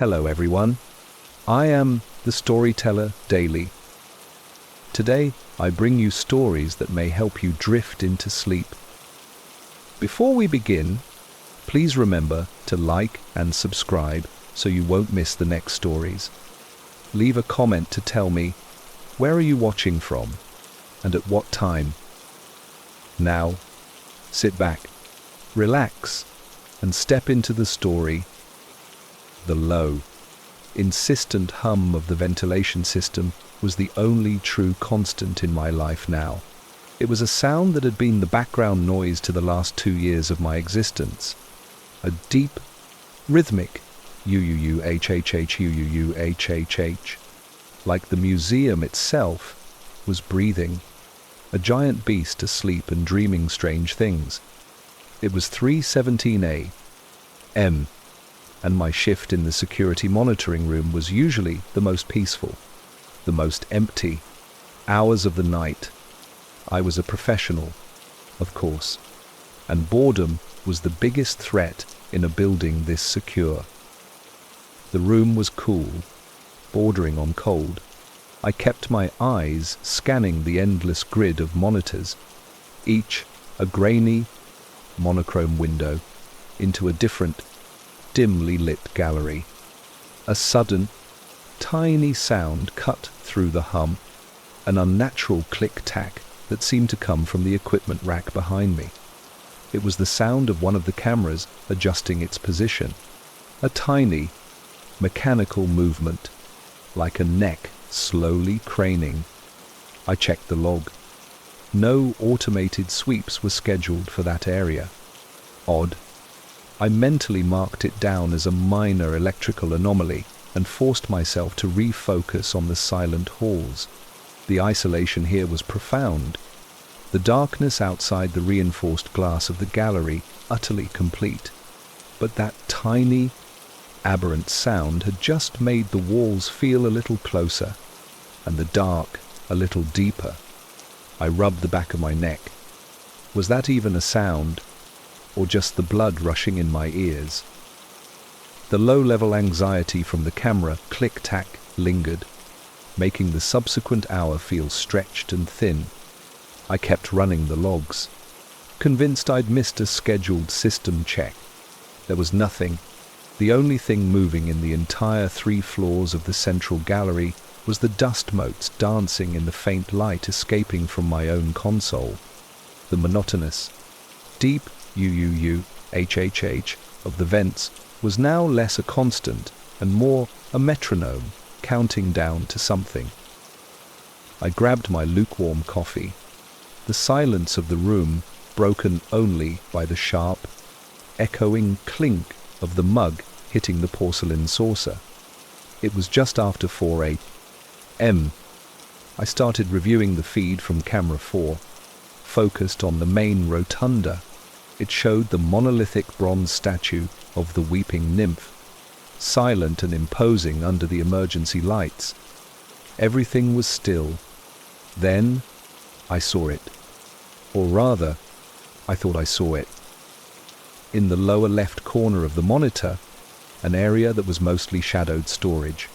Hello everyone, I am the Storyteller Daily. Today I bring you stories that may help you drift into sleep. Before we begin, please remember to like and subscribe so you won't miss the next stories. Leave a comment to tell me where are you watching from and at what time. Now, sit back, relax, and step into the story. The low, insistent hum of the ventilation system was the only true constant in my life now. It was a sound that had been the background noise to the last 2 years of my existence. A deep, rhythmic u-u-u-h-h-h-u-u-u-h-h-h, like the museum itself was breathing, a giant beast asleep and dreaming strange things. It was 3:17 a.m. and my shift in the security monitoring room was usually the most peaceful, the most empty hours of the night. I was a professional, of course, and boredom was the biggest threat in a building this secure. The room was cool, bordering on cold. I kept my eyes scanning the endless grid of monitors, each a grainy, monochrome window into a different, dimly lit gallery. A sudden, tiny sound cut through the hum, an unnatural click-tack that seemed to come from the equipment rack behind me. It was the sound of one of the cameras adjusting its position, a tiny, mechanical movement, like a neck slowly craning. I checked the log. No automated sweeps were scheduled for that area. Odd. I mentally marked it down as a minor electrical anomaly and forced myself to refocus on the silent halls. The isolation here was profound. The darkness outside the reinforced glass of the gallery utterly complete. But that tiny, aberrant sound had just made the walls feel a little closer and the dark a little deeper. I rubbed the back of my neck. Was that even a sound, or just the blood rushing in my ears? The low-level anxiety from the camera click-tack lingered, making the subsequent hour feel stretched and thin. I kept running the logs, convinced I'd missed a scheduled system check. There was nothing. The only thing moving in the entire 3 floors of the central gallery was the dust motes dancing in the faint light escaping from my own console. The monotonous, deep u-u-u-h-h-h of the vents was now less a constant and more a metronome counting down to something. I grabbed my lukewarm coffee, the silence of the room broken only by the sharp, echoing clink of the mug hitting the porcelain saucer. It was just after 4 a.m. I started reviewing the feed from camera 4, focused on the main rotunda. It showed the monolithic bronze statue of the weeping nymph, silent and imposing under the emergency lights. Everything was still. Then I saw it. Or rather, I thought I saw it. In the lower left corner of the monitor, an area that was mostly shadowed storage,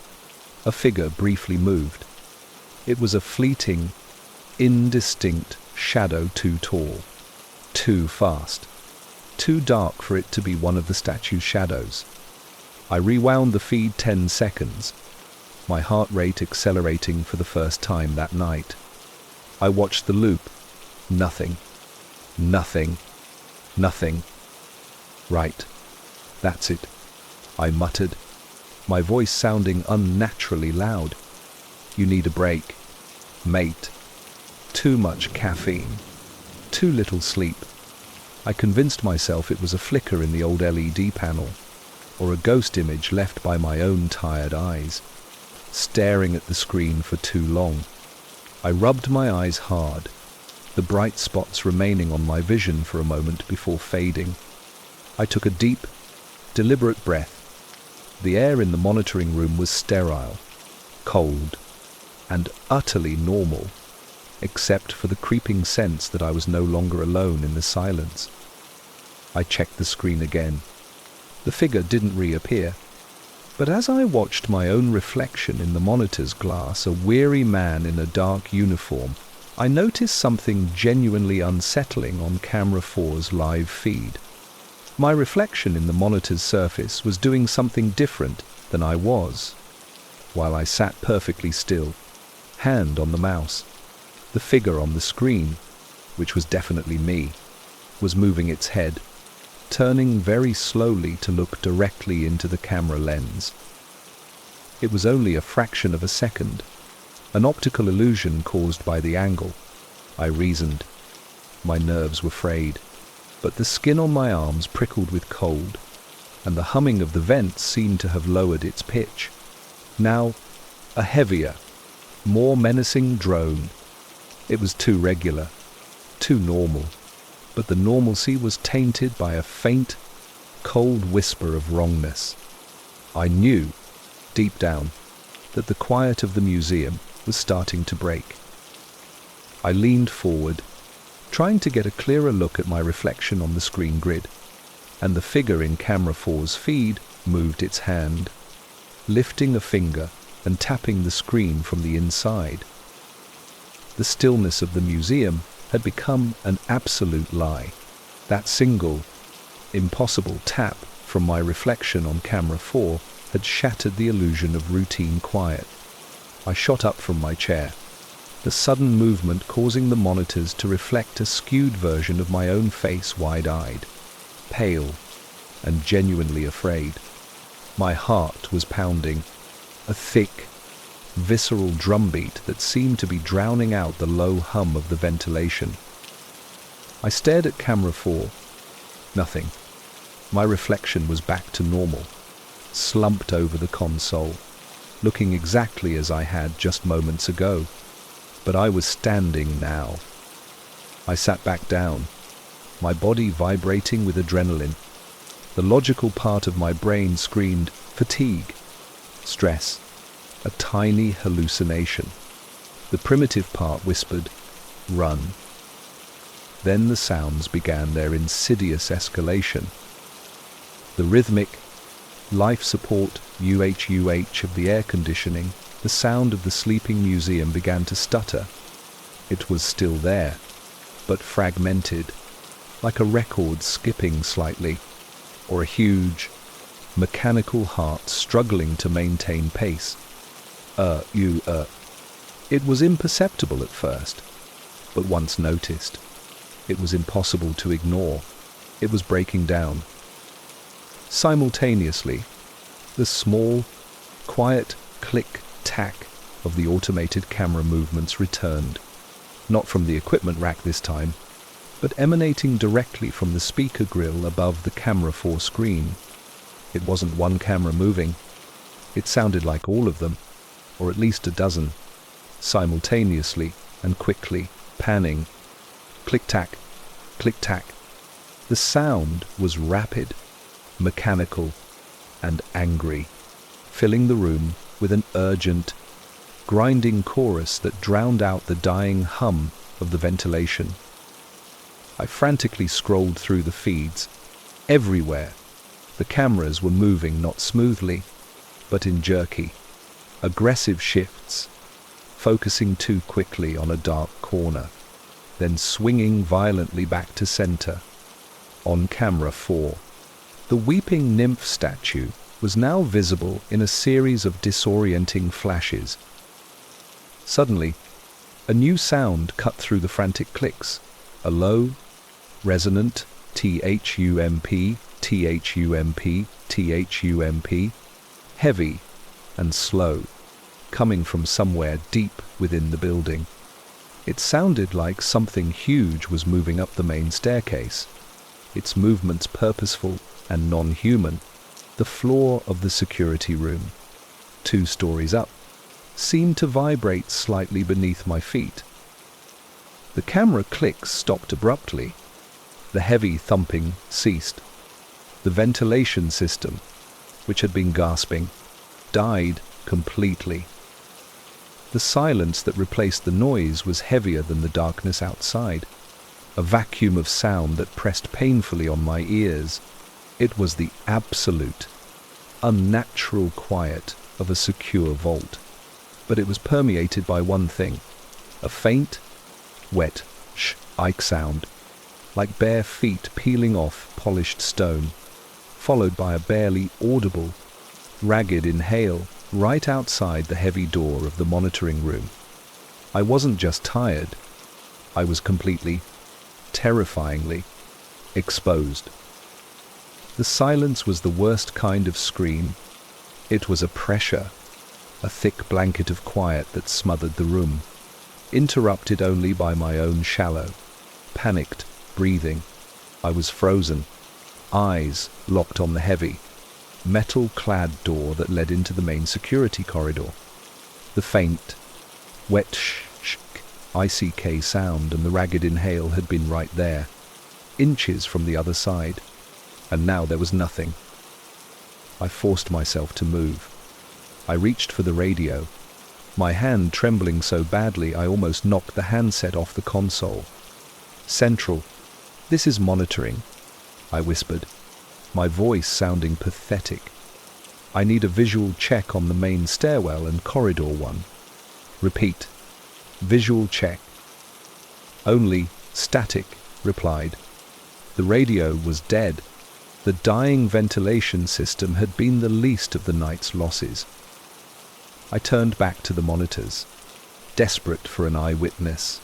a figure briefly moved. It was a fleeting, indistinct shadow, too tall, too fast, too dark for it to be one of the statue's shadows. I rewound the feed 10 seconds, my heart rate accelerating for the first time that night. I watched the loop. Nothing. Nothing. Nothing. Right. That's it, I muttered, my voice sounding unnaturally loud. You need a break, mate. Too much caffeine. Too little sleep. I convinced myself it was a flicker in the old LED panel, or a ghost image left by my own tired eyes, staring at the screen for too long. I rubbed my eyes hard, the bright spots remaining on my vision for a moment before fading. I took a deep, deliberate breath. The air in the monitoring room was sterile, cold, and utterly normal, except for the creeping sense that I was no longer alone in the silence. I checked the screen again. The figure didn't reappear. But as I watched my own reflection in the monitor's glass, a weary man in a dark uniform, I noticed something genuinely unsettling on Camera 4's live feed. My reflection in the monitor's surface was doing something different than I was. While I sat perfectly still, hand on the mouse, the figure on the screen, which was definitely me, was moving its head, turning very slowly to look directly into the camera lens. It was only a fraction of a second, an optical illusion caused by the angle, I reasoned. My nerves were frayed, but the skin on my arms prickled with cold, and the humming of the vents seemed to have lowered its pitch. Now, a heavier, more menacing drone. It was too regular, too normal, but the normalcy was tainted by a faint, cold whisper of wrongness. I knew, deep down, that the quiet of the museum was starting to break. I leaned forward, trying to get a clearer look at my reflection on the screen grid, and the figure in Camera 4's feed moved its hand, lifting a finger and tapping the screen from the inside. The stillness of the museum had become an absolute lie. That single, impossible tap from my reflection on Camera 4 had shattered the illusion of routine quiet. I shot up from my chair, the sudden movement causing the monitors to reflect a skewed version of my own face, wide-eyed, pale, and genuinely afraid. My heart was pounding, a thick, visceral drumbeat that seemed to be drowning out the low hum of the ventilation. I stared at Camera 4. Nothing. My reflection was back to normal, slumped over the console, looking exactly as I had just moments ago. But I was standing now. I sat back down, my body vibrating with adrenaline. The logical part of my brain screamed fatigue, stress, a tiny hallucination. The primitive part whispered, run. Then the sounds began their insidious escalation. The rhythmic, life support UHUH of the air conditioning, the sound of the sleeping museum began to stutter. It was still there, but fragmented, like a record skipping slightly, or a huge, mechanical heart struggling to maintain pace. It was imperceptible at first, but once noticed, it was impossible to ignore. It was breaking down. Simultaneously, the small, quiet click-tack of the automated camera movements returned, not from the equipment rack this time, but emanating directly from the speaker grill above the Camera 4 screen. It wasn't one camera moving. It sounded like all of them, or at least a dozen, simultaneously and quickly, panning. Click-tack, click-tack. The sound was rapid, mechanical, and angry, filling the room with an urgent, grinding chorus that drowned out the dying hum of the ventilation. I frantically scrolled through the feeds. Everywhere, the cameras were moving not smoothly, but in jerky, aggressive shifts, focusing too quickly on a dark corner, then swinging violently back to center. On Camera 4, the weeping nymph statue was now visible in a series of disorienting flashes. Suddenly, a new sound cut through the frantic clicks, a low, resonant thump, thump, thump, heavy and slow, coming from somewhere deep within the building. It sounded like something huge was moving up the main staircase, its movements purposeful and non-human. The floor of the security room, 2 stories up, seemed to vibrate slightly beneath my feet. The camera clicks stopped abruptly. The heavy thumping ceased. The ventilation system, which had been gasping, died completely. The silence that replaced the noise was heavier than the darkness outside, a vacuum of sound that pressed painfully on my ears. It was the absolute, unnatural quiet of a secure vault. But it was permeated by one thing, a faint, wet ike sound, like bare feet peeling off polished stone, followed by a barely audible, ragged inhale right outside the heavy door of the monitoring room. I wasn't just tired, I was completely, terrifyingly exposed. The silence was the worst kind of scream. It was a pressure, a thick blanket of quiet that smothered the room, interrupted only by my own shallow, panicked breathing. I was frozen, eyes locked on the heavy, metal-clad door that led into the main security corridor. The faint, wet ICK sound and the ragged inhale had been right there, inches from the other side, and now there was nothing. I forced myself to move. I reached for the radio, my hand trembling so badly I almost knocked the handset off the console. "Central, this is monitoring," I whispered, my voice sounding pathetic. "I need a visual check on the main stairwell and corridor 1. Repeat, visual check." "Only static," replied. The radio was dead. The dying ventilation system had been the least of the night's losses. I turned back to the monitors, desperate for an eyewitness.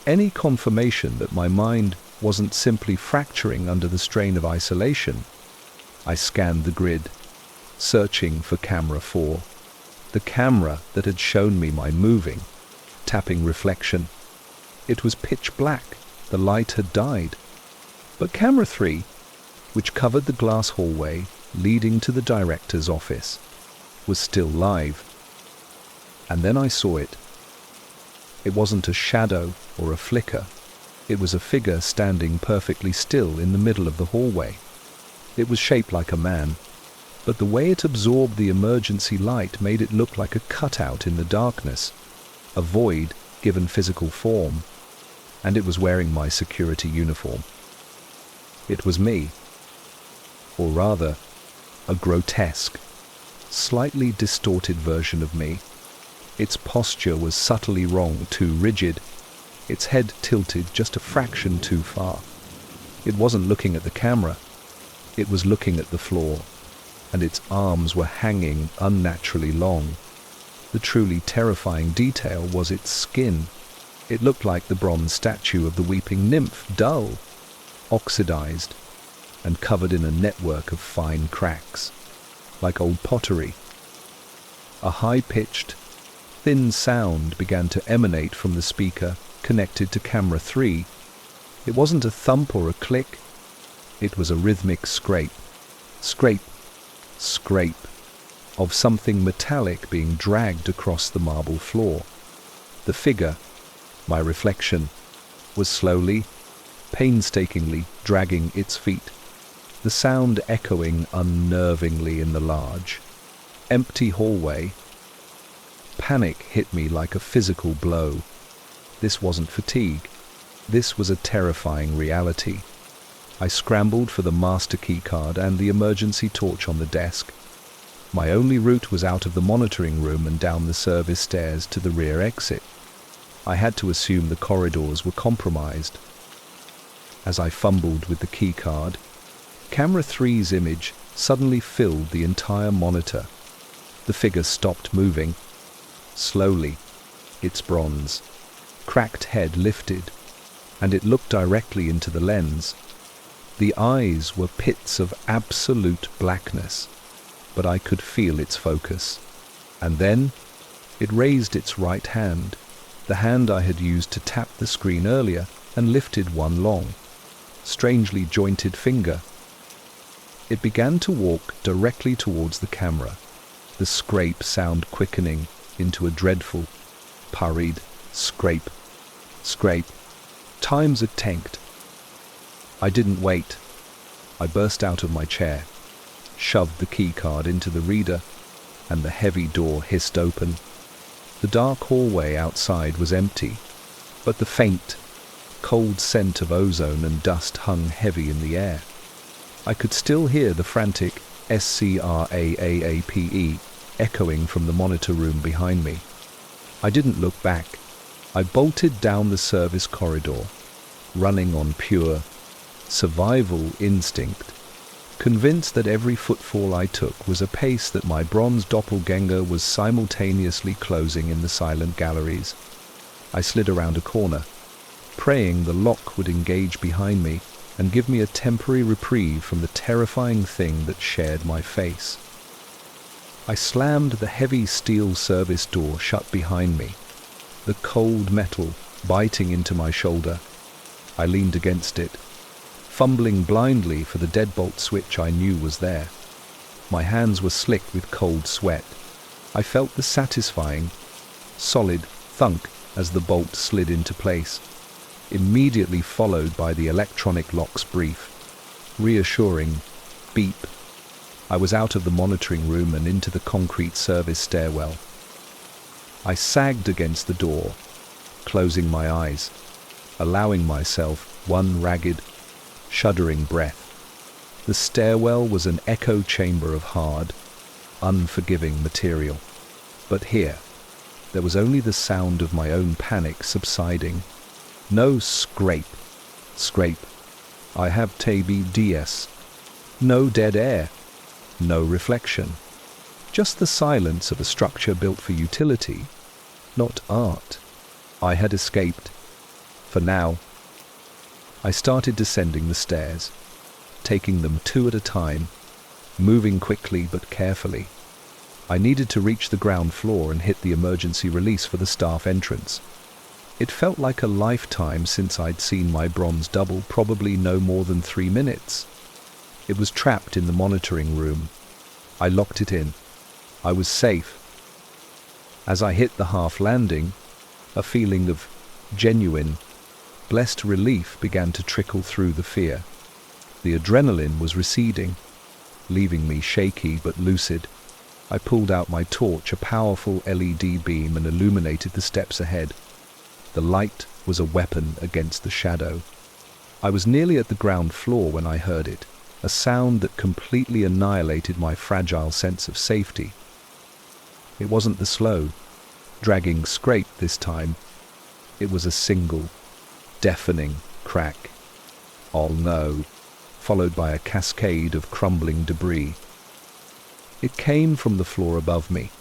Any confirmation that my mind wasn't simply fracturing under the strain of isolation. I scanned the grid, searching for camera 4, the camera that had shown me my moving, tapping reflection. It was pitch black, the light had died. But camera 3, which covered the glass hallway leading to the director's office, was still live. And then I saw it. It wasn't a shadow or a flicker. It was a figure standing perfectly still in the middle of the hallway. It was shaped like a man, but the way it absorbed the emergency light made it look like a cutout in the darkness, a void given physical form, and it was wearing my security uniform. It was me, or rather, a grotesque, slightly distorted version of me. Its posture was subtly wrong, too rigid, its head tilted just a fraction too far. It wasn't looking at the camera, it was looking at the floor, and its arms were hanging unnaturally long. The truly terrifying detail was its skin. It looked like the bronze statue of the weeping nymph, dull, oxidized, and covered in a network of fine cracks, like old pottery. A high-pitched, thin sound began to emanate from the speaker connected to camera 3. It wasn't a thump or a click. It was a rhythmic scrape, scrape, scrape, of something metallic being dragged across the marble floor. The figure, my reflection, was slowly, painstakingly dragging its feet, the sound echoing unnervingly in the large, empty hallway. Panic hit me like a physical blow. This wasn't fatigue. This was a terrifying reality. I scrambled for the master key card and the emergency torch on the desk. My only route was out of the monitoring room and down the service stairs to the rear exit. I had to assume the corridors were compromised. As I fumbled with the key card, camera 3's image suddenly filled the entire monitor. The figure stopped moving. Slowly, its bronze, cracked head lifted, and it looked directly into the lens. The eyes were pits of absolute blackness, but I could feel its focus. And then, it raised its right hand, the hand I had used to tap the screen earlier, and lifted one long, strangely jointed finger. It began to walk directly towards the camera, the scrape sound quickening into a dreadful, parried scrape, scrape. Times had tanked. I didn't wait. I burst out of my chair, shoved the key card into the reader, and the heavy door hissed open. The dark hallway outside was empty, but the faint, cold scent of ozone and dust hung heavy in the air. I could still hear the frantic scraape, echoing from the monitor room behind me. I didn't look back. I bolted down the service corridor, running on pure survival instinct, convinced that every footfall I took was a pace that my bronze doppelganger was simultaneously closing in the silent galleries. I slid around a corner, praying the lock would engage behind me and give me a temporary reprieve from the terrifying thing that shared my face. I slammed the heavy steel service door shut behind me, the cold metal biting into my shoulder. I leaned against it, fumbling blindly for the deadbolt switch I knew was there. My hands were slick with cold sweat. I felt the satisfying, solid thunk as the bolt slid into place, immediately followed by the electronic lock's brief, reassuring beep. I was out of the monitoring room and into the concrete service stairwell. I sagged against the door, closing my eyes, allowing myself one ragged, shuddering breath. The stairwell was an echo chamber of hard, unforgiving material. But here, there was only the sound of my own panic subsiding. No scrape. I have TBDS. No dead air. No reflection. Just the silence of a structure built for utility, not art. I had escaped. For now. I started descending the stairs, taking them two at a time, moving quickly but carefully. I needed to reach the ground floor and hit the emergency release for the staff entrance. It felt like a lifetime since I'd seen my bronze double, probably no more than 3 minutes. It was trapped in the monitoring room. I locked it in. I was safe. As I hit the half landing, a feeling of genuine, blessed relief began to trickle through the fear. The adrenaline was receding, leaving me shaky but lucid. I pulled out my torch, a powerful LED beam, and illuminated the steps ahead. The light was a weapon against the shadow. I was nearly at the ground floor when I heard it, a sound that completely annihilated my fragile sense of safety. It wasn't the slow, dragging scrape this time. It was a single, deafening crack. Oh no, followed by a cascade of crumbling debris. It came from the floor above me.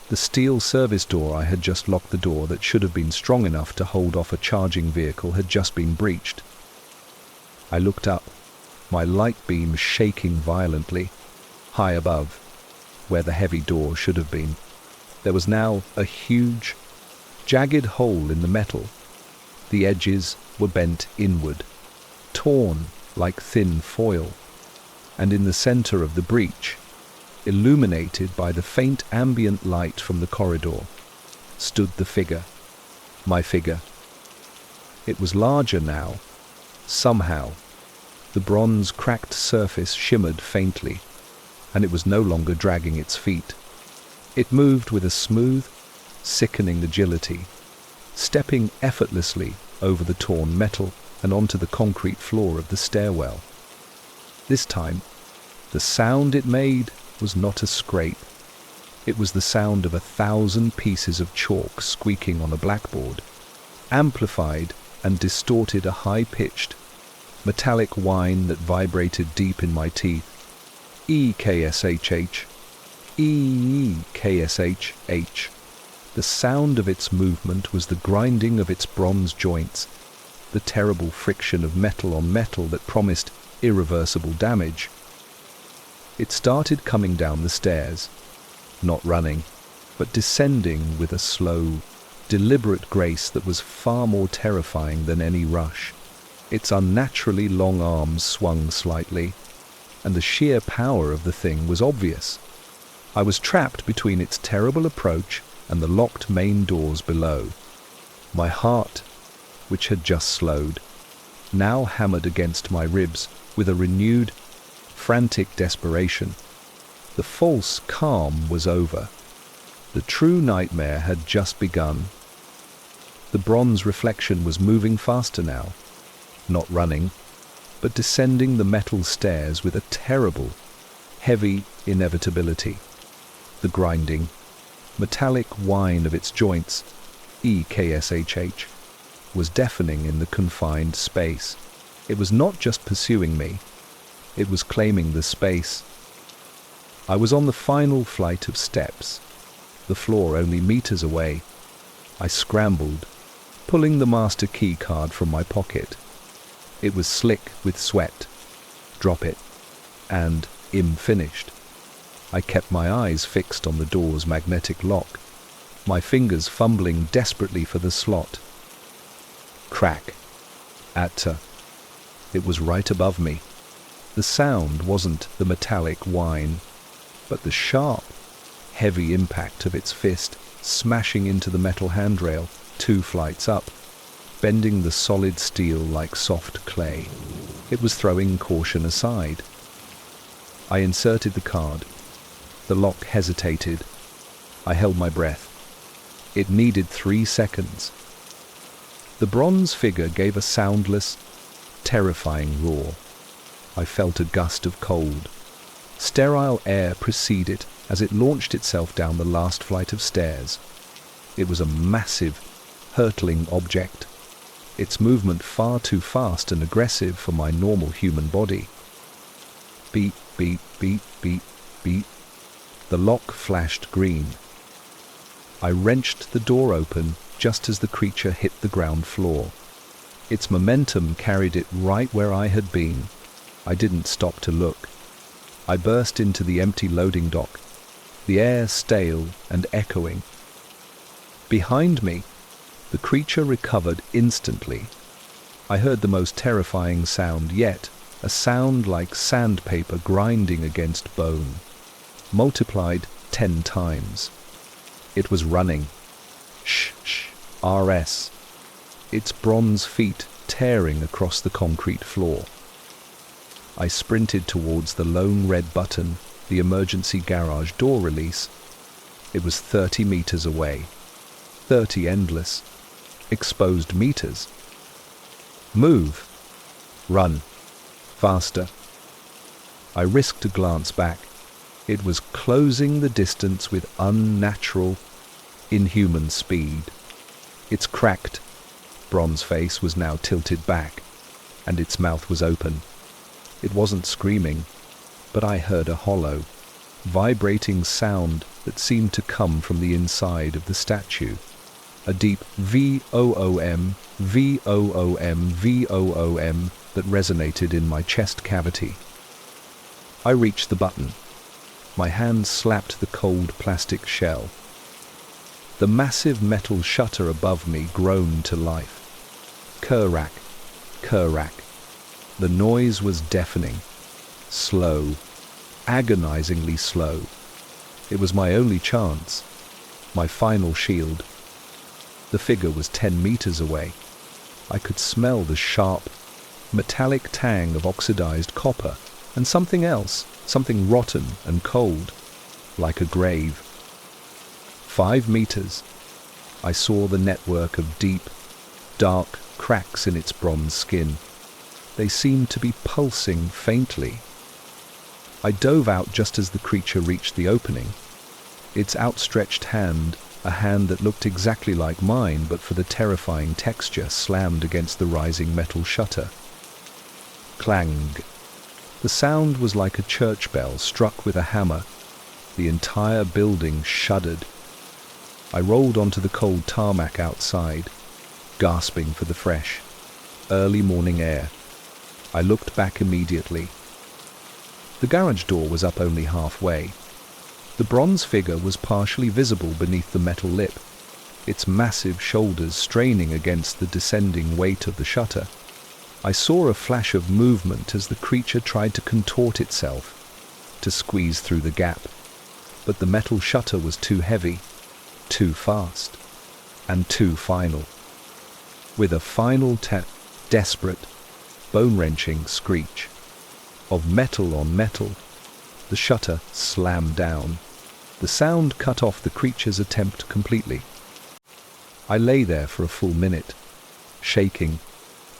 The steel service door I had just locked, the door that should have been strong enough to hold off a charging vehicle, had just been breached. I looked up, my light beam shaking violently. High above, where the heavy door should have been, there was now a huge, jagged hole in the metal. The edges were bent inward, torn like thin foil, and in the center of the breach, illuminated by the faint ambient light from the corridor, stood the figure, my figure. It was larger now, somehow. The bronze cracked surface shimmered faintly, and it was no longer dragging its feet. It moved with a smooth, sickening agility, stepping effortlessly over the torn metal and onto the concrete floor of the stairwell. This time, the sound it made was not a scrape. It was the sound of 1,000 pieces of chalk squeaking on a blackboard, amplified and distorted, a high-pitched, metallic whine that vibrated deep in my teeth. EKSHH, EKSHH. The sound of its movement was the grinding of its bronze joints, the terrible friction of metal on metal that promised irreversible damage. It started coming down the stairs, not running, but descending with a slow, deliberate grace that was far more terrifying than any rush. Its unnaturally long arms swung slightly, and the sheer power of the thing was obvious. I was trapped between its terrible approach and the locked main doors below. My heart, which had just slowed, now hammered against my ribs with a renewed, frantic desperation. The false calm was over. The true nightmare had just begun. The bronze reflection was moving faster now, not running, but descending the metal stairs with a terrible, heavy inevitability. The grinding, metallic whine of its joints, EKSHH, was deafening in the confined space. It was not just pursuing me, it was claiming the space. I was on the final flight of steps, the floor only meters away. I scrambled, pulling the master key card from my pocket. It was slick with sweat. Drop it, and finished. I kept my eyes fixed on the door's magnetic lock, my fingers fumbling desperately for the slot. Crack. Atta. It was right above me. The sound wasn't the metallic whine, but the sharp, heavy impact of its fist smashing into the metal handrail 2 flights up, bending the solid steel like soft clay. It was throwing caution aside. I inserted the card. The lock hesitated. I held my breath. It needed 3 seconds. The bronze figure gave a soundless, terrifying roar. I felt a gust of cold. Sterile air preceded as it launched itself down the last flight of stairs. It was a massive, hurtling object, its movement far too fast and aggressive for my normal human body. Beep, beep, beep, beep, beep. The lock flashed green. I wrenched the door open just as the creature hit the ground floor. Its momentum carried it right where I had been. I didn't stop to look. I burst into the empty loading dock, the air stale and echoing. Behind me, the creature recovered instantly. I heard the most terrifying sound yet, a sound like sandpaper grinding against bone, multiplied 10 times. It was running. RS. Its bronze feet tearing across the concrete floor. I sprinted towards the lone red button, the emergency garage door release. It was 30 meters away. 30 endless, exposed meters. Move. Run. Faster. I risked a glance back. It was closing the distance with unnatural, inhuman speed. Its cracked, bronze face was now tilted back, and its mouth was open. It wasn't screaming, but I heard a hollow, vibrating sound that seemed to come from the inside of the statue. A deep V-O-O-M, V-O-O-M, V-O-O-M that resonated in my chest cavity. I reached the button. My hand slapped the cold plastic shell. The massive metal shutter above me groaned to life. Kerrack, kerrack. The noise was deafening, slow, agonizingly slow. It was my only chance, my final shield. The figure was 10 meters away. I could smell the sharp, metallic tang of oxidized copper and something else, something rotten and cold, like a grave. 5 meters. I saw the network of deep, dark cracks in its bronze skin. They seemed to be pulsing faintly. I dove out just as the creature reached the opening. Its outstretched hand, a hand that looked exactly like mine but for the terrifying texture, slammed against the rising metal shutter. Clang. The sound was like a church bell struck with a hammer. The entire building shuddered. I rolled onto the cold tarmac outside, gasping for the fresh, early morning air. I looked back immediately. The garage door was up only halfway. The bronze figure was partially visible beneath the metal lip, its massive shoulders straining against the descending weight of the shutter. I saw a flash of movement as the creature tried to contort itself, to squeeze through the gap. But the metal shutter was too heavy, too fast, and too final. With a final desperate, bone-wrenching screech of metal on metal, the shutter slammed down. The sound cut off the creature's attempt completely. I lay there for a full minute, shaking,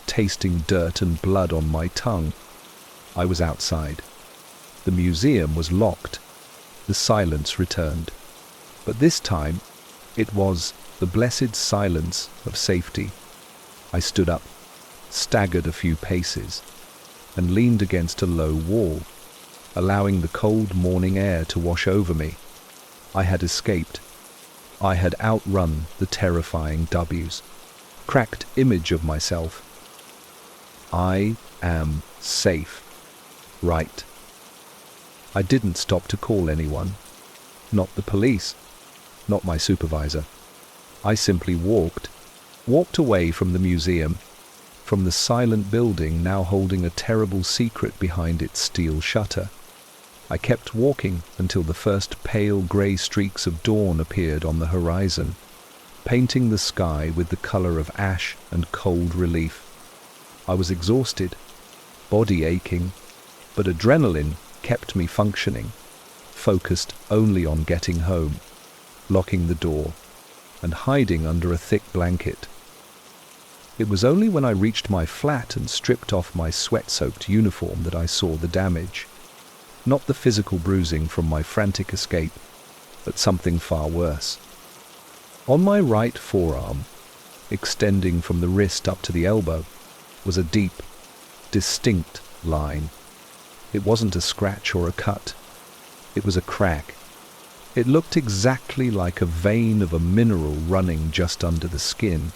tasting dirt and blood on my tongue. I was outside. The museum was locked. The silence returned. But this time, it was the blessed silence of safety. I stood up, staggered a few paces, and leaned against a low wall, allowing the cold morning air to wash over me. I had escaped. I had outrun the terrifying W's. Cracked image of myself. I am safe. Right. I didn't stop to call anyone. Not the police. Not my supervisor. I simply walked away from the museum, from the silent building now holding a terrible secret behind its steel shutter. I kept walking until the first pale grey streaks of dawn appeared on the horizon, painting the sky with the colour of ash and cold relief. I was exhausted, body aching, but adrenaline kept me functioning, focused only on getting home, locking the door, and hiding under a thick blanket. It was only when I reached my flat and stripped off my sweat-soaked uniform that I saw the damage. Not the physical bruising from my frantic escape, but something far worse. On my right forearm, extending from the wrist up to the elbow, was a deep, distinct line. It wasn't a scratch or a cut. It was a crack. It looked exactly like a vein of a mineral running just under the skin.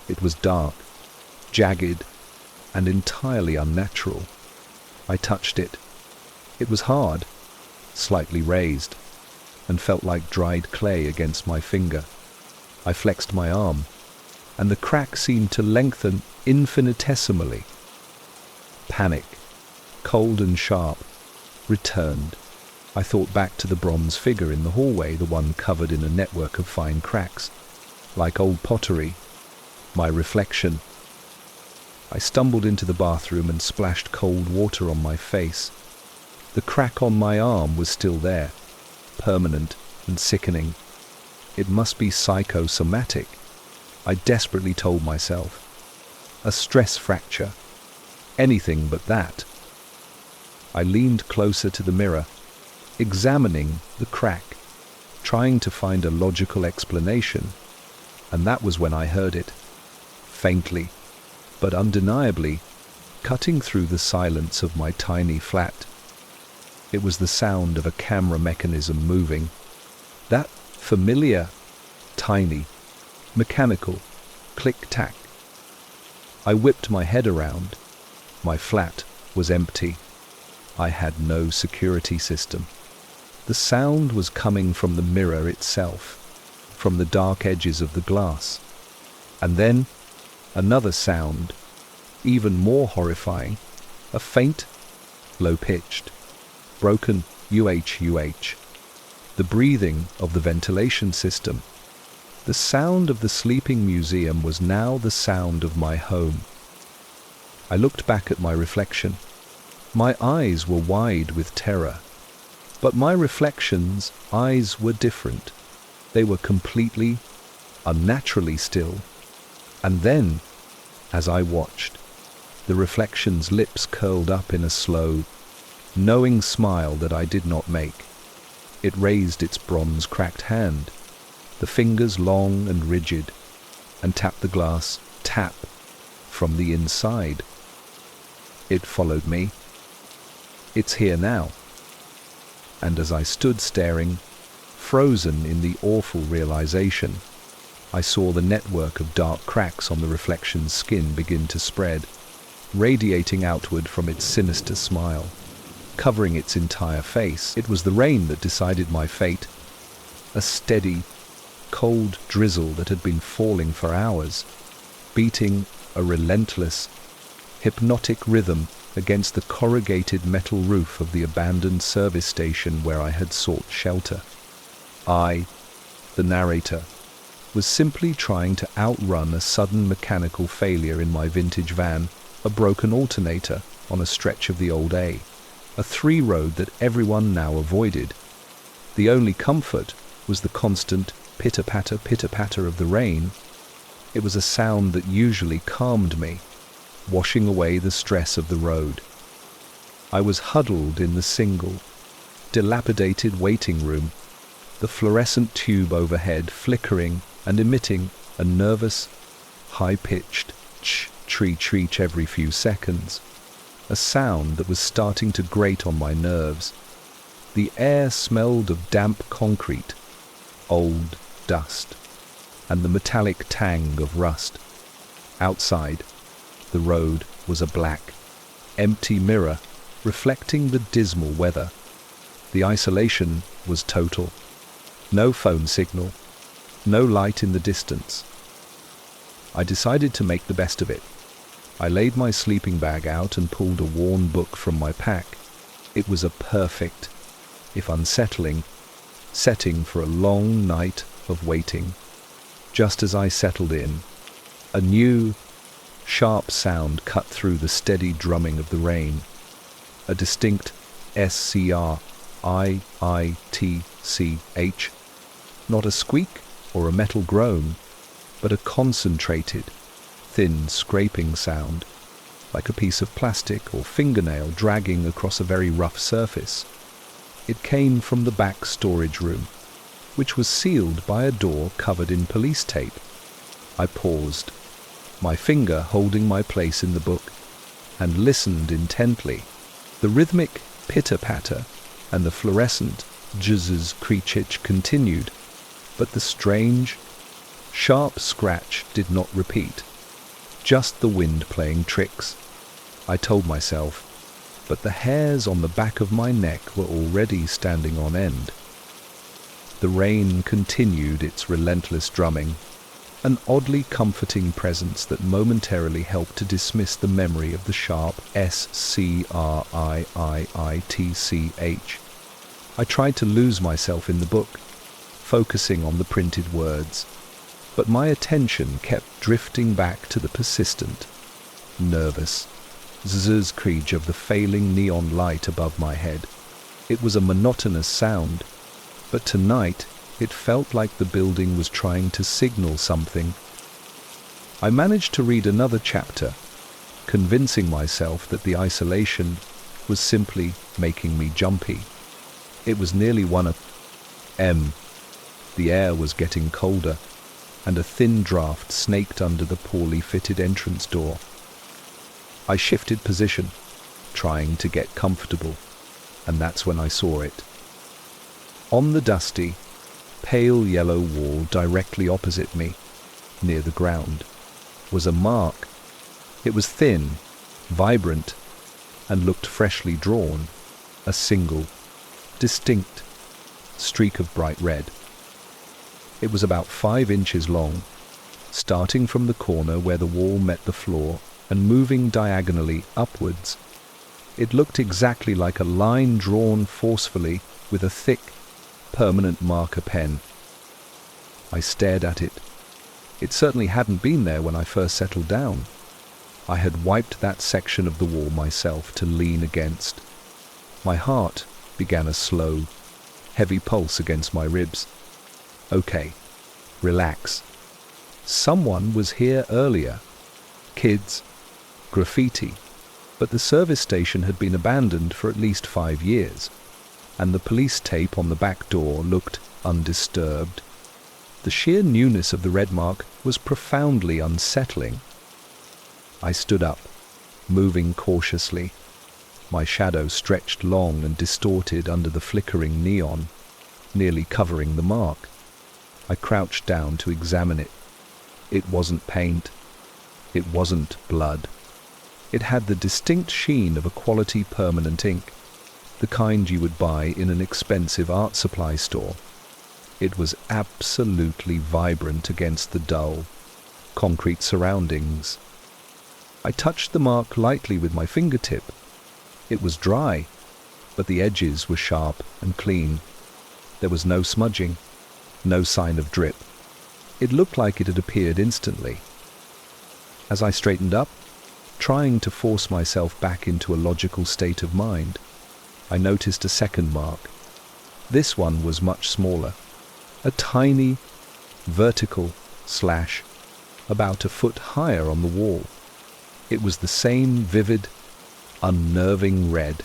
It was dark, jagged, and entirely unnatural. I touched it. It was hard, slightly raised, and felt like dried clay against my finger. I flexed my arm, and the crack seemed to lengthen infinitesimally. Panic, cold and sharp, returned. I thought back to the bronze figure in the hallway, the one covered in a network of fine cracks, like old pottery. My reflection. I stumbled into the bathroom and splashed cold water on my face. The crack on my arm was still there, permanent and sickening. It must be psychosomatic, I desperately told myself. A stress fracture. Anything but that. I leaned closer to the mirror, examining the crack, trying to find a logical explanation, and that was when I heard it, faintly, but undeniably, cutting through the silence of my tiny flat. It was the sound of a camera mechanism moving. That familiar, tiny, mechanical click-tack. I whipped my head around. My flat was empty. I had no security system. The sound was coming from the mirror itself, from the dark edges of the glass. And then another sound, even more horrifying, a faint, low-pitched, broken UH. The breathing of the ventilation system. The sound of the sleeping museum was now the sound of my home. I looked back at my reflection. My eyes were wide with terror. But my reflection's eyes were different. They were completely, unnaturally still. And then, as I watched, the reflection's lips curled up in a slow, knowing smile that I did not make. It raised its bronze-cracked hand, the fingers long and rigid, and tapped the glass, tap, from the inside. It followed me. It's here now. And as I stood staring, frozen in the awful realization, I saw the network of dark cracks on the reflection's skin begin to spread, radiating outward from its sinister smile, covering its entire face. It was the rain that decided my fate, a steady, cold drizzle that had been falling for hours, beating a relentless, hypnotic rhythm against the corrugated metal roof of the abandoned service station where I had sought shelter. I, the narrator, was simply trying to outrun a sudden mechanical failure in my vintage van, a broken alternator on a stretch of the old A, a 3-road that everyone now avoided. The only comfort was the constant pitter-patter of the rain. It was a sound that usually calmed me, washing away the stress of the road. I was huddled in the single, dilapidated waiting room, the fluorescent tube overhead flickering and emitting a nervous, high-pitched ch-tree-treach every few seconds, a sound that was starting to grate on my nerves. The air smelled of damp concrete, old dust, and the metallic tang of rust. Outside, the road was a black, empty mirror reflecting the dismal weather. The isolation was total. No phone signal, no light in the distance. I decided to make the best of it. I laid my sleeping bag out and pulled a worn book from my pack. It was a perfect, if unsettling, setting for a long night of waiting. Just as I settled in, a new, sharp sound cut through the steady drumming of the rain. A distinct S-C-R-I-I-T-C-H. Not a squeak or a metal groan, but a concentrated, thin scraping sound, like a piece of plastic or fingernail dragging across a very rough surface. It came from the back storage room, which was sealed by a door covered in police tape. I paused, my finger holding my place in the book, and listened intently. The rhythmic pitter-patter and the fluorescent zzz-creech continued, but the strange, sharp scratch did not repeat. Just the wind playing tricks, I told myself, but the hairs on the back of my neck were already standing on end. The rain continued its relentless drumming, an oddly comforting presence that momentarily helped to dismiss the memory of the sharp S-C-R-I-I-I-T-C-H. I tried to lose myself in the book, focusing on the printed words, but my attention kept drifting back to the persistent, nervous zzz-creech of the failing neon light above my head. It was a monotonous sound, but tonight it felt like the building was trying to signal something. I managed to read another chapter, convincing myself that the isolation was simply making me jumpy. It was nearly 1 a.m. The air was getting colder, and a thin draft snaked under the poorly fitted entrance door. I shifted position, trying to get comfortable, and that's when I saw it. On the dusty, pale yellow wall directly opposite me, near the ground, was a mark. It was thin, vibrant, and looked freshly drawn, a single, distinct streak of bright red. It was about 5 inches long, starting from the corner where the wall met the floor and moving diagonally upwards. It looked exactly like a line drawn forcefully with a thick, permanent marker pen. I stared at it. It certainly hadn't been there when I first settled down. I had wiped that section of the wall myself to lean against. My heart began a slow, heavy pulse against my ribs. Okay, relax. Someone was here earlier. Kids, graffiti, but the service station had been abandoned for at least 5 years, and the police tape on the back door looked undisturbed. The sheer newness of the red mark was profoundly unsettling. I stood up, moving cautiously. My shadow stretched long and distorted under the flickering neon, nearly covering the mark. I crouched down to examine it. It wasn't paint. It wasn't blood. It had the distinct sheen of a quality permanent ink, the kind you would buy in an expensive art supply store. It was absolutely vibrant against the dull, concrete surroundings. I touched the mark lightly with my fingertip. It was dry, but the edges were sharp and clean. There was no smudging, no sign of drip. It looked like it had appeared instantly. As I straightened up, trying to force myself back into a logical state of mind, I noticed a second mark. This one was much smaller, a tiny, vertical slash, about a foot higher on the wall. It was the same vivid, unnerving red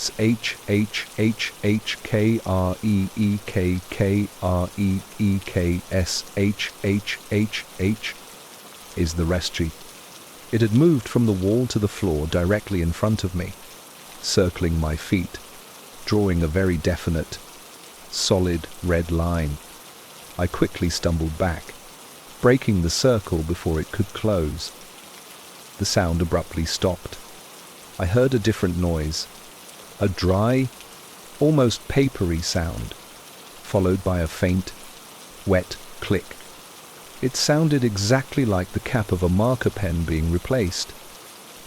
S-H-H-H-H-K-R-E-E-K-K-R-E-E-K-S-H-H-H-H is the recipe. It had moved from the wall to the floor directly in front of me, circling my feet, drawing a very definite, solid red line. I quickly stumbled back, breaking the circle before it could close. The sound abruptly stopped. I heard a different noise, a dry, almost papery sound, followed by a faint, wet click. It sounded exactly like the cap of a marker pen being replaced.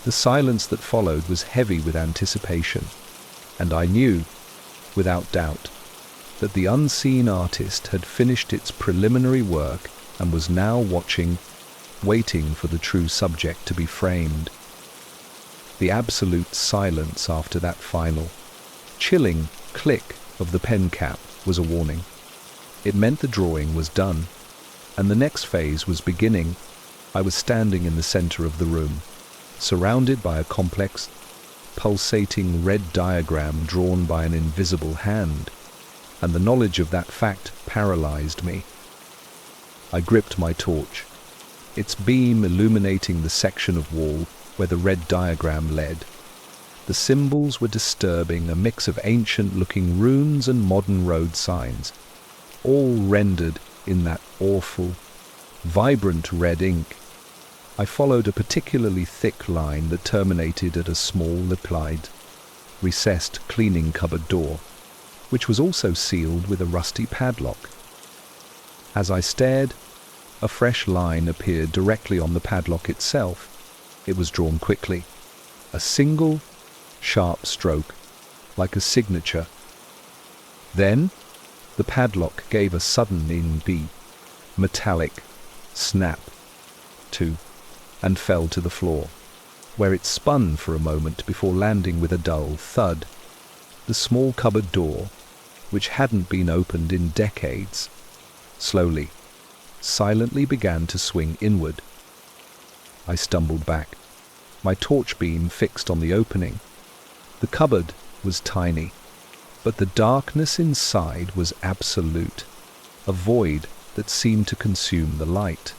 The silence that followed was heavy with anticipation, and I knew, without doubt, that the unseen artist had finished its preliminary work and was now waiting for the true subject to be framed. The absolute silence after that final, chilling click of the pen cap was a warning. It meant the drawing was done, and the next phase was beginning. I was standing in the center of the room, surrounded by a complex, pulsating red diagram drawn by an invisible hand, and the knowledge of that fact paralyzed me. I gripped my torch, its beam illuminating the section of wall where the red diagram led. The symbols were disturbing, a mix of ancient-looking runes and modern road signs, all rendered in that awful, vibrant red ink. I followed a particularly thick line that terminated at a small, applied, recessed cleaning cupboard door, which was also sealed with a rusty padlock. As I stared, a fresh line appeared directly on the padlock itself. It was drawn quickly, a single, sharp stroke, like a signature. Then, the padlock gave a sudden metallic snap and fell to the floor, where it spun for a moment before landing with a dull thud. The small cupboard door, which hadn't been opened in decades, slowly, silently began to swing inward. I stumbled back, my torch beam fixed on the opening. The cupboard was tiny, but the darkness inside was absolute, a void that seemed to consume the light.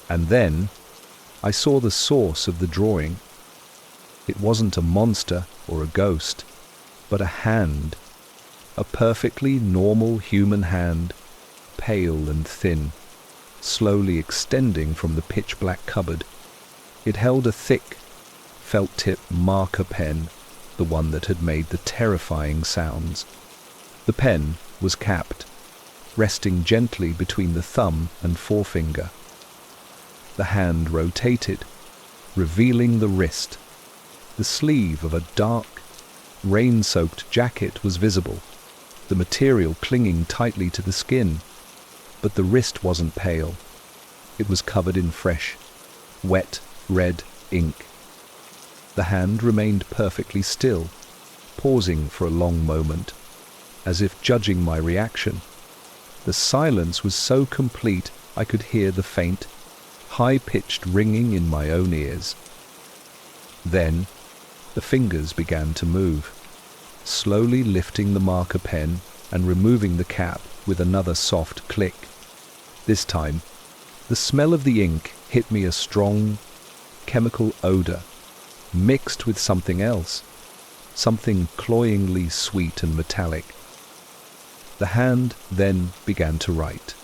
And then I saw the source of the drawing. It wasn't a monster or a ghost, but a hand, a perfectly normal human hand, pale and thin, slowly extending from the pitch-black cupboard. It held a thick, felt-tip marker pen, the one that had made the terrifying sounds. The pen was capped, resting gently between the thumb and forefinger. The hand rotated, revealing the wrist. The sleeve of a dark, rain-soaked jacket was visible, the material clinging tightly to the skin. But the wrist wasn't pale. It was covered in fresh, wet, red ink. The hand remained perfectly still, pausing for a long moment, as if judging my reaction. The silence was so complete I could hear the faint, high-pitched ringing in my own ears. Then, the fingers began to move, slowly lifting the marker pen and removing the cap with another soft click. This time, the smell of the ink hit me, a strong, chemical odor, mixed with something else, something cloyingly sweet and metallic. The hand then began to write,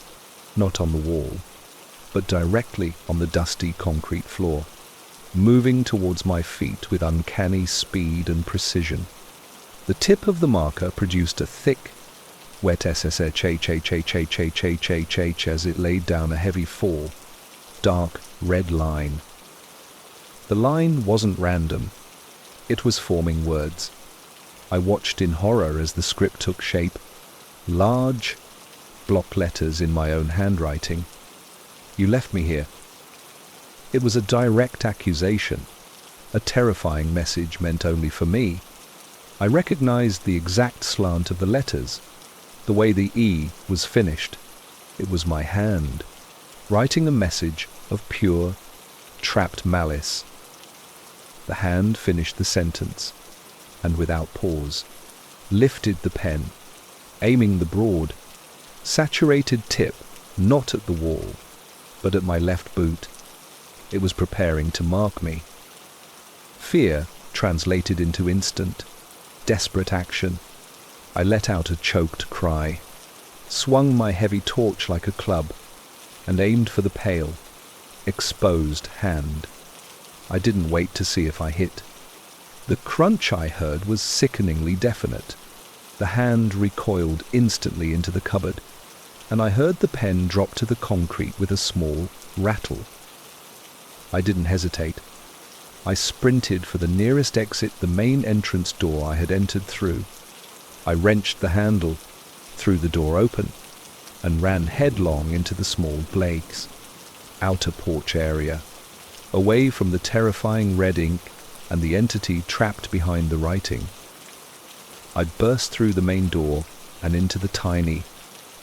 not on the wall, but directly on the dusty concrete floor, moving towards my feet with uncanny speed and precision. The tip of the marker produced a thick, wet SSH as it laid down a heavy dark red line. The line wasn't random. It was forming words. I watched in horror as the script took shape. Large, block letters in my own handwriting. You left me here. It was a direct accusation, a terrifying message meant only for me. I recognized the exact slant of the letters, the way the E was finished. It was my hand, writing a message of pure, trapped malice. The hand finished the sentence, and without pause, lifted the pen, aiming the broad, saturated tip not at the wall, but at my left boot. It was preparing to mark me. Fear translated into instant, desperate action. I let out a choked cry, swung my heavy torch like a club, and aimed for the pale, exposed hand. I didn't wait to see if I hit. The crunch I heard was sickeningly definite. The hand recoiled instantly into the cupboard, and I heard the pen drop to the concrete with a small rattle. I didn't hesitate. I sprinted for the nearest exit, the main entrance door I had entered through. I wrenched the handle, threw the door open, and ran headlong into the small Blake's outer porch area, away from the terrifying red ink and the entity trapped behind the writing. I burst through the main door and into the tiny,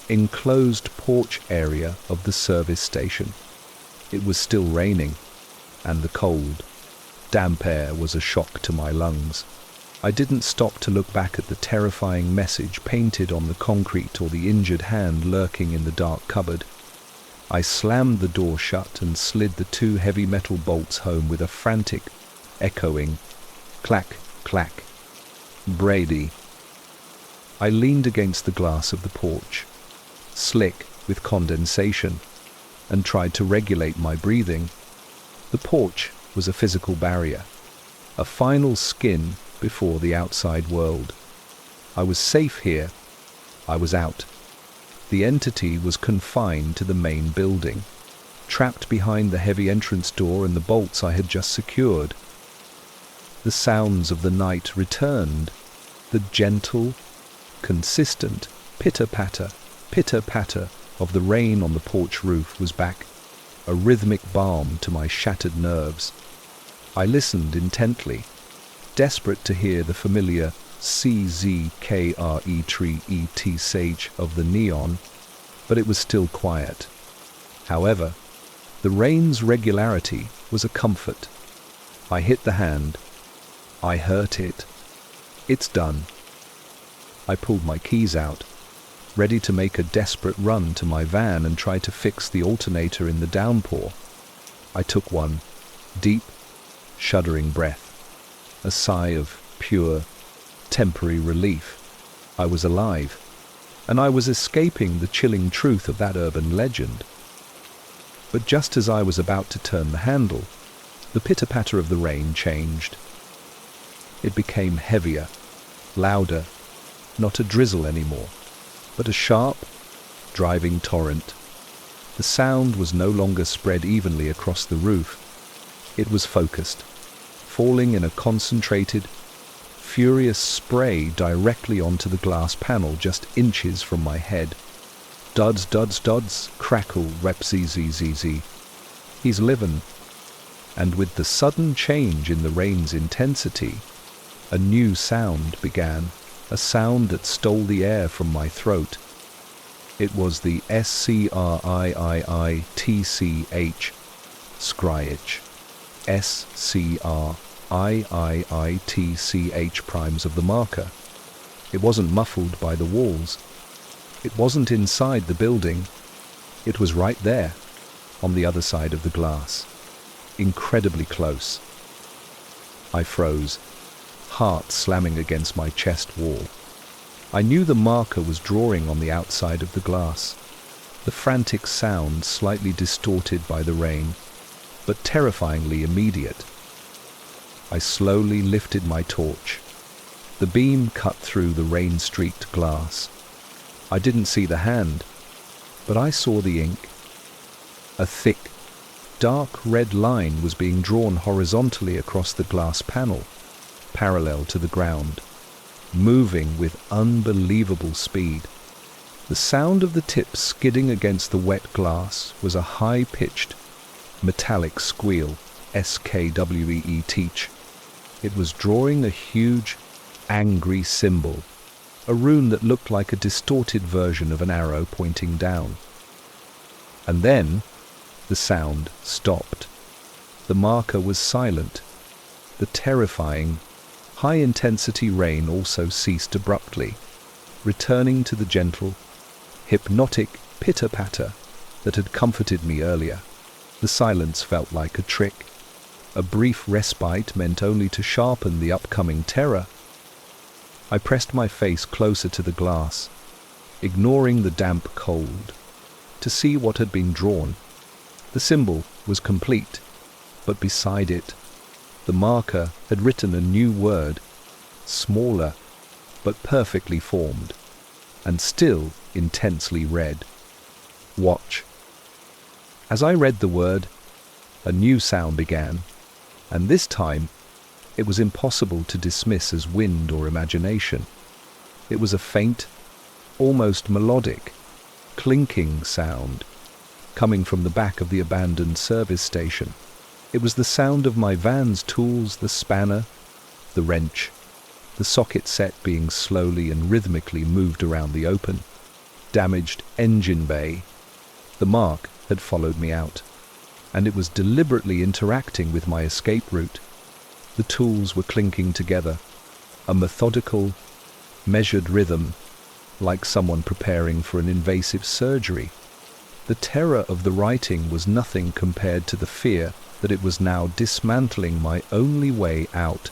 enclosed porch area of the service station. It was still raining, and the cold, damp air was a shock to my lungs. I didn't stop to look back at the terrifying message painted on the concrete or the injured hand lurking in the dark cupboard. I slammed the door shut and slid the 2 heavy metal bolts home with a frantic, echoing clack, clack. Brady. I leaned against the glass of the porch, slick with condensation, and tried to regulate my breathing. The porch was a physical barrier, a final skin before the outside world. I was safe here. I was out. The entity was confined to the main building, trapped behind the heavy entrance door and the bolts I had just secured. The sounds of the night returned, the gentle, consistent pitter-patter of the rain on the porch roof was back, a rhythmic balm to my shattered nerves. I listened intently, desperate to hear the familiar CZKRE sage of the neon, but it was still quiet. However, the rain's regularity was a comfort. I hit the hand. I hurt it. It's done. I pulled my keys out, ready to make a desperate run to my van and try to fix the alternator in the downpour. I took one deep, shuddering breath, a sigh of pure, temporary relief. I was alive, and I was escaping the chilling truth of that urban legend. But just as I was about to turn the handle, the pitter-patter of the rain changed. It became heavier, louder, not a drizzle anymore, but a sharp, driving torrent. The sound was no longer spread evenly across the roof. It was focused, falling in a concentrated, furious spray directly onto the glass panel just inches from my head. Duds, duds, duds, crackle, rep, zzz. He's livin'. And with the sudden change in the rain's intensity, a new sound began, a sound that stole the air from my throat. It was the SCRIIITCH, scryich, SCRIIITCH primes of the marker. It wasn't muffled by the walls. It wasn't inside the building. It was right there, on the other side of the glass, incredibly close. I froze, heart slamming against my chest wall. I knew the marker was drawing on the outside of the glass, the frantic sound slightly distorted by the rain, but terrifyingly immediate. I slowly lifted my torch. The beam cut through the rain-streaked glass. I didn't see the hand, but I saw the ink. A thick, dark red line was being drawn horizontally across the glass panel, parallel to the ground, moving with unbelievable speed. The sound of the tip skidding against the wet glass was a high-pitched, metallic squeal, SKWEE. It was drawing a huge, angry symbol, a rune that looked like a distorted version of an arrow pointing down. And then the sound stopped. The marker was silent. The terrifying, high-intensity rain also ceased abruptly, returning to the gentle, hypnotic pitter-patter that had comforted me earlier. The silence felt like a trick. A brief respite meant only to sharpen the upcoming terror. I pressed my face closer to the glass, ignoring the damp cold, to see what had been drawn. The symbol was complete, but beside it, the marker had written a new word, smaller, but perfectly formed, and still intensely read. Watch. As I read the word, a new sound began, and this time it was impossible to dismiss as wind or imagination. It was a faint, almost melodic, clinking sound coming from the back of the abandoned service station. It was the sound of my van's tools, the spanner, the wrench, the socket set being slowly and rhythmically moved around the open, damaged engine bay. The mark had followed me out, and it was deliberately interacting with my escape route. The tools were clinking together, a methodical, measured rhythm, like someone preparing for an invasive surgery. The terror of the writing was nothing compared to the fear that it was now dismantling my only way out.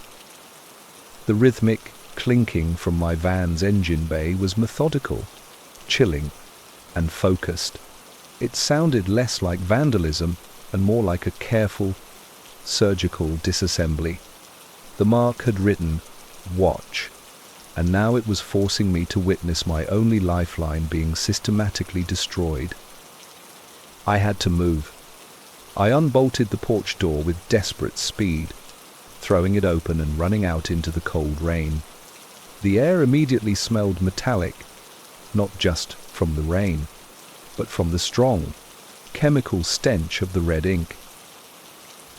The rhythmic clinking from my van's engine bay was methodical, chilling, and focused. It sounded less like vandalism and more like a careful, surgical disassembly. The mark had written, "Watch," and now it was forcing me to witness my only lifeline being systematically destroyed. I had to move. I unbolted the porch door with desperate speed, throwing it open and running out into the cold rain. The air immediately smelled metallic, not just from the rain, but from the strong, chemical stench of the red ink.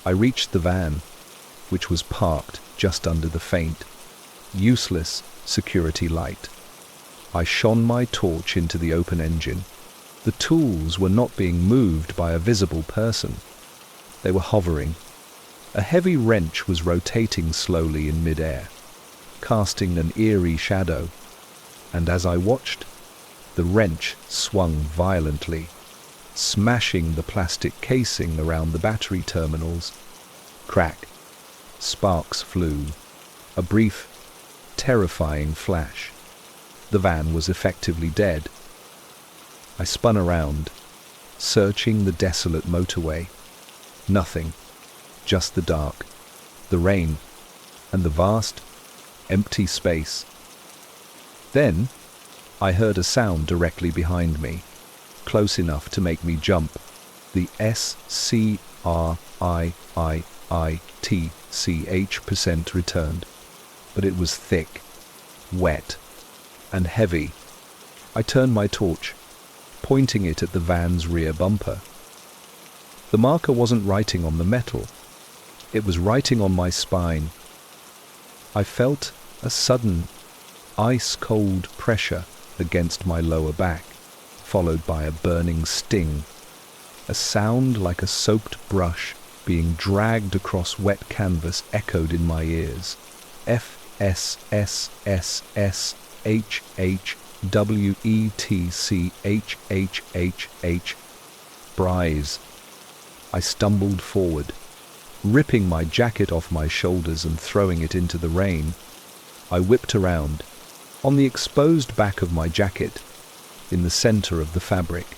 I reached the van, which was parked just under the faint, useless security light. I shone my torch into the open engine. The tools were not being moved by a visible person. They were hovering. A heavy wrench was rotating slowly in mid-air, casting an eerie shadow, and as I watched, the wrench swung violently, smashing the plastic casing around the battery terminals. Crack. Sparks flew. A brief, terrifying flash. The van was effectively dead. I spun around, searching the desolate motorway. Nothing, just the dark, the rain, and the vast, empty space. Then, I heard a sound directly behind me, close enough to make me jump. The SCRIIITCH% returned, but it was thick, wet, and heavy. I turned my torch, pointing it at the van's rear bumper. The marker wasn't writing on the metal. It was writing on my spine. I felt a sudden, ice-cold pressure against my lower back, followed by a burning sting. A sound like a soaked brush being dragged across wet canvas echoed in my ears. FSSSSHHWETCHHHH. Brise. I stumbled forward, ripping my jacket off my shoulders and throwing it into the rain. I whipped around. On the exposed back of my jacket, in the center of the fabric,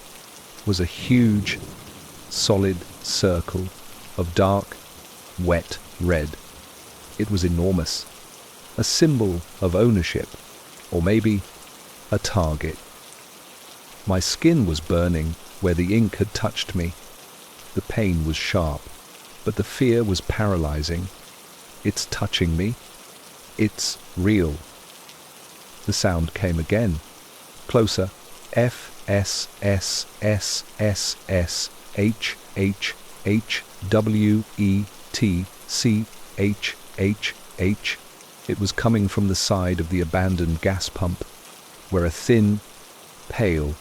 was a huge, solid circle of dark, wet red. It was enormous, a symbol of ownership, or maybe a target. My skin was burning where the ink had touched me. The pain was sharp, but the fear was paralyzing. It's touching me. It's real. The sound came again, closer. FSSSSHHWETCHHH. It was coming from the side of the abandoned gas pump, where a thin, pale,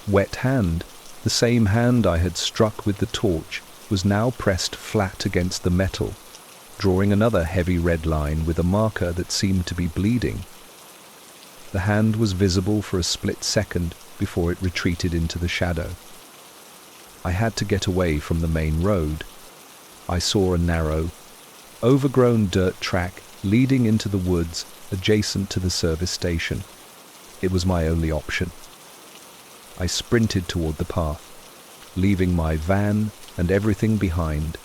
wet hand, the same hand I had struck with the torch, was now pressed flat against the metal, drawing another heavy red line with a marker that seemed to be bleeding. The hand was visible for a split second before it retreated into the shadow. I had to get away from the main road. I saw a narrow, overgrown dirt track leading into the woods adjacent to the service station. It was my only option. I sprinted toward the path, leaving my van and everything behind.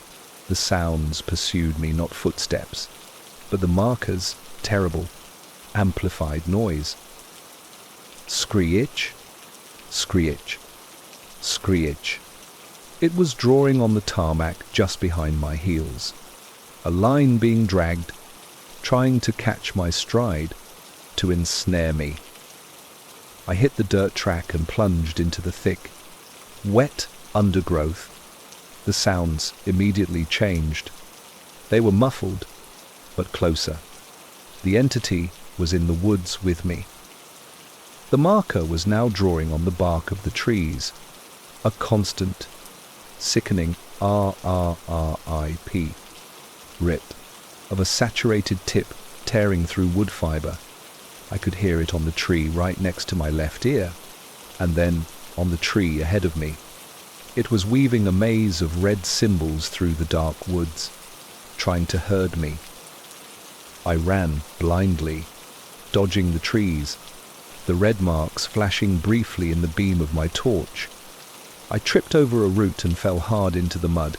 The sounds pursued me, not footsteps, but the marker's terrible, amplified noise. Screech, screech, screech. It was drawing on the tarmac just behind my heels, a line being dragged, trying to catch my stride, to ensnare me. I hit the dirt track and plunged into the thick, wet undergrowth. The sounds immediately changed. They were muffled, but closer. The entity was in the woods with me. The marker was now drawing on the bark of the trees, a constant, sickening RRRIP, rip, of a saturated tip tearing through wood fiber. I could hear it on the tree right next to my left ear, and then on the tree ahead of me. It was weaving a maze of red symbols through the dark woods, trying to herd me. I ran blindly, dodging the trees, the red marks flashing briefly in the beam of my torch. I tripped over a root and fell hard into the mud.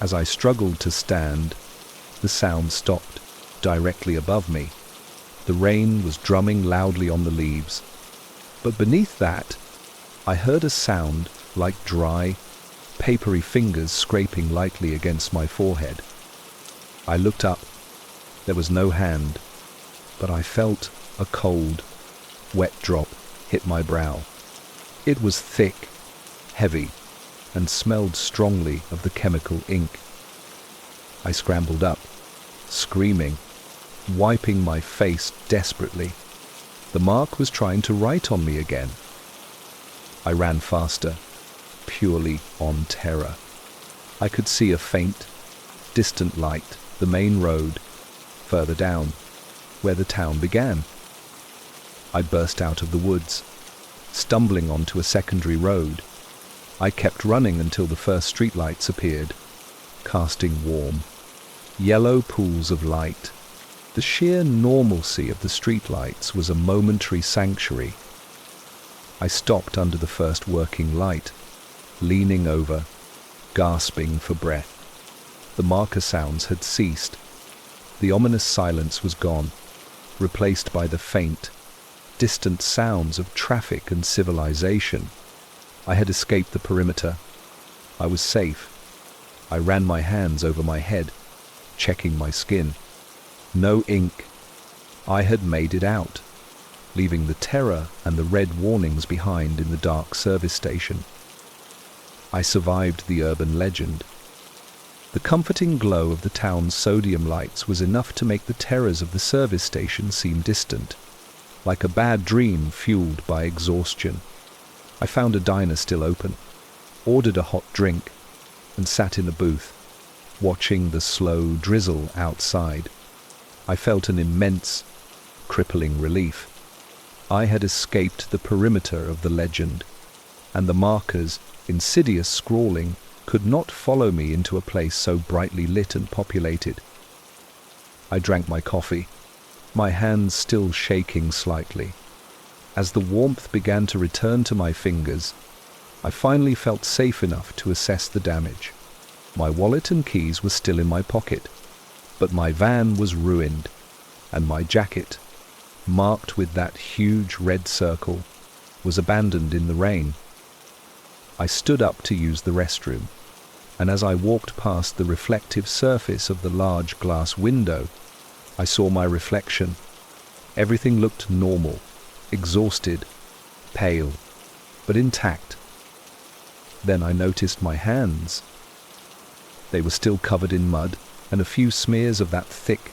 As I struggled to stand, the sound stopped directly above me. The rain was drumming loudly on the leaves, but beneath that, I heard a sound like dry, papery fingers scraping lightly against my forehead. I looked up. There was no hand, but I felt a cold, wet drop hit my brow. It was thick, heavy, and smelled strongly of the chemical ink. I scrambled up, screaming, wiping my face desperately. The mark was trying to write on me again. I ran faster, purely on terror. I could see a faint, distant light, the main road, further down, where the town began. I burst out of the woods, stumbling onto a secondary road. I kept running until the first streetlights appeared, casting warm, yellow pools of light. The sheer normalcy of the streetlights was a momentary sanctuary. I stopped under the first working light, leaning over, gasping for breath. The marker sounds had ceased. The ominous silence was gone, replaced by the faint, distant sounds of traffic and civilization. I had escaped the perimeter. I was safe. I ran my hands over my head, checking my skin. No ink. I had made it out, leaving the terror and the red warnings behind in the dark service station. I survived the urban legend. The comforting glow of the town's sodium lights was enough to make the terrors of the service station seem distant, like a bad dream fueled by exhaustion. I found a diner still open, ordered a hot drink, and sat in a booth, watching the slow drizzle outside. I felt an immense, crippling relief. I had escaped the perimeter of the legend, and the marker's insidious scrawling could not follow me into a place so brightly lit and populated. I drank my coffee, my hands still shaking slightly. As the warmth began to return to my fingers, I finally felt safe enough to assess the damage. My wallet and keys were still in my pocket, but my van was ruined, and my jacket, marked with that huge red circle, was abandoned in the rain. I stood up to use the restroom, and as I walked past the reflective surface of the large glass window, I saw my reflection. Everything looked normal, exhausted, pale, but intact. Then I noticed my hands. They were still covered in mud, and a few smears of that thick,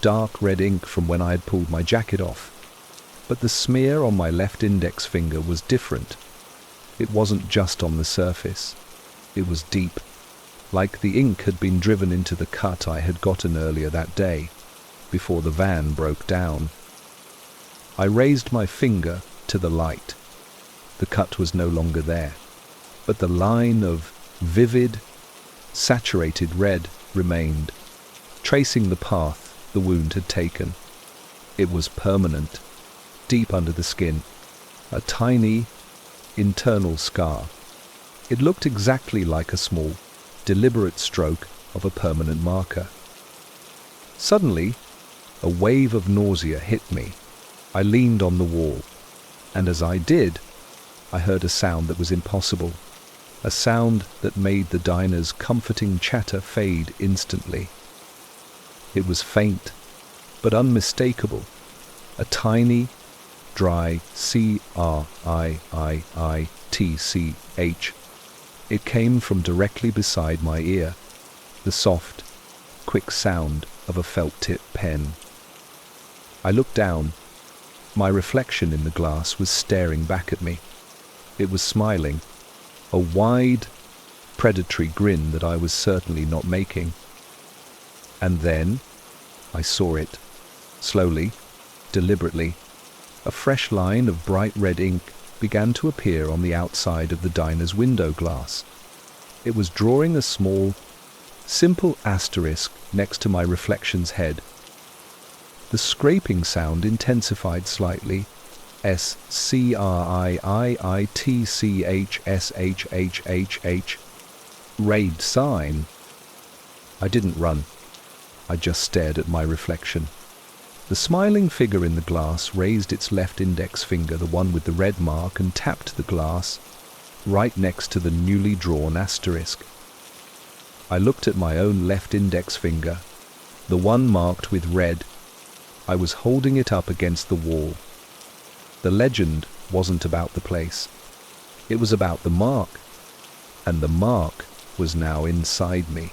dark red ink from when I had pulled my jacket off. But the smear on my left index finger was different. It wasn't just on the surface. It was deep, like the ink had been driven into the cut I had gotten earlier that day, before the van broke down. I raised my finger to the light. The cut was no longer there, but the line of vivid, saturated red remained, tracing the path the wound had taken. It was permanent, deep under the skin, a tiny, internal scar. It looked exactly like a small, deliberate stroke of a permanent marker. Suddenly, a wave of nausea hit me. I leaned on the wall, and as I did, I heard a sound that was impossible, a sound that made the diner's comforting chatter fade instantly. It was faint, but unmistakable, a tiny, dry C-R-I-I-I-T-C-H. It came from directly beside my ear, the soft, quick sound of a felt-tip pen. I looked down. My reflection in the glass was staring back at me. It was smiling, a wide, predatory grin that I was certainly not making. And then I saw it, slowly, deliberately. A fresh line of bright red ink began to appear on the outside of the diner's window glass. It was drawing a small, simple asterisk next to my reflection's head. The scraping sound intensified slightly. S-C-R-I-I-I-T-C-H-S-H-H-H-H. Raid sign. I didn't run. I just stared at my reflection. The smiling figure in the glass raised its left index finger, the one with the red mark, and tapped the glass right next to the newly drawn asterisk. I looked at my own left index finger, the one marked with red. I was holding it up against the wall. The legend wasn't about the place. It was about the mark, and the mark was now inside me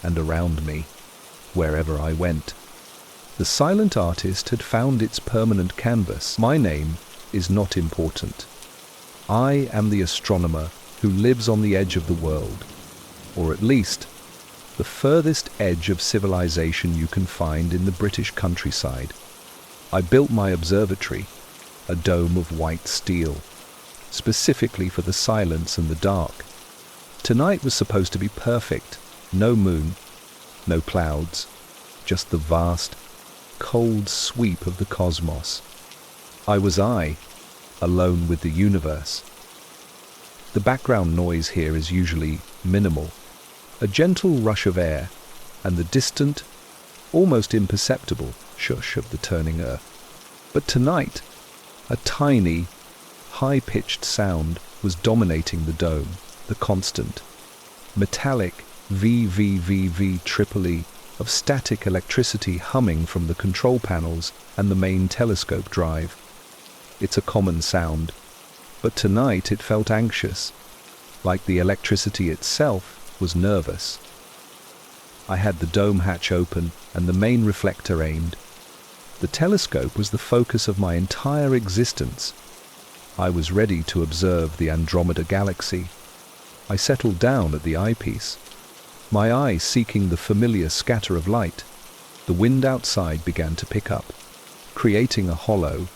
and around me, wherever I went. The silent artist had found its permanent canvas. My name is not important. I am the astronomer who lives on the edge of the world, or at least the furthest edge of civilization you can find in the British countryside. I built my observatory, a dome of white steel, specifically for the silence and the dark. Tonight was supposed to be perfect. No moon, no clouds, just the vast, cold sweep of the cosmos. I, alone with the universe. The background noise here is usually minimal, a gentle rush of air, and the distant, almost imperceptible shush of the turning earth. But tonight, a tiny, high-pitched sound was dominating the dome, the constant, metallic VVVV of static electricity humming from the control panels and the main telescope drive. It's a common sound, but tonight it felt anxious, like the electricity itself was nervous. I had the dome hatch open and the main reflector aimed. The telescope was the focus of my entire existence. I was ready to observe the Andromeda galaxy. I settled down at the eyepiece, my eye seeking the familiar scatter of light. The wind outside began to pick up, creating a hollow,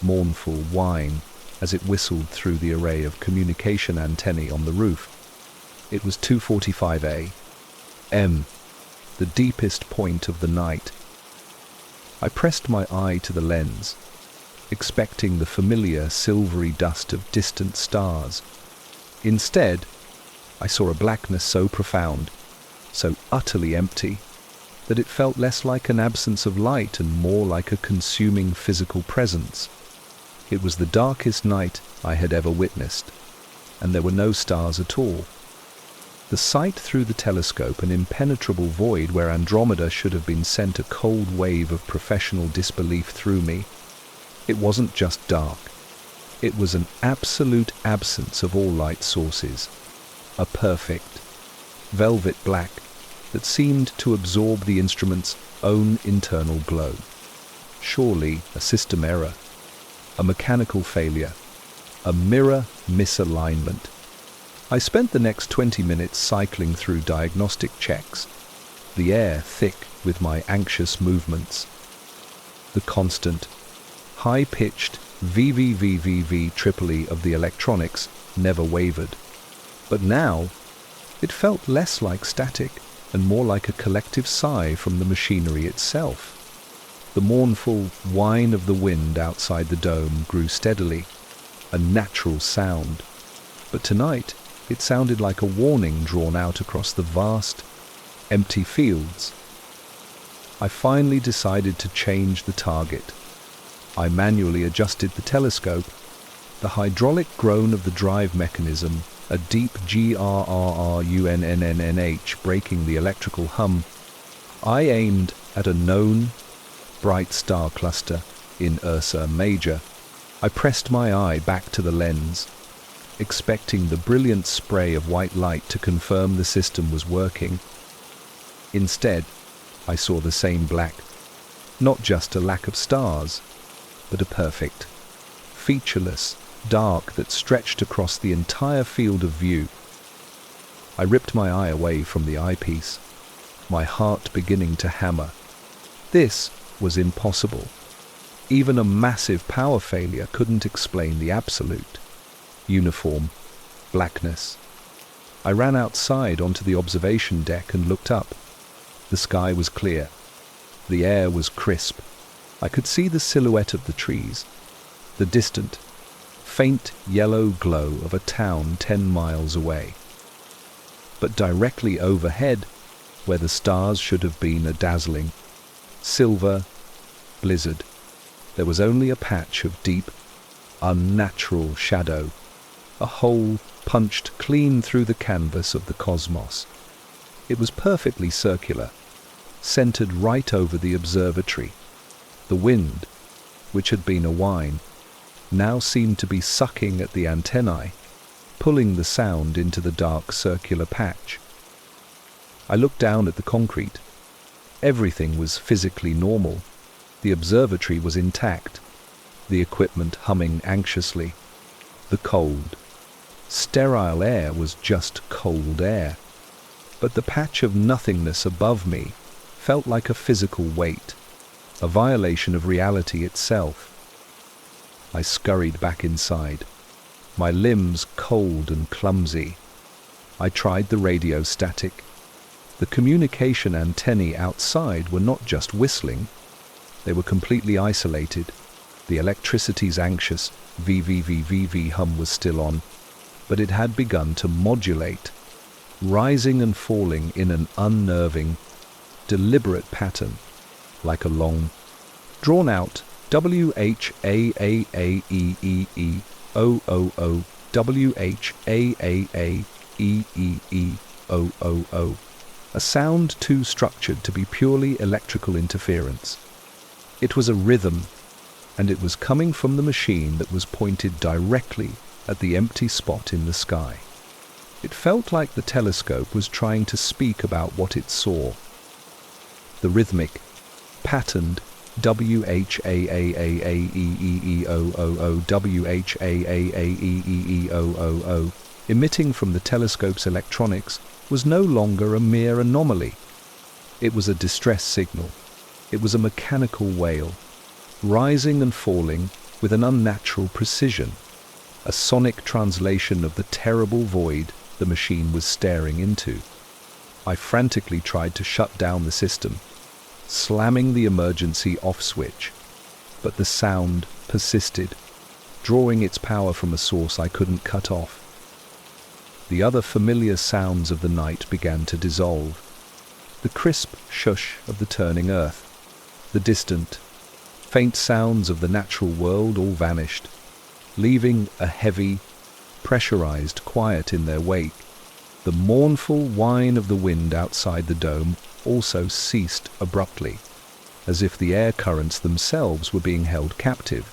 mournful whine as it whistled through the array of communication antennae on the roof. It was 2:45 a.m., the deepest point of the night. I pressed my eye to the lens, expecting the familiar silvery dust of distant stars. Instead, I saw a blackness so profound, so utterly empty, that it felt less like an absence of light and more like a consuming physical presence. It was the darkest night I had ever witnessed, and there were no stars at all. The sight through the telescope, an impenetrable void where Andromeda should have been, sent a cold wave of professional disbelief through me. It wasn't just dark. It was an absolute absence of all light sources. A perfect, velvet black that seemed to absorb the instrument's own internal glow. Surely a system error, a mechanical failure, a mirror misalignment. I spent the next 20 minutes cycling through diagnostic checks, the air thick with my anxious movements. The constant, high-pitched VVVVV of the electronics never wavered. But now, it felt less like static and more like a collective sigh from the machinery itself. The mournful whine of the wind outside the dome grew steadily, a natural sound. But tonight, it sounded like a warning drawn out across the vast, empty fields. I finally decided to change the target. I manually adjusted the telescope. The hydraulic groan of the drive mechanism, a deep grrrunnnnh breaking the electrical hum. I aimed at a known, bright star cluster in Ursa Major. I pressed my eye back to the lens, expecting the brilliant spray of white light to confirm the system was working. Instead, I saw the same black, not just a lack of stars, but a perfect, featureless dark that stretched across the entire field of view. I ripped my eye away from the eyepiece, my heart beginning to hammer. This was impossible. Even a massive power failure couldn't explain the absolute, uniform blackness. I ran outside onto the observation deck and looked up. The sky was clear. The air was crisp. I could see the silhouette of the trees, the distant, faint yellow glow of a town 10 miles away. But directly overhead, where the stars should have been a dazzling, silver blizzard, there was only a patch of deep, unnatural shadow, a hole punched clean through the canvas of the cosmos. It was perfectly circular, centered right over the observatory. The wind, which had been a whine, now seemed to be sucking at the antennae, pulling the sound into the dark circular patch. I looked down at the concrete. Everything was physically normal. The observatory was intact, the equipment humming anxiously. The cold, sterile air was just cold air. But the patch of nothingness above me felt like a physical weight, a violation of reality itself. I scurried back inside, my limbs cold and clumsy. I tried the radio static. The communication antennae outside were not just whistling, they were completely isolated. The electricity's anxious VVVVV hum was still on, but it had begun to modulate, rising and falling in an unnerving, deliberate pattern, like a long, drawn-out WHAAAEEEOOO WHAAAEEEOOO, a sound too structured to be purely electrical interference. It was a rhythm, and it was coming from the machine that was pointed directly at the empty spot in the sky. It felt like the telescope was trying to speak about what it saw. The rhythmic, patterned WHAAAEEEOOO WHAAAEEEOOO emitting from the telescope's electronics was no longer a mere anomaly. It was a distress signal. It was a mechanical wail, rising and falling with an unnatural precision, a sonic translation of the terrible void the machine was staring into. I frantically tried to shut down the system, slamming the emergency off switch, but the sound persisted, drawing its power from a source I couldn't cut off. The other familiar sounds of the night began to dissolve. The crisp shush of the turning earth, the distant, faint sounds of the natural world all vanished, leaving a heavy, pressurized quiet in their wake. The mournful whine of the wind outside the dome also ceased abruptly, as if the air currents themselves were being held captive,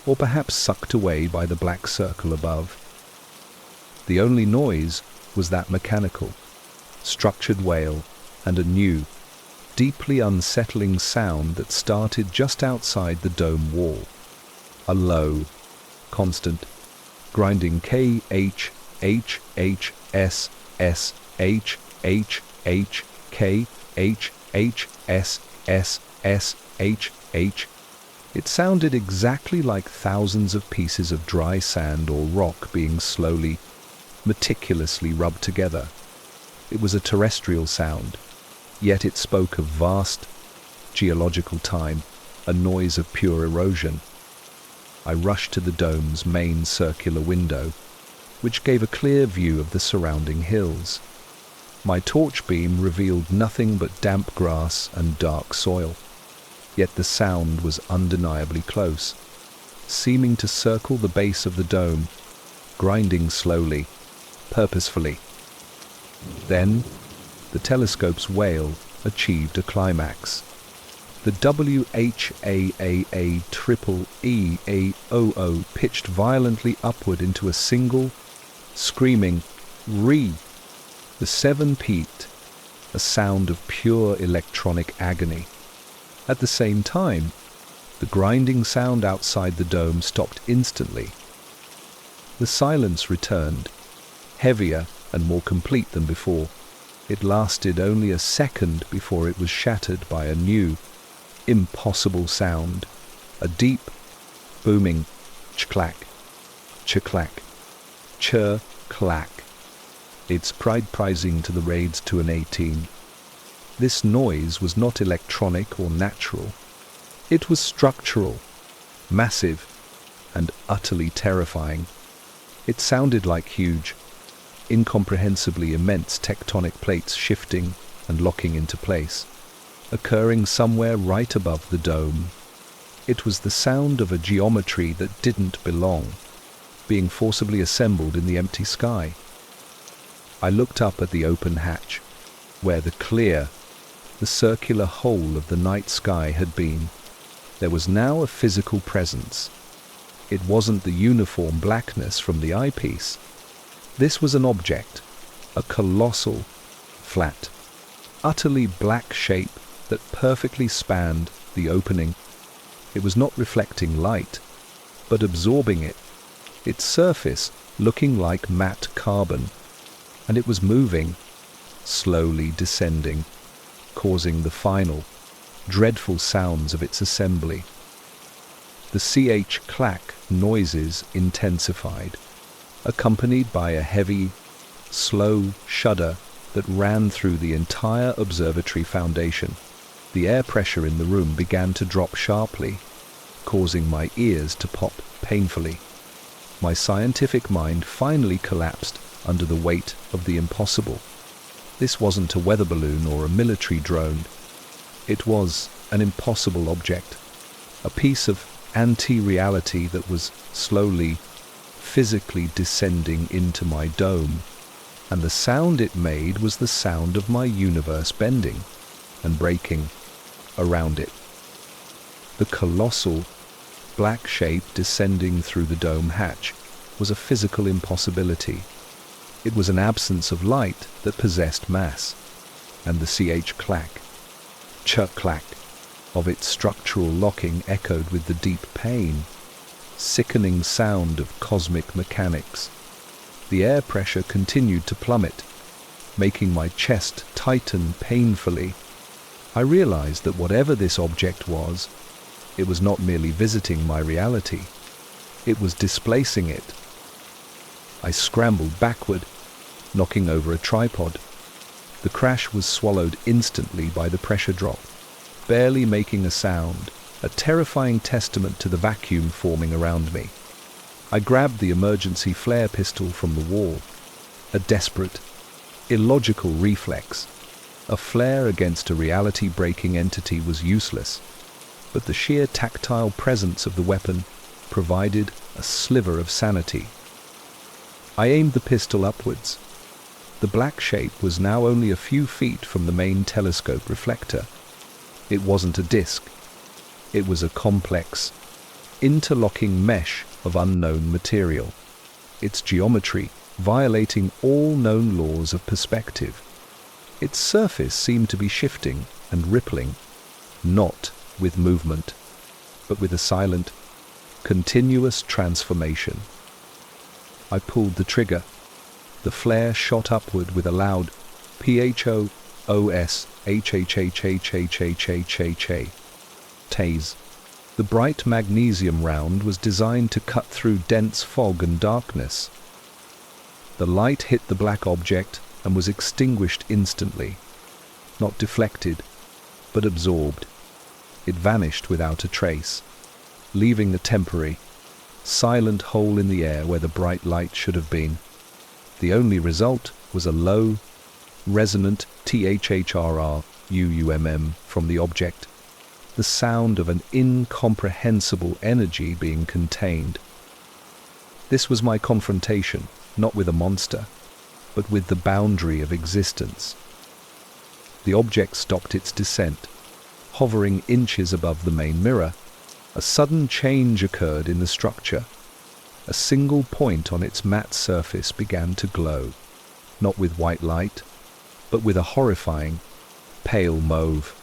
or perhaps sucked away by the black circle above. The only noise was that mechanical, structured wail and a new, deeply unsettling sound that started just outside the dome wall. A low, constant, grinding KHKKK H H S S H H H K H H S S S H H. It sounded exactly like thousands of pieces of dry sand or rock being slowly, meticulously rubbed together. It was a terrestrial sound, yet it spoke of vast geological time, a noise of pure erosion. I rushed to the dome's main circular window, which gave a clear view of the surrounding hills. My torch beam revealed nothing but damp grass and dark soil, yet the sound was undeniably close, seeming to circle the base of the dome, grinding slowly, purposefully. Then, the telescope's wail achieved a climax. The WHAAA-EEAOO pitched violently upward into a single, screaming "Re!" The 7 peaked, a sound of pure electronic agony. At the same time, the grinding sound outside the dome stopped instantly. The silence returned, heavier and more complete than before. It lasted only a second before it was shattered by a new, impossible sound, a deep, booming ch-clack, ch-clack, ch-clack. It's pride-prizing to the raids to an 18. This noise was not electronic or natural. It was structural, massive, and utterly terrifying. It sounded like huge, incomprehensibly immense tectonic plates shifting and locking into place, occurring somewhere right above the dome. It was the sound of a geometry that didn't belong, being forcibly assembled in the empty sky. I looked up at the open hatch, where the circular hole of the night sky had been. There was now a physical presence. It wasn't the uniform blackness from the eyepiece. This was an object, a colossal, flat, utterly black shape that perfectly spanned the opening. It was not reflecting light, but absorbing it, its surface looking like matte carbon, and it was moving, slowly descending, causing the final, dreadful sounds of its assembly. The ch-clack noises intensified, accompanied by a heavy, slow shudder that ran through the entire observatory foundation. The air pressure in the room began to drop sharply, causing my ears to pop painfully. My scientific mind finally collapsed under the weight of the impossible. This wasn't a weather balloon or a military drone. It was an impossible object, a piece of anti-reality that was slowly, physically descending into my dome, and the sound it made was the sound of my universe bending and breaking around it. The colossal, black shape descending through the dome hatch was a physical impossibility. It was an absence of light that possessed mass, and the ch-clack, ch-clack of its structural locking echoed with the deep pain, sickening sound of cosmic mechanics. The air pressure continued to plummet, making my chest tighten painfully. I realized that whatever this object was, it was not merely visiting my reality, it was displacing it. I scrambled backward, knocking over a tripod. The crash was swallowed instantly by the pressure drop, barely making a sound, a terrifying testament to the vacuum forming around me. I grabbed the emergency flare pistol from the wall, a desperate, illogical reflex. A flare against a reality-breaking entity was useless, but the sheer tactile presence of the weapon provided a sliver of sanity. I aimed the pistol upwards. The black shape was now only a few feet from the main telescope reflector. It wasn't a disc. It was a complex, interlocking mesh of unknown material, its geometry violating all known laws of perspective. Its surface seemed to be shifting and rippling, not with movement, but with a silent, continuous transformation. I pulled the trigger, The flare shot upward with a loud PHOOS tase. The bright magnesium round was designed to cut through dense fog and darkness. The light hit the black object and was extinguished instantly, not deflected, but absorbed. It vanished without a trace, leaving a temporary, silent hole in the air where the bright light should have been. The only result was a low, resonant THHRR-UUMM from the object, the sound of an incomprehensible energy being contained. This was my confrontation, not with a monster, but with the boundary of existence. The object stopped its descent, hovering inches above the main mirror. A sudden change occurred in the structure. A single point on its matte surface began to glow, not with white light, but with a horrifying, pale mauve.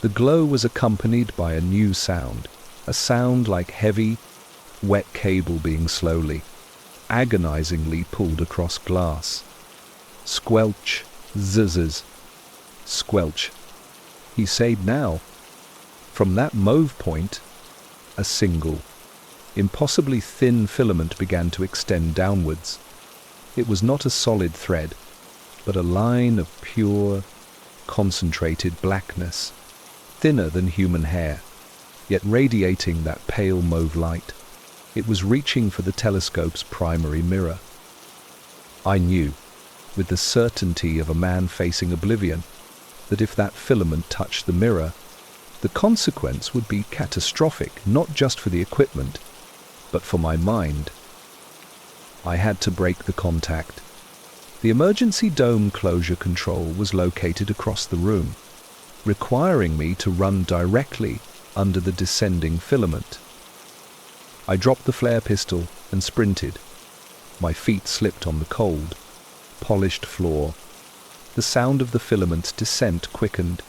The glow was accompanied by a new sound, a sound like heavy, wet cable being slowly, agonizingly pulled across glass. Squelch, zzz, squelch. He said now. From that mauve point, a single, impossibly thin filament began to extend downwards. It was not a solid thread, but a line of pure, concentrated blackness, thinner than human hair, yet radiating that pale mauve light. It was reaching for the telescope's primary mirror. I knew, with the certainty of a man facing oblivion, that if that filament touched the mirror, the consequence would be catastrophic, not just for the equipment, but for my mind. I had to break the contact. The emergency dome closure control was located across the room, requiring me to run directly under the descending filament. I dropped the flare pistol and sprinted. My feet slipped on the cold, polished floor. The sound of the filament's descent quickened.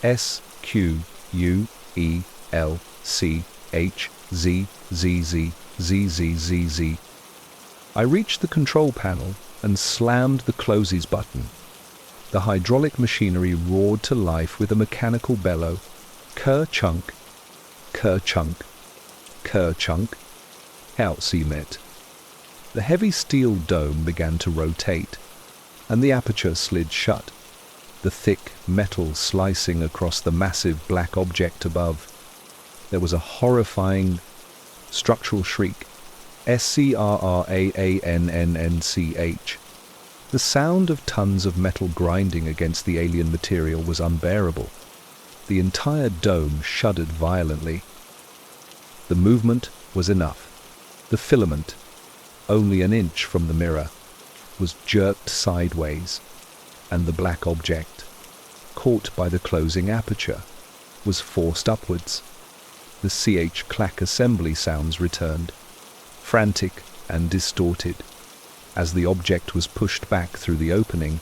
SQUELCHZZZZZZZZ. I reached the control panel and slammed the closes button. The hydraulic machinery roared to life with a mechanical bellow. Ker-chunk, ker-chunk, ker-chunk. Outseamet. The heavy steel dome began to rotate, and the aperture slid shut, the thick metal slicing across the massive black object above. There was a horrifying structural shriek. SCRRAANNNCH. The sound of tons of metal grinding against the alien material was unbearable. The entire dome shuddered violently. The movement was enough. The filament, only an inch from the mirror, was jerked sideways, and the black object, caught by the closing aperture, was forced upwards. The CH-clack assembly sounds returned, frantic and distorted, as the object was pushed back through the opening.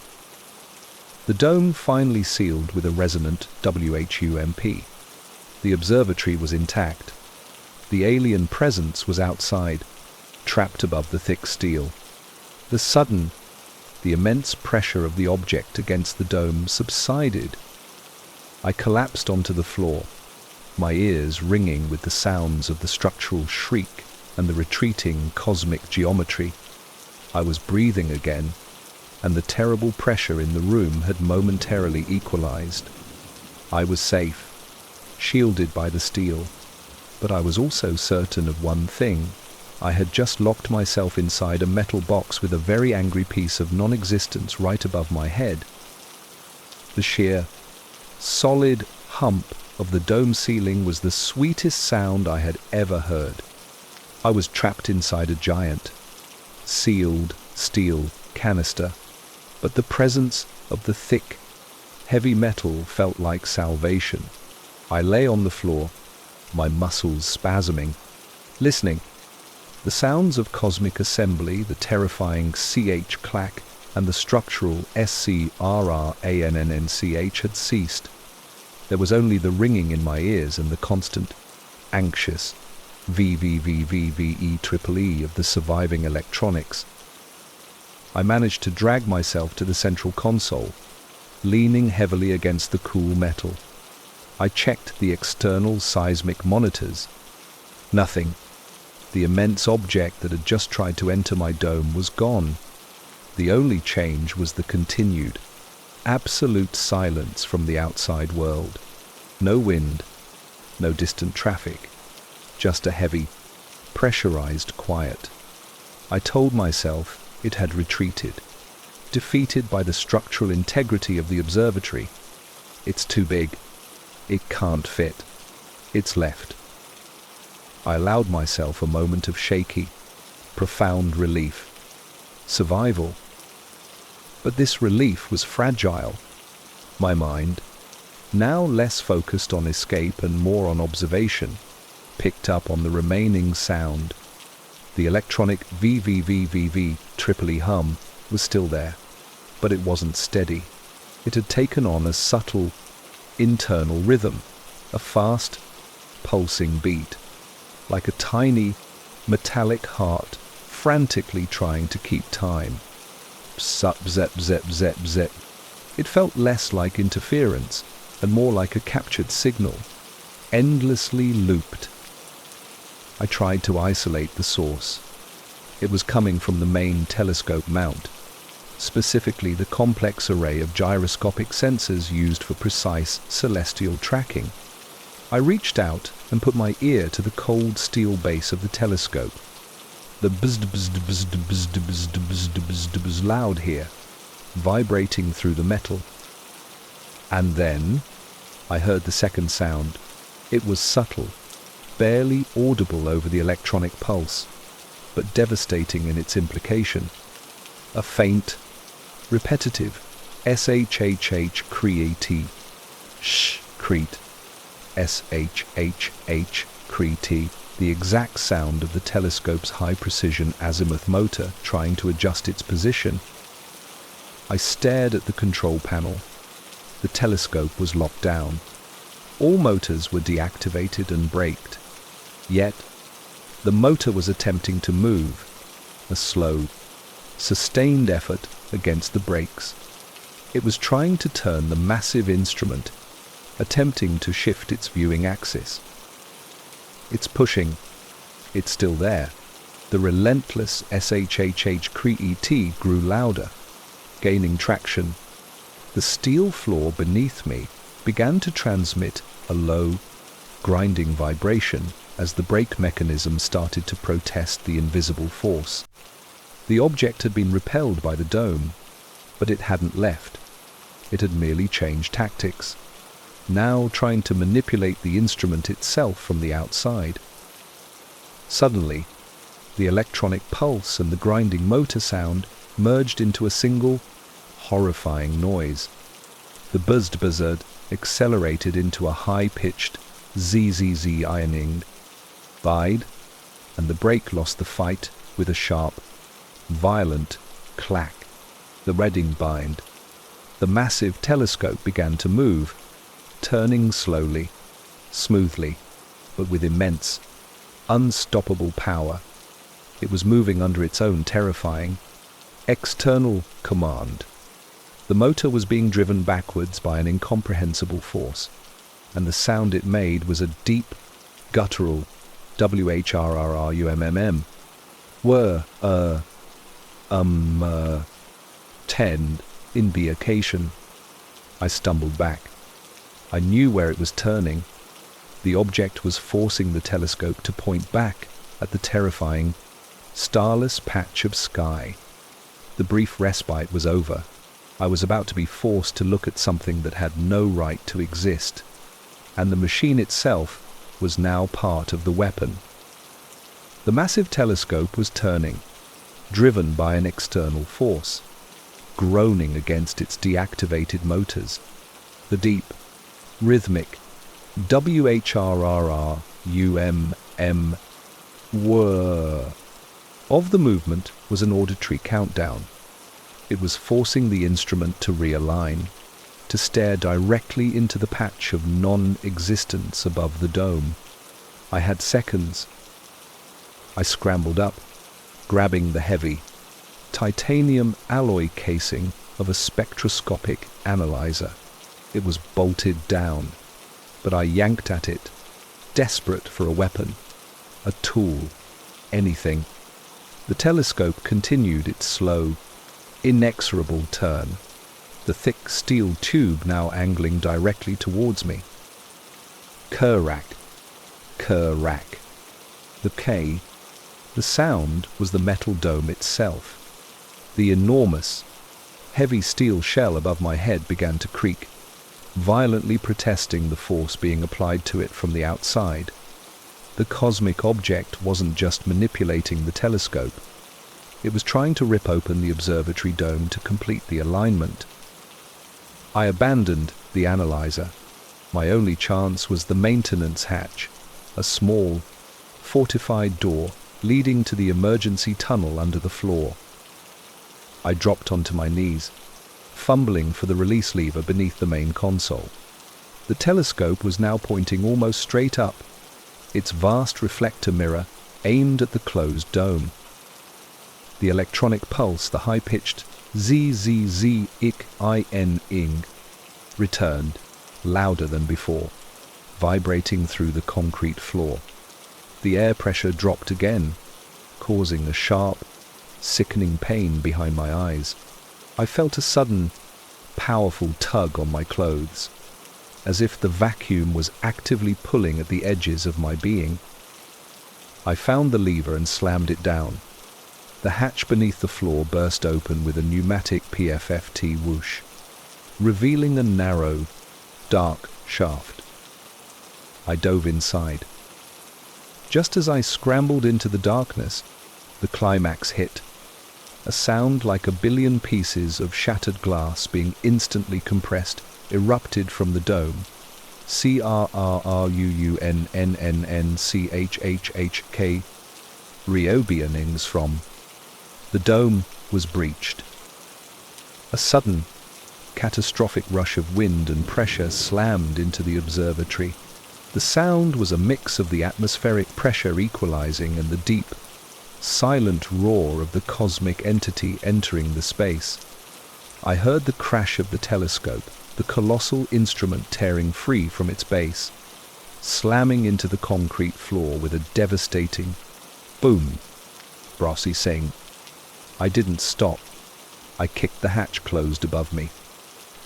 The dome finally sealed with a resonant WHUMP. The observatory was intact. The alien presence was outside, trapped above the thick steel. The immense pressure of the object against the dome subsided. I collapsed onto the floor, my ears ringing with the sounds of the structural shriek and the retreating cosmic geometry. I was breathing again, and the terrible pressure in the room had momentarily equalized. I was safe, shielded by the steel, but I was also certain of one thing. I had just locked myself inside a metal box with a very angry piece of non-existence right above my head. The sheer, solid hump of the dome ceiling was the sweetest sound I had ever heard. I was trapped inside a giant, sealed steel canister, but the presence of the thick, heavy metal felt like salvation. I lay on the floor, my muscles spasming, listening. The sounds of cosmic assembly, the terrifying CH-clack, and the structural SCRRANNNCH had ceased. There was only the ringing in my ears and the constant, anxious VVVVVEEEE of the surviving electronics. I managed to drag myself to the central console, leaning heavily against the cool metal. I checked the external seismic monitors. Nothing. The immense object that had just tried to enter my dome was gone. The only change was the continued, absolute silence from the outside world. No wind, no distant traffic, just a heavy, pressurized quiet. I told myself it had retreated, defeated by the structural integrity of the observatory. It's too big. It can't fit. It's left. I allowed myself a moment of shaky, profound relief. Survival. But this relief was fragile. My mind, now less focused on escape and more on observation, picked up on the remaining sound. The electronic VVVVV triple hum was still there, but it wasn't steady. It had taken on a subtle, internal rhythm, a fast, pulsing beat, like a tiny, metallic heart frantically trying to keep time. Sup, zep, zep, zep, zep. It felt less like interference and more like a captured signal, endlessly looped. I tried to isolate the source. It was coming from the main telescope mount, specifically the complex array of gyroscopic sensors used for precise celestial tracking. I reached out and put my ear to the cold steel base of the telescope. The bzzd bzzd bzzd bzzd bzzd bzzd bzzd bzzd loud here, vibrating through the metal. And then I heard the second sound. It was subtle, barely audible over the electronic pulse, but devastating in its implication. A faint, repetitive SHHH create, shh, crete, SHHH crete, the exact sound of the telescope's high-precision azimuth motor trying to adjust its position. I stared at the control panel. The telescope was locked down. All motors were deactivated and braked. Yet, the motor was attempting to move, a slow, sustained effort against the brakes. It was trying to turn the massive instrument, attempting to shift its viewing axis. It's pushing. It's still there. The relentless SHHH creet grew louder, gaining traction. The steel floor beneath me began to transmit a low, grinding vibration as the brake mechanism started to protest the invisible force. The object had been repelled by the dome, but it hadn't left. It had merely changed tactics, now trying to manipulate the instrument itself from the outside. Suddenly, the electronic pulse and the grinding motor sound merged into a single, horrifying noise. The buzzed buzzard accelerated into a high-pitched ZZZ ironing, died, and the brake lost the fight with a sharp, violent clack. The redding bind. The massive telescope began to move, turning slowly, smoothly, but with immense, unstoppable power. It was moving under its own terrifying, external command. The motor was being driven backwards by an incomprehensible force, and the sound it made was a deep, guttural WHRRRUMMM. Tend in the occasion. I stumbled back. I knew where it was turning. The object was forcing the telescope to point back at the terrifying, starless patch of sky. The brief respite was over. I was about to be forced to look at something that had no right to exist, and the machine itself was now part of the weapon. The massive telescope was turning, driven by an external force, groaning against its deactivated motors. The deep, rhythmic WHRRRUMM whir of the movement was an auditory countdown. It was forcing the instrument to realign, to stare directly into the patch of non-existence above the dome. I had seconds. I scrambled up, grabbing the heavy, titanium alloy casing of a spectroscopic analyzer. It was bolted down, but I yanked at it, desperate for a weapon, a tool, anything. The telescope continued its slow, inexorable turn, the thick steel tube now angling directly towards me. Kerrack, kerrack. The K, the sound was the metal dome itself. The enormous, heavy steel shell above my head began to creak, violently protesting the force being applied to it from the outside. The cosmic object wasn't just manipulating the telescope. It was trying to rip open the observatory dome to complete the alignment. I abandoned the analyzer. My only chance was the maintenance hatch, a small, fortified door leading to the emergency tunnel under the floor. I dropped onto my knees, fumbling for the release lever beneath the main console. The telescope was now pointing almost straight up, its vast reflector mirror aimed at the closed dome. The electronic pulse, the high-pitched zzz-ik-in-ing, returned, louder than before, vibrating through the concrete floor. The air pressure dropped again, causing a sharp, sickening pain behind my eyes. I felt a sudden, powerful tug on my clothes, as if the vacuum was actively pulling at the edges of my being. I found the lever and slammed it down. The hatch beneath the floor burst open with a pneumatic PFFT whoosh, revealing a narrow, dark shaft. I dove inside. Just as I scrambled into the darkness, the climax hit. A sound like a billion pieces of shattered glass being instantly compressed erupted from the dome. CRRRUUNNNNCHHHK reopenings from. The dome was breached. A sudden, catastrophic rush of wind and pressure slammed into the observatory. The sound was a mix of the atmospheric pressure equalizing and the deep, silent roar of the cosmic entity entering the space. I heard the crash of the telescope, the colossal instrument tearing free from its base, slamming into the concrete floor with a devastating boom. Brassy sang. I didn't stop. I kicked the hatch closed above me.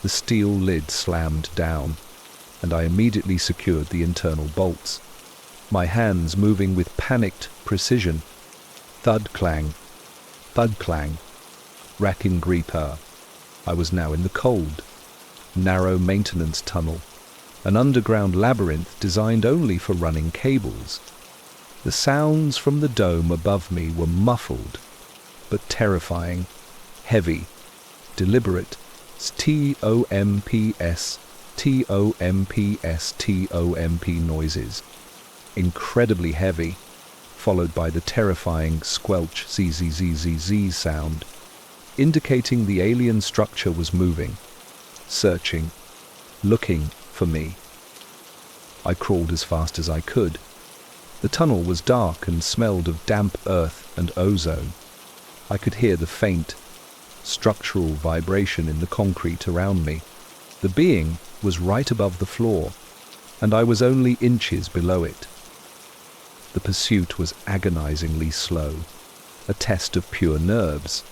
The steel lid slammed down, and I immediately secured the internal bolts, my hands moving with panicked precision. Thud clang, racking gripper. I was now in the cold, narrow maintenance tunnel, an underground labyrinth designed only for running cables. The sounds from the dome above me were muffled, but terrifying, heavy, deliberate, TOMPS noises, incredibly heavy, followed by the terrifying squelch ZZZZZ sound, indicating the alien structure was moving, searching, looking for me. I crawled as fast as I could. The tunnel was dark and smelled of damp earth and ozone. I could hear the faint, structural vibration in the concrete around me. The being was right above the floor, and I was only inches below it. The pursuit was agonizingly slow, a test of pure nerves.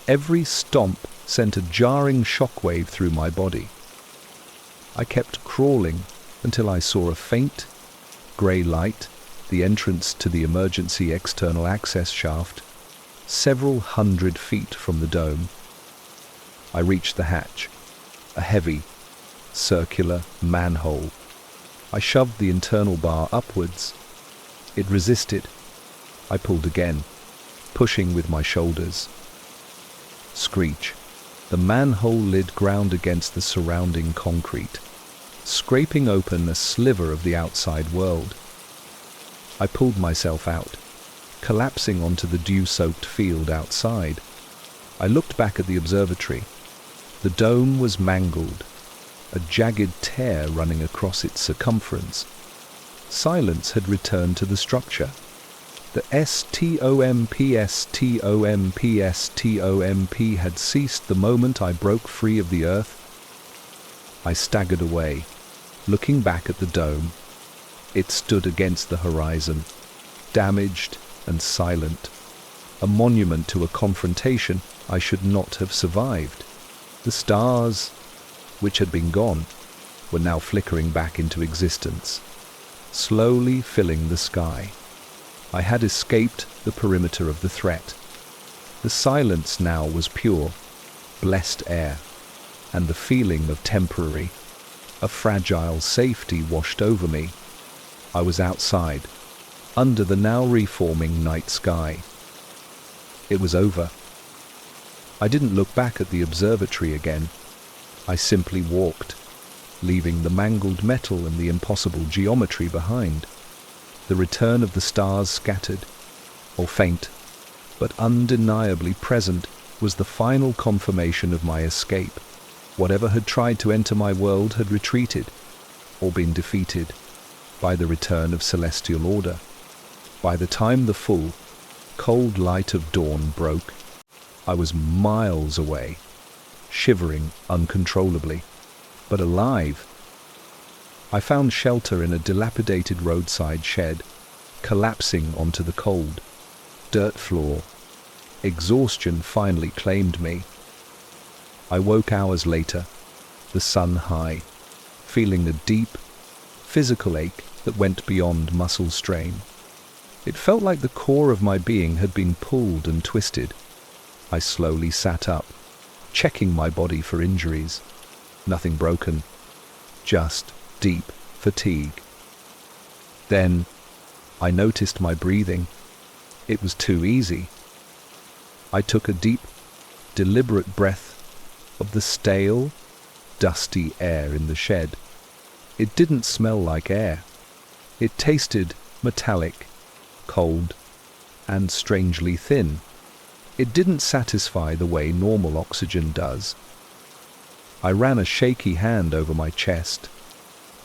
Every stomp sent a jarring shockwave through my body. I kept crawling until I saw a faint, grey light, the entrance to the emergency external access shaft, several hundred feet from the dome. I reached the hatch, a heavy, circular manhole. I shoved the internal bar upwards. It resisted. I pulled again, pushing with my shoulders. Screech. The manhole lid ground against the surrounding concrete, scraping open a sliver of the outside world. I pulled myself out, collapsing onto the dew-soaked field outside. I looked back at the observatory. The dome was mangled, a jagged tear running across its circumference. Silence had returned to the structure. The STOMP had ceased the moment I broke free of the earth. I staggered away, looking back at the dome. It stood against the horizon, damaged and silent, a monument to a confrontation I should not have survived. The stars, which had been gone, were now flickering back into existence, slowly filling the sky. I had escaped the perimeter of the threat. The silence now was pure, blessed air, and the feeling of temporary, a fragile safety washed over me. I was outside, under the now reforming night sky. It was over. I didn't look back at the observatory again. I simply walked, leaving the mangled metal and the impossible geometry behind. The return of the stars scattered, or faint, but undeniably present, was the final confirmation of my escape. Whatever had tried to enter my world had retreated, or been defeated, by the return of celestial order. By the time the full, cold light of dawn broke, I was miles away, shivering uncontrollably, but alive. I found shelter in a dilapidated roadside shed, collapsing onto the cold, dirt floor. Exhaustion finally claimed me. I woke hours later, the sun high, feeling a deep, physical ache that went beyond muscle strain. It felt like the core of my being had been pulled and twisted. I slowly sat up, checking my body for injuries. Nothing broken, just deep fatigue. Then I noticed my breathing. It was too easy. I took a deep, deliberate breath of the stale, dusty air in the shed. It didn't smell like air. It tasted metallic, cold, and strangely thin. It didn't satisfy the way normal oxygen does. I ran a shaky hand over my chest.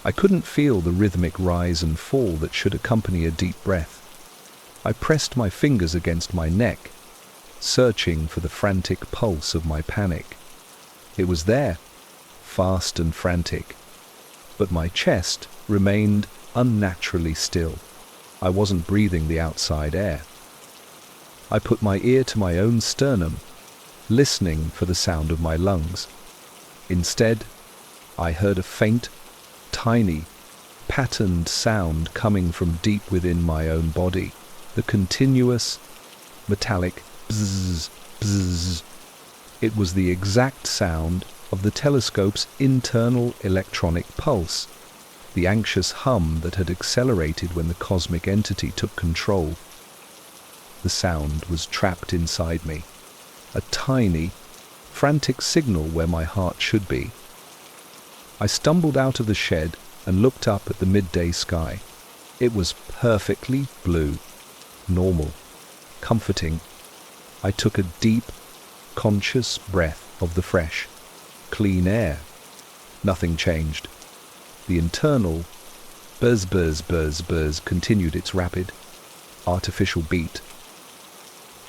I couldn't feel the rhythmic rise and fall that should accompany a deep breath. I pressed my fingers against my neck, searching for the frantic pulse of my panic. It was there, fast and frantic, but my chest remained unnaturally still. I wasn't breathing the outside air. I put my ear to my own sternum, listening for the sound of my lungs. Instead, I heard a faint, tiny, patterned sound coming from deep within my own body. The continuous, metallic bzzz, bzzz. It was the exact sound of the telescope's internal electronic pulse, the anxious hum that had accelerated when the cosmic entity took control. The sound was trapped inside me, a tiny, frantic signal where my heart should be. I stumbled out of the shed and looked up at the midday sky. It was perfectly blue, normal, comforting. I took a deep, conscious breath of the fresh, clean air. Nothing changed. The internal buzz buzz buzz buzz continued its rapid, artificial beat.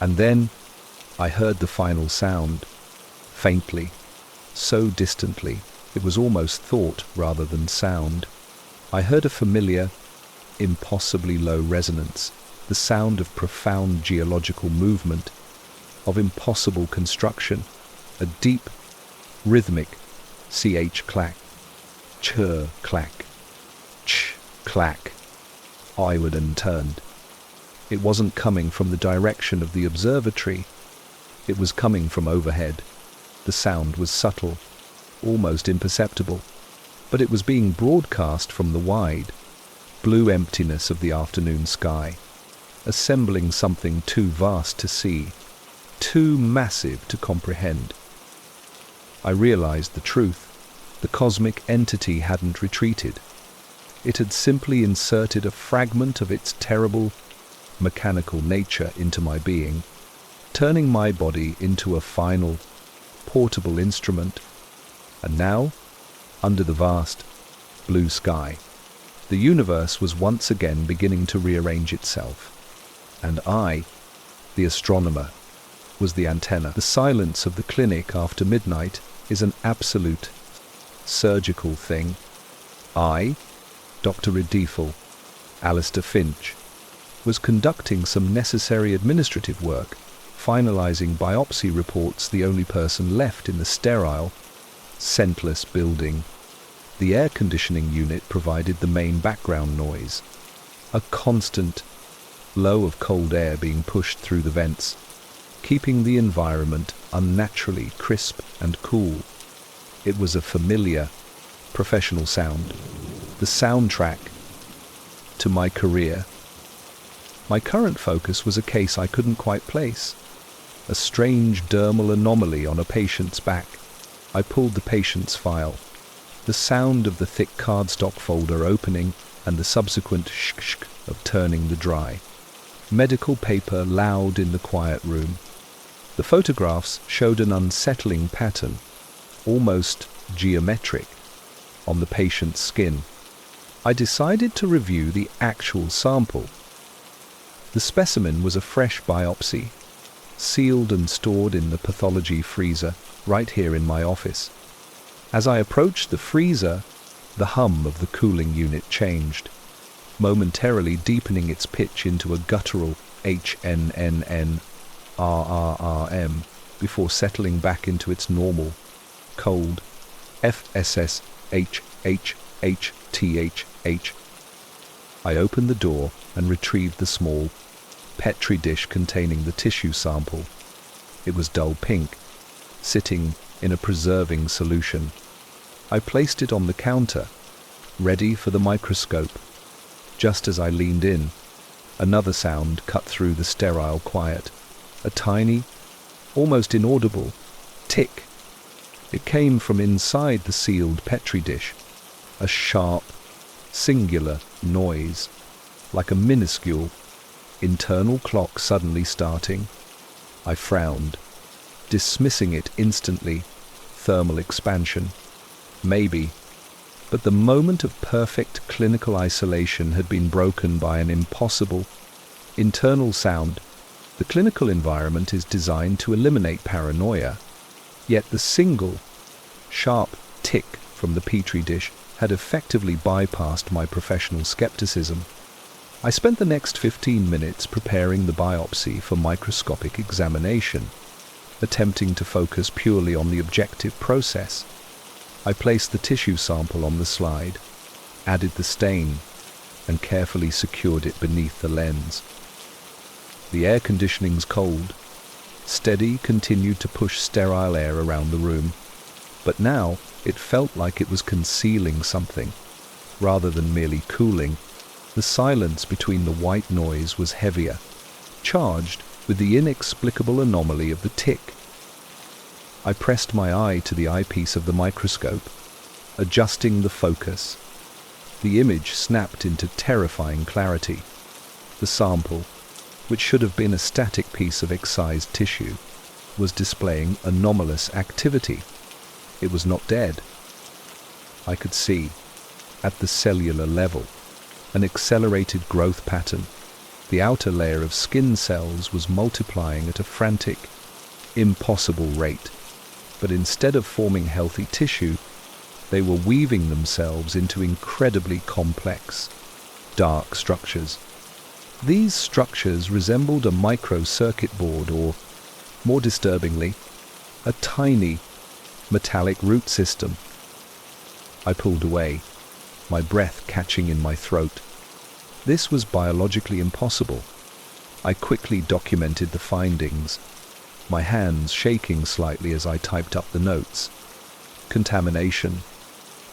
And then I heard the final sound, faintly, so distantly, it was almost thought rather than sound. I heard a familiar, impossibly low resonance, the sound of profound geological movement, of impossible construction, a deep, rhythmic ch clack, chur clack, ch clack. I would and turned. It wasn't coming from the direction of the observatory. It was coming from overhead. The sound was subtle, almost imperceptible, but it was being broadcast from the wide, blue emptiness of the afternoon sky, assembling something too vast to see, too massive to comprehend. I realized the truth. The cosmic entity hadn't retreated. It had simply inserted a fragment of its terrible, mechanical nature into my being, turning my body into a final, portable instrument. And now, under the vast, blue sky, the universe was once again beginning to rearrange itself. And I, the astronomer, was the antenna. The silence of the clinic after midnight is an absolute surgical thing. I, Dr. Redifel, Alistair Finch, was conducting some necessary administrative work, finalizing biopsy reports, the only person left in the sterile, scentless building. The air conditioning unit provided the main background noise, a constant flow of cold air being pushed through the vents, keeping the environment unnaturally crisp and cool. It was a familiar, professional sound, the soundtrack to my career. My current focus was a case I couldn't quite place, a strange dermal anomaly on a patient's back. I pulled the patient's file. The sound of the thick cardstock folder opening and the subsequent shk of turning the dry medical paper loud in the quiet room. The photographs showed an unsettling pattern, almost geometric, on the patient's skin. I decided to review the actual sample. The specimen was a fresh biopsy, sealed and stored in the pathology freezer right here in my office. As I approached the freezer, the hum of the cooling unit changed, momentarily deepening its pitch into a guttural HNNN RRRM before settling back into its normal, cold FSSHHHTHH. I opened the door and retrieved the small Petri dish containing the tissue sample. It was dull pink, sitting in a preserving solution. I placed it on the counter, ready for the microscope. Just as I leaned in, another sound cut through the sterile quiet, a tiny, almost inaudible tick. It came from inside the sealed Petri dish, a sharp, singular noise, like a minuscule internal clock suddenly starting. I frowned, dismissing it instantly. Thermal expansion. Maybe. But the moment of perfect clinical isolation had been broken by an impossible internal sound. The clinical environment is designed to eliminate paranoia, yet the single, sharp tick from the Petri dish had effectively bypassed my professional skepticism. I spent the next 15 minutes preparing the biopsy for microscopic examination, attempting to focus purely on the objective process. I placed the tissue sample on the slide, added the stain, and carefully secured it beneath the lens. The air conditioning's cold, steady continued to push sterile air around the room, but now it felt like it was concealing something, rather than merely cooling. The silence between the white noise was heavier, charged with the inexplicable anomaly of the tick. I pressed my eye to the eyepiece of the microscope, adjusting the focus. The image snapped into terrifying clarity. The sample, which should have been a static piece of excised tissue, was displaying anomalous activity. It was not dead. I could see, at the cellular level, an accelerated growth pattern. The outer layer of skin cells was multiplying at a frantic, impossible rate. But instead of forming healthy tissue, they were weaving themselves into incredibly complex, dark structures. These structures resembled a micro-circuit board or, more disturbingly, a tiny, metallic root system. I pulled away, my breath catching in my throat. This was biologically impossible. I quickly documented the findings, my hands shaking slightly as I typed up the notes. Contamination.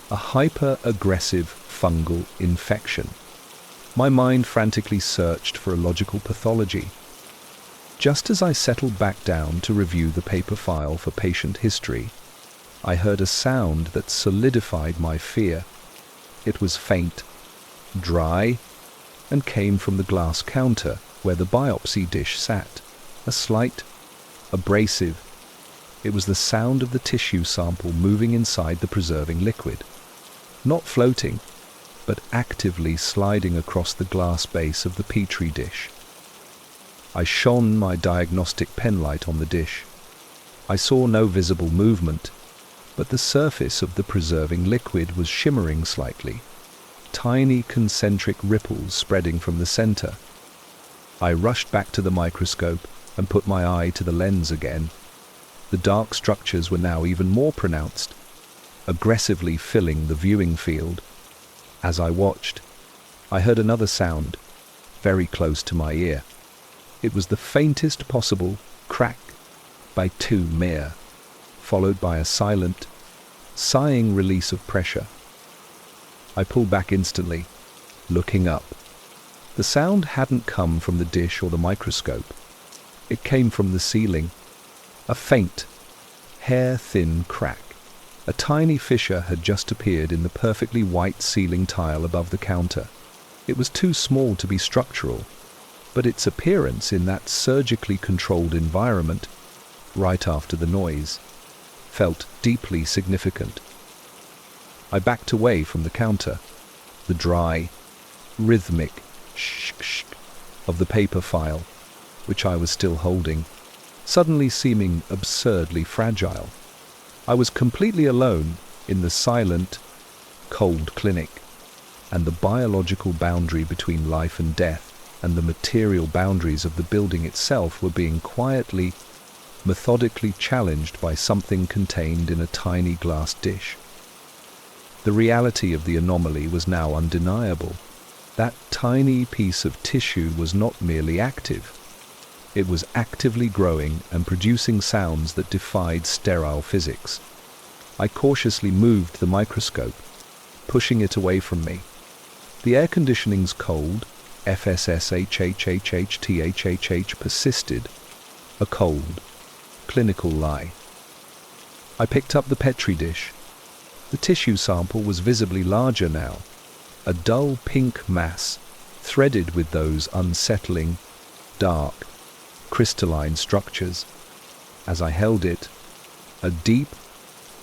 A hyper-aggressive fungal infection. My mind frantically searched for a logical pathology. Just as I settled back down to review the paper file for patient history, I heard a sound that solidified my fear. It was faint, dry, and came from the glass counter where the biopsy dish sat. A slight, abrasive. It was the sound of the tissue sample moving inside the preserving liquid. Not floating, but actively sliding across the glass base of the Petri dish. I shone my diagnostic penlight on the dish. I saw no visible movement, but the surface of the preserving liquid was shimmering slightly, tiny concentric ripples spreading from the center. I rushed back to the microscope and put my eye to the lens again. The dark structures were now even more pronounced, aggressively filling the viewing field. As I watched, I heard another sound, very close to my ear. It was the faintest possible crack by 2 mere, followed by a silent, sighing release of pressure. I pulled back instantly, looking up. The sound hadn't come from the dish or the microscope. It came from the ceiling. A faint, hair-thin crack. A tiny fissure had just appeared in the perfectly white ceiling tile above the counter. It was too small to be structural, but its appearance in that surgically controlled environment, right after the noise, felt deeply significant. I backed away from the counter, the dry, rhythmic shk of the paper file, which I was still holding, suddenly seeming absurdly fragile. I was completely alone in the silent, cold clinic, and the biological boundary between life and death and the material boundaries of the building itself were being quietly, methodically challenged by something contained in a tiny glass dish. The reality of the anomaly was now undeniable. That tiny piece of tissue was not merely active. It was actively growing and producing sounds that defied sterile physics. I cautiously moved the microscope, pushing it away from me. The air conditioning's cold, FSSHHHHTHHH persisted, a cold, clinical lie. I picked up the Petri dish. The tissue sample was visibly larger now, a dull pink mass, threaded with those unsettling, dark, crystalline structures. As I held it, a deep,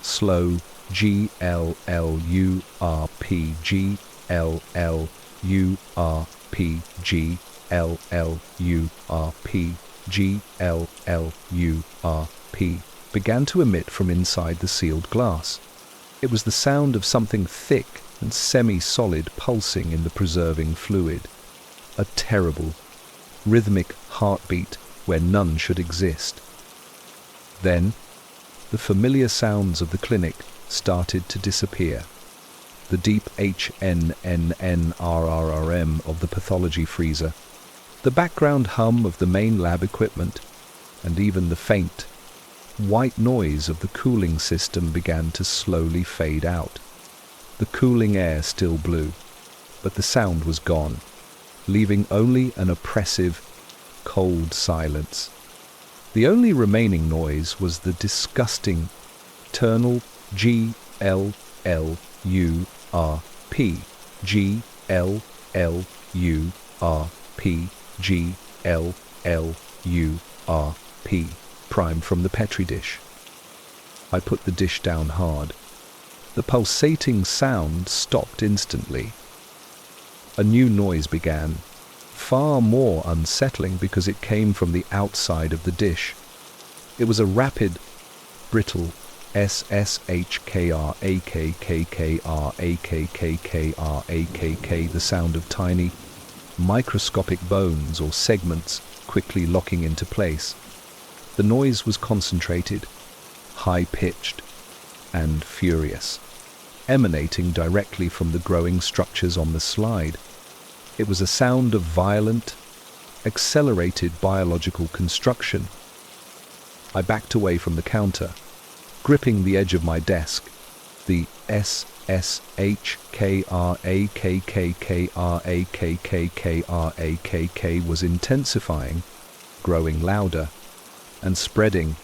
slow GLLURP GLLURP GLLURP GLLURP began to emit from inside the sealed glass. It was the sound of something thick and semi-solid pulsing in the preserving fluid. A terrible, rhythmic heartbeat where none should exist. Then, the familiar sounds of the clinic started to disappear. The deep HNNNRRRM of the pathology freezer, the background hum of the main lab equipment, and even the faint, white noise of the cooling system began to slowly fade out. The cooling air still blew, but the sound was gone, leaving only an oppressive, cold silence. The only remaining noise was the disgusting, eternal GLLURP GLLURP GLLURP primed from the Petri dish. I put the dish down hard. The pulsating sound stopped instantly. A new noise began, far more unsettling because it came from the outside of the dish. It was a rapid, brittle SSHKRAKKKRAKKKRAKK, the sound of tiny, microscopic bones or segments quickly locking into place. The noise was concentrated, high-pitched, and furious, emanating directly from the growing structures on the slide. It was a sound of violent, accelerated biological construction. I backed away from the counter, gripping the edge of my desk. The SSHKRAKKKRAKKKRAKK was intensifying, growing louder, and spreading.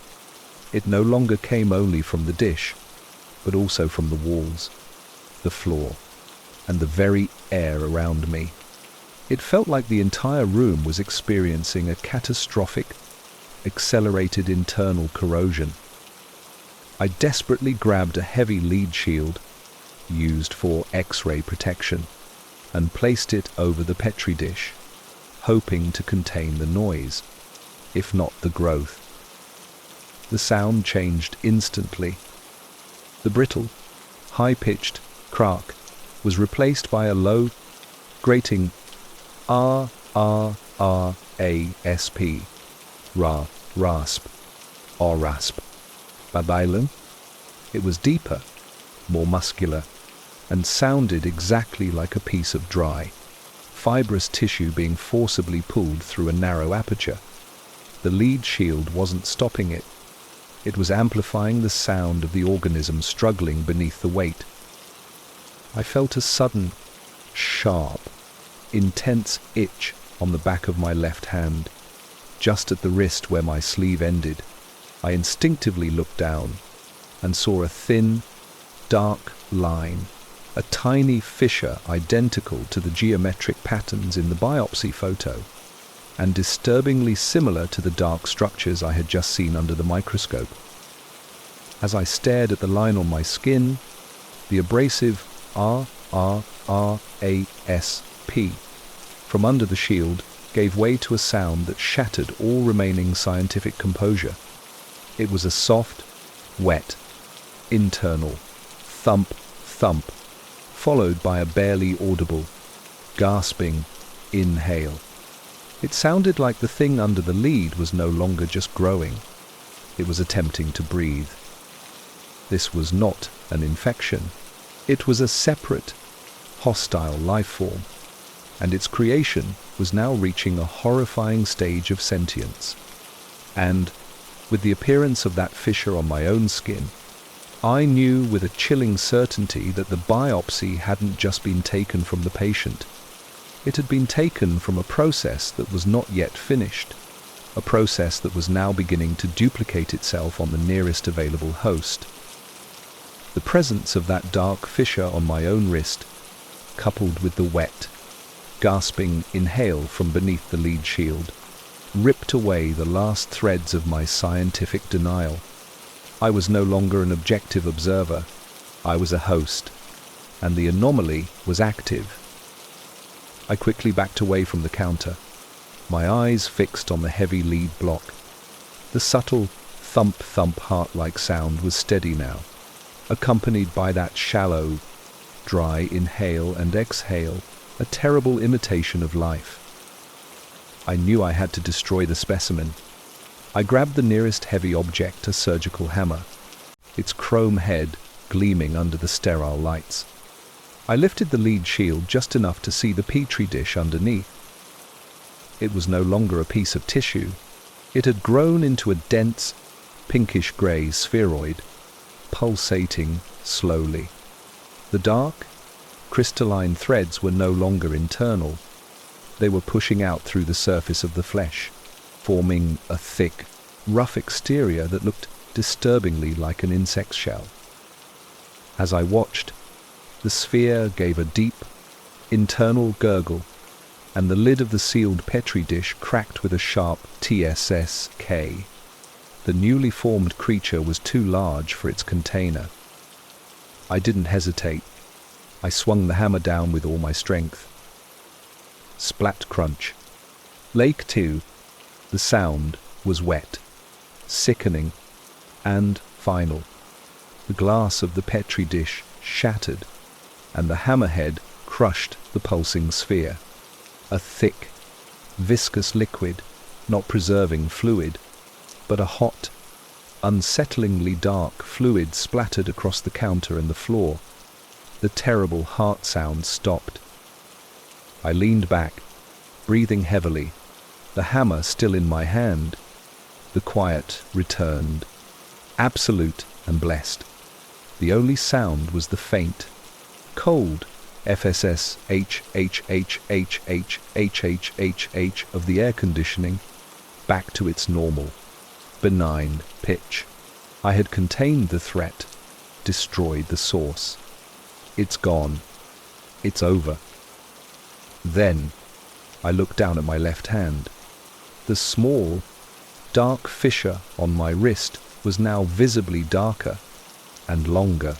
It no longer came only from the dish, but also from the walls, the floor, and the very air around me. It felt like the entire room was experiencing a catastrophic, accelerated internal corrosion. I desperately grabbed a heavy lead shield, used for X-ray protection, and placed it over the Petri dish, hoping to contain the noise. if not the growth. The sound changed instantly. The brittle, high-pitched crack was replaced by a low, grating R-R-R-A-S-P, rasp, or rasp. Babailum? It was deeper, more muscular, and sounded exactly like a piece of dry, fibrous tissue being forcibly pulled through a narrow aperture. The lead shield wasn't stopping it. It was amplifying the sound of the organism struggling beneath the weight. I felt a sudden, sharp, intense itch on the back of my left hand, just at the wrist where my sleeve ended. I instinctively looked down and saw a thin, dark line, a tiny fissure identical to the geometric patterns in the biopsy photo, and disturbingly similar to the dark structures I had just seen under the microscope. As I stared at the line on my skin, the abrasive R-R-R-A-S-P from under the shield gave way to a sound that shattered all remaining scientific composure. It was a soft, wet, internal thump, thump, followed by a barely audible, gasping inhale. It sounded like the thing under the lead was no longer just growing. It was attempting to breathe. This was not an infection. It was a separate, hostile life form, and its creation was now reaching a horrifying stage of sentience. And, with the appearance of that fissure on my own skin, I knew with a chilling certainty that the biopsy hadn't just been taken from the patient. It had been taken from a process that was not yet finished, a process that was now beginning to duplicate itself on the nearest available host. The presence of that dark fissure on my own wrist, coupled with the wet, gasping inhale from beneath the lead shield, ripped away the last threads of my scientific denial. I was no longer an objective observer. I was a host, and the anomaly was active. I quickly backed away from the counter, my eyes fixed on the heavy lead block. The subtle thump-thump heart-like sound was steady now, accompanied by that shallow, dry inhale and exhale, a terrible imitation of life. I knew I had to destroy the specimen. I grabbed the nearest heavy object, a surgical hammer, its chrome head gleaming under the sterile lights. I lifted the lead shield just enough to see the petri dish underneath. It was no longer a piece of tissue. It had grown into a dense, pinkish-grey spheroid, pulsating slowly. The dark, crystalline threads were no longer internal. They were pushing out through the surface of the flesh, forming a thick, rough exterior that looked disturbingly like an insect's shell. As I watched, the sphere gave a deep, internal gurgle, and the lid of the sealed petri dish cracked with a sharp TSSK. The newly formed creature was too large for its container. I didn't hesitate. I swung the hammer down with all my strength. Splat crunch. Lake 2. The sound was wet, sickening, and final. The glass of the petri dish shattered, and the hammerhead crushed the pulsing sphere. A thick, viscous liquid, not preserving fluid, but a hot, unsettlingly dark fluid splattered across the counter and the floor. The terrible heart sound stopped. I leaned back, breathing heavily, the hammer still in my hand. The quiet returned, absolute and blessed. The only sound was the faint, cold FSS-H-H-H-H-H-H-H-H of the air conditioning, back to its normal, benign pitch. I had contained the threat, destroyed the source. It's gone. It's over. Then, I looked down at my left hand. The small, dark fissure on my wrist was now visibly darker and longer.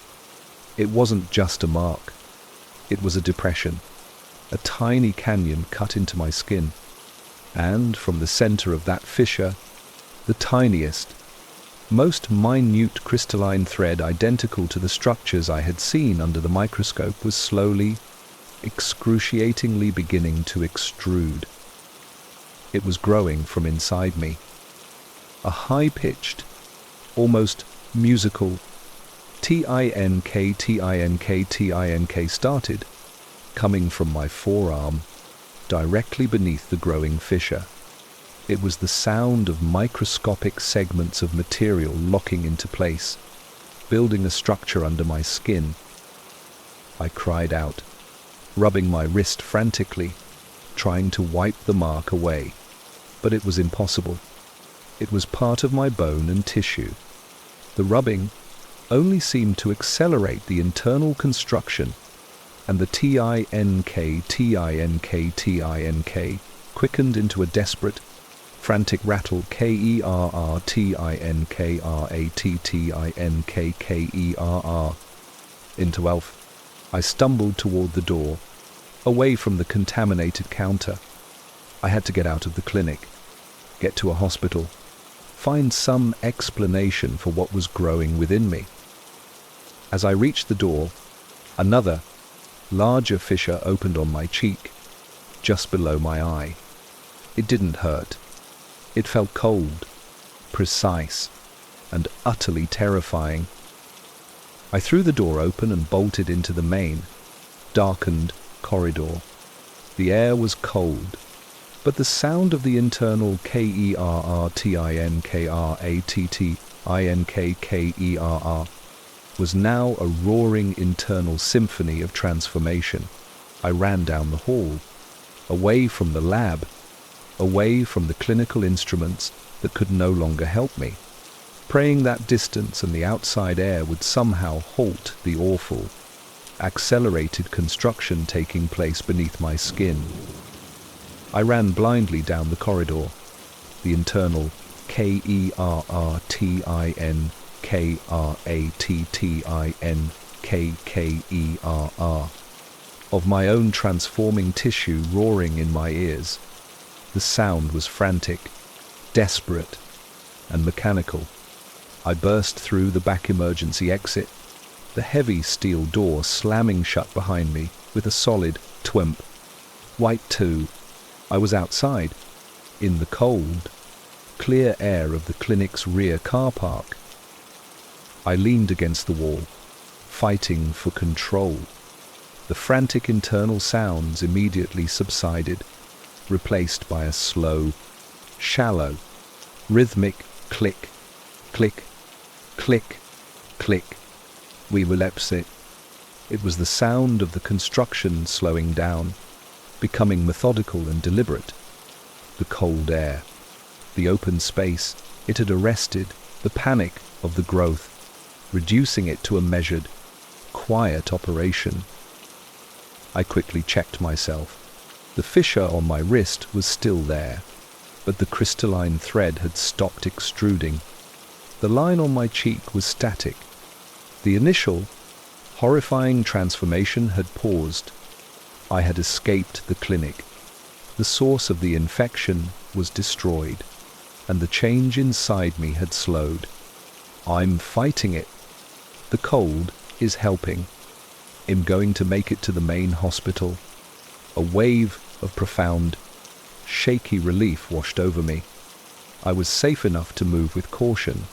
It wasn't just a mark. It was a depression, a tiny canyon cut into my skin, And from the center of that fissure, the tiniest, most minute crystalline thread identical to the structures I had seen under the microscope was slowly, excruciatingly beginning to extrude. It was growing from inside me. A high-pitched, almost musical tink started, coming from my forearm, directly beneath the growing fissure. It was the sound of microscopic segments of material locking into place, building a structure under my skin. I cried out, rubbing my wrist frantically, trying to wipe the mark away. But it was impossible. It was part of my bone and tissue. The rubbing only seemed to accelerate the internal construction, and the tink quickened into a desperate, frantic rattle kerrattinker. Into elf, I stumbled toward the door, away from the contaminated counter. I had to get out of the clinic, get to a hospital, find some explanation for what was growing within me. As I reached the door, another, larger fissure opened on my cheek, just below my eye. It didn't hurt. It felt cold, precise, and utterly terrifying. I threw the door open and bolted into the main, darkened corridor. The air was cold, but the sound of the internal kerrattinker was now a roaring internal symphony of transformation. I ran down the hall, away from the lab, away from the clinical instruments that could no longer help me, praying that distance and the outside air would somehow halt the awful, accelerated construction taking place beneath my skin. I ran blindly down the corridor, the internal kerrattinker of my own transforming tissue roaring in my ears. The sound was frantic, desperate, and mechanical. I burst through the back emergency exit, the heavy steel door slamming shut behind me with a solid twimp. White too. I was outside, in the cold, clear air of the clinic's rear car park. I leaned against the wall, fighting for control. The frantic internal sounds immediately subsided, replaced by a slow, shallow, rhythmic click, click, click, click. We relapse it. It was the sound of the construction slowing down, becoming methodical and deliberate. The cold air, the open space, it had arrested the panic of the growth, reducing it to a measured, quiet operation. I quickly checked myself. The fissure on my wrist was still there, but the crystalline thread had stopped extruding. The line on my cheek was static. The initial, horrifying transformation had paused. I had escaped the clinic. The source of the infection was destroyed, and the change inside me had slowed. I'm fighting it. The cold is helping. I'm going to make it to the main hospital. A wave of profound, shaky relief washed over me. I was safe enough to move with caution.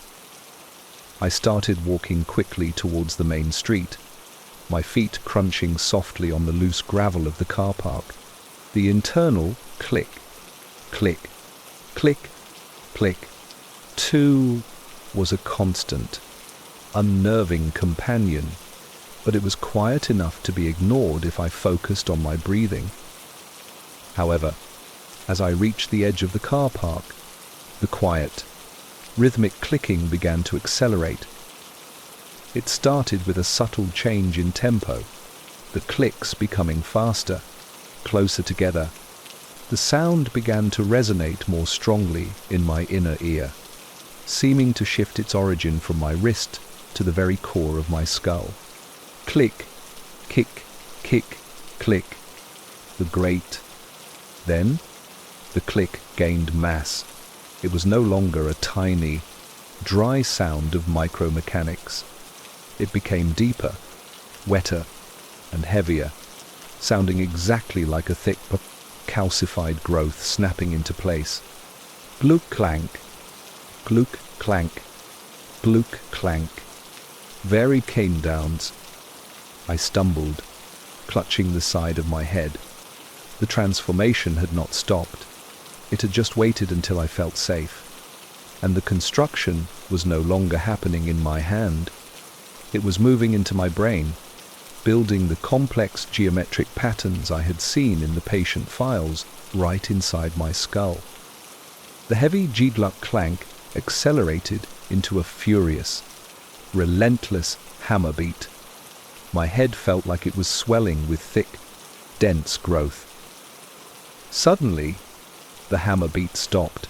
I started walking quickly towards the main street, my feet crunching softly on the loose gravel of the car park. The internal click, click, click, click, too, was a constant, unnerving companion, but it was quiet enough to be ignored if I focused on my breathing. However, as I reached the edge of the car park, the quiet, rhythmic clicking began to accelerate. It started with a subtle change in tempo, the clicks becoming faster, closer together. The sound began to resonate more strongly in my inner ear, seeming to shift its origin from my wrist to the very core of my skull. Click, kick, kick, click. The great. Then, The click gained mass. It was no longer a tiny, dry sound of micromechanics. It became deeper, wetter, and heavier, sounding exactly like a thick, calcified growth snapping into place. Gluk clank, gluk clank, gluk clank. Varied came downs. I stumbled, clutching the side of my head. The transformation had not stopped. It had just waited until I felt safe. And the construction was no longer happening in my hand. It was moving into my brain, building the complex geometric patterns I had seen in the patient files right inside my skull. The heavy Jeedluk clank accelerated into a furious, relentless hammer beat. My head felt like it was swelling with thick, dense growth. Suddenly, the hammer beat stopped.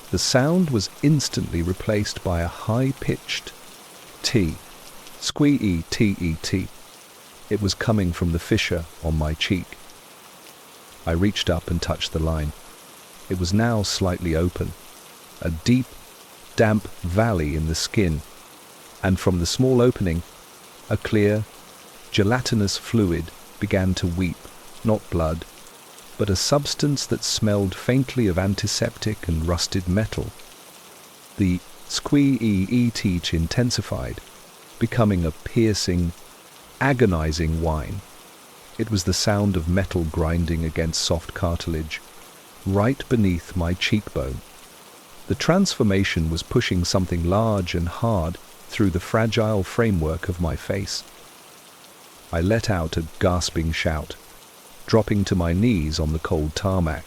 The sound was instantly replaced by a high-pitched T, squee-T-E-T. It was coming from the fissure on my cheek. I reached up and touched the line. It was now slightly open, a deep, damp valley in the skin, and from the small opening, a clear, gelatinous fluid began to weep, not blood, but a substance that smelled faintly of antiseptic and rusted metal. The squee-teach intensified, becoming a piercing, agonizing whine. It was the sound of metal grinding against soft cartilage, right beneath my cheekbone. The transformation was pushing something large and hard through the fragile framework of my face. I let out a gasping shout, dropping to my knees on the cold tarmac.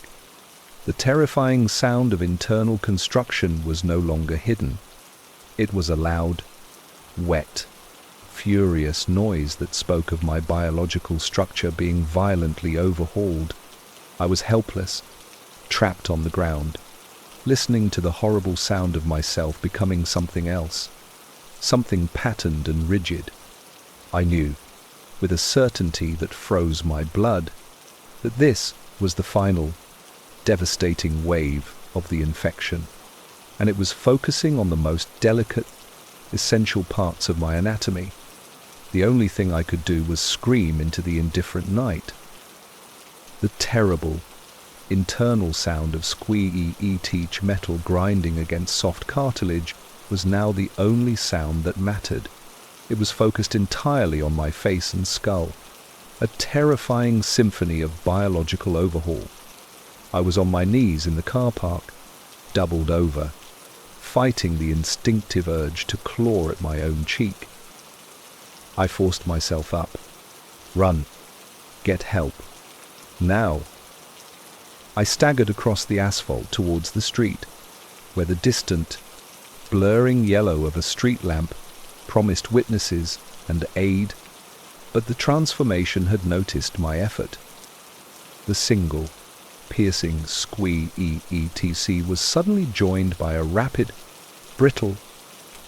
The terrifying sound of internal construction was no longer hidden. It was a loud, wet, furious noise that spoke of my biological structure being violently overhauled. I was helpless, trapped on the ground, listening to the horrible sound of myself becoming something else, something patterned and rigid. I knew, with a certainty that froze my blood, that this was the final, devastating wave of the infection, and it was focusing on the most delicate, essential parts of my anatomy. The only thing I could do was scream into the indifferent night. The terrible, internal sound of squee-teach metal grinding against soft cartilage was now the only sound that mattered. It was focused entirely on my face and skull, a terrifying symphony of biological overhaul. I was on my knees in the car park, doubled over, fighting the instinctive urge to claw at my own cheek. I forced myself up. Run. Get help. Now. I staggered across the asphalt towards the street, where the distant, blurring yellow of a street lamp promised witnesses and aid, but the transformation had noticed my effort. The single, piercing squee-etc was suddenly joined by a rapid, brittle,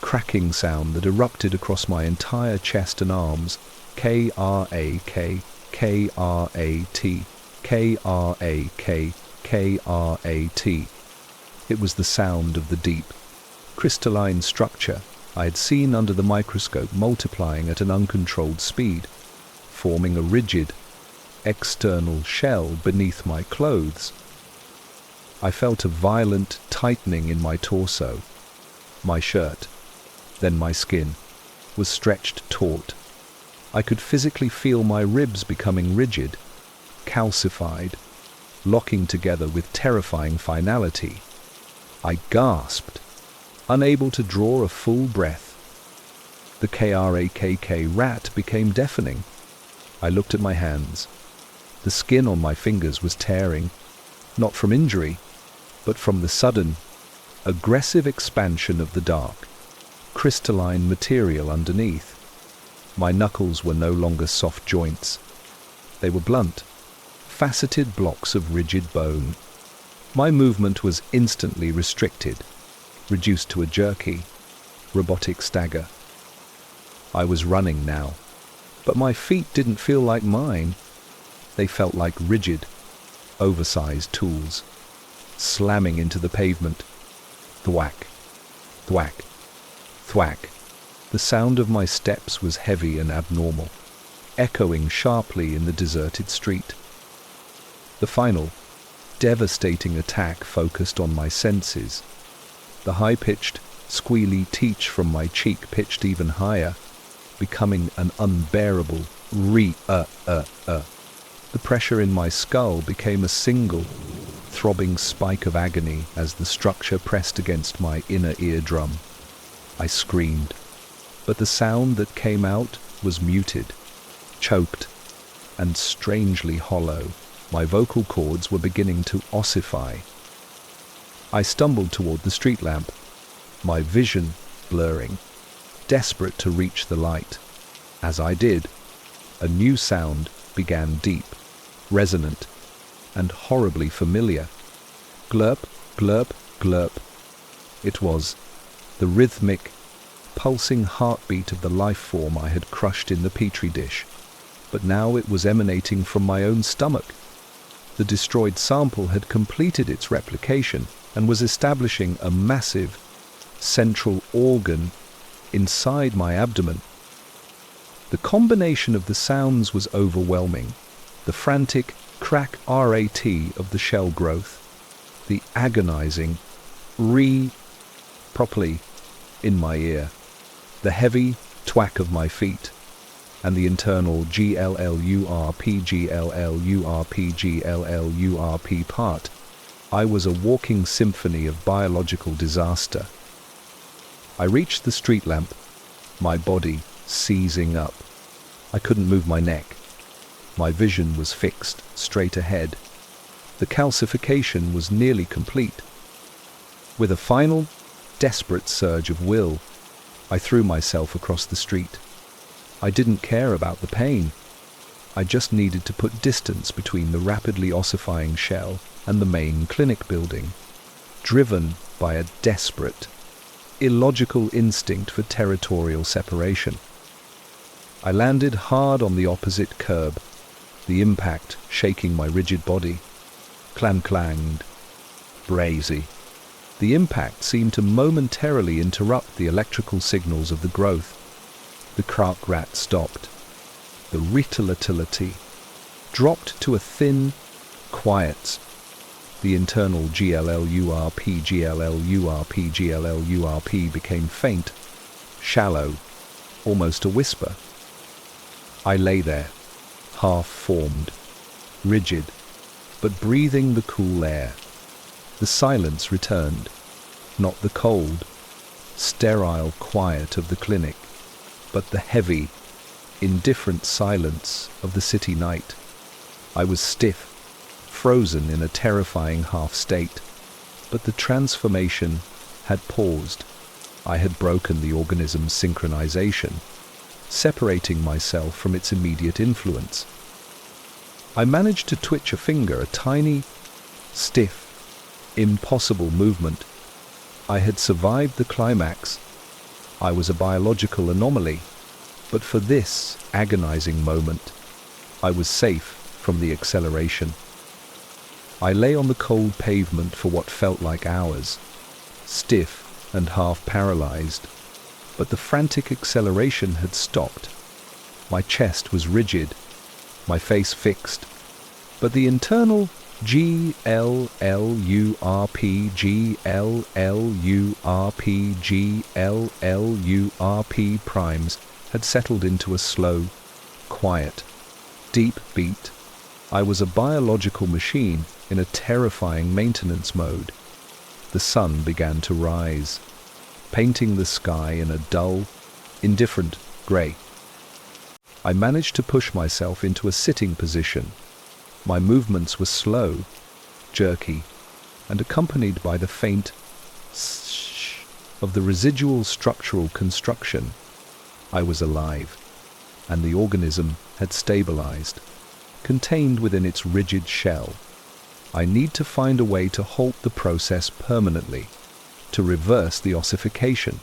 cracking sound that erupted across my entire chest and arms. K-R-A-K, K-R-A-T, K-R-A-K, K-R-A-T. It was the sound of the deep, crystalline structure I had seen under the microscope multiplying at an uncontrolled speed, forming a rigid, external shell beneath my clothes. I felt a violent tightening in my torso. My shirt, then my skin, was stretched taut. I could physically feel my ribs becoming rigid, calcified, locking together with terrifying finality. I gasped, unable to draw a full breath. The KRAKK rat became deafening. I looked at my hands. The skin on my fingers was tearing, not from injury, but from the sudden, aggressive expansion of the dark, crystalline material underneath. My knuckles were no longer soft joints. They were blunt, faceted blocks of rigid bone. My movement was instantly restricted, reduced to a jerky, robotic stagger. I was running now, but my feet didn't feel like mine. They felt like rigid, oversized tools. slamming into the pavement. Thwack, thwack, thwack. The sound of my steps was heavy and abnormal, echoing sharply in the deserted street. The final, devastating attack focused on my senses. The high-pitched, squealy teach from my cheek pitched even higher, becoming an unbearable The pressure in my skull became a single, throbbing spike of agony as the structure pressed against my inner eardrum. I screamed, but the sound that came out was muted, choked, and strangely hollow. My vocal cords were beginning to ossify. I stumbled toward the street lamp, my vision blurring, desperate to reach the light. As I did, a new sound began, deep, resonant, and horribly familiar. Glurp, glurp, glurp. It was the rhythmic, pulsing heartbeat of the life form I had crushed in the petri dish, but now it was emanating from my own stomach. The destroyed sample had completed its replication and was establishing a massive, central organ inside my abdomen. The combination of the sounds was overwhelming. The frantic crack rat of the shell growth, the agonizing properly in my ear, the heavy twack of my feet, and the internal glurp part. I was a walking symphony of biological disaster. I reached the street lamp, my body seizing up. I couldn't move my neck. My vision was fixed straight ahead. The calcification was nearly complete. With a final, desperate surge of will, I threw myself across the street. I didn't care about the pain. I just needed to put distance between the rapidly ossifying shell and the main clinic building, driven by a desperate, illogical instinct for territorial separation. I landed hard on the opposite curb, the impact shaking my rigid body. Clang-clanged. Brazy. The impact seemed to momentarily interrupt the electrical signals of the growth. The crack rat stopped. The volatility dropped to a thin quiet. The internal glurp became faint, shallow, almost a whisper. I lay there, half-formed, rigid, but breathing the cool air. The silence returned, not the cold, sterile quiet of the clinic, but the heavy, indifferent silence of the city night. I was stiff, frozen in a terrifying half-state, but the transformation had paused. I had broken the organism's synchronization, separating myself from its immediate influence. I managed to twitch a finger, a tiny, stiff, impossible movement. I had survived the climax. I was a biological anomaly, but for this agonizing moment, I was safe from the acceleration. I lay on the cold pavement for what felt like hours, stiff and half paralyzed, but the frantic acceleration had stopped. My chest was rigid, my face fixed, but the internal glurp primes had settled into a slow, quiet, deep beat. I was a biological machine in a terrifying maintenance mode. The sun began to rise, painting the sky in a dull, indifferent grey. I managed to push myself into a sitting position. My movements were slow, jerky, and accompanied by the faint sh of the residual structural construction. I was alive, and the organism had stabilized, contained within its rigid shell. I need to find a way to halt the process permanently, to reverse the ossification.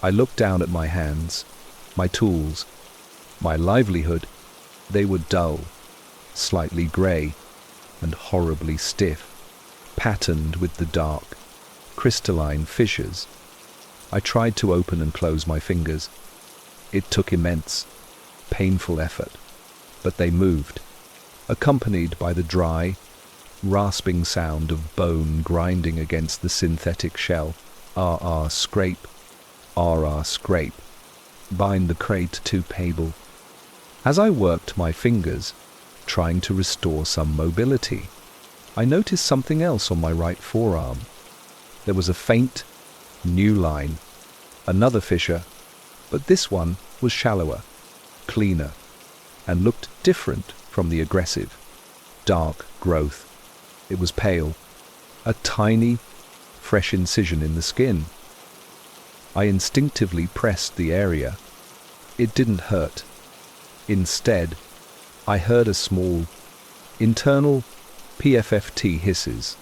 I looked down at my hands, my tools, my livelihood. They were dull, slightly grey, and horribly stiff, patterned with the dark, crystalline fissures. I tried to open and close my fingers. It took immense, painful effort, but they moved, accompanied by the dry, rasping sound of bone grinding against the synthetic shell. Scrape, scrape, bind the crate to table. As I worked my fingers, trying to restore some mobility, I noticed something else on my right forearm. There was a faint, new line, another fissure, but this one was shallower, cleaner, and looked different from the aggressive, dark growth. It was pale, a tiny, fresh incision in the skin. I instinctively pressed the area. It didn't hurt. Instead, I heard a small, internal PFFT hisses.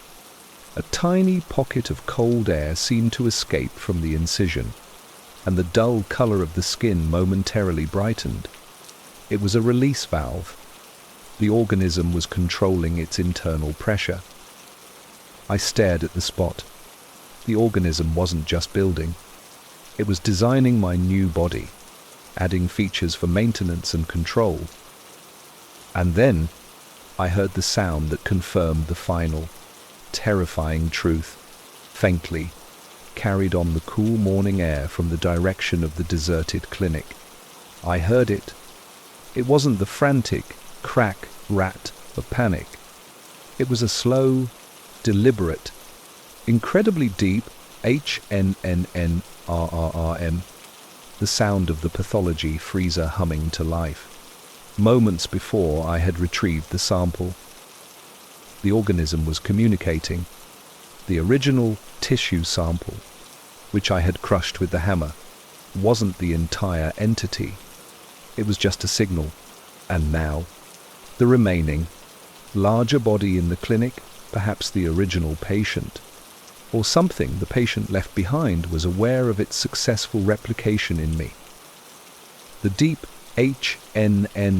A tiny pocket of cold air seemed to escape from the incision, and the dull color of the skin momentarily brightened. It was a release valve. The organism was controlling its internal pressure. I stared at the spot. The organism wasn't just building. It was designing my new body, adding features for maintenance and control. And then I heard the sound that confirmed the final, terrifying truth, faintly, carried on the cool morning air from the direction of the deserted clinic. I heard it. It wasn't the frantic crack rat of panic. It was a slow, deliberate, incredibly deep HNNNRRRM, the sound of the pathology freezer humming to life. Moments before I had retrieved the sample, the organism was communicating. The original tissue sample, which I had crushed with the hammer, wasn't the entire entity. It was just a signal. And now, the remaining, larger body in the clinic, perhaps the original patient, or something the patient left behind, was aware of its successful replication in me. The deep HNNNRRRM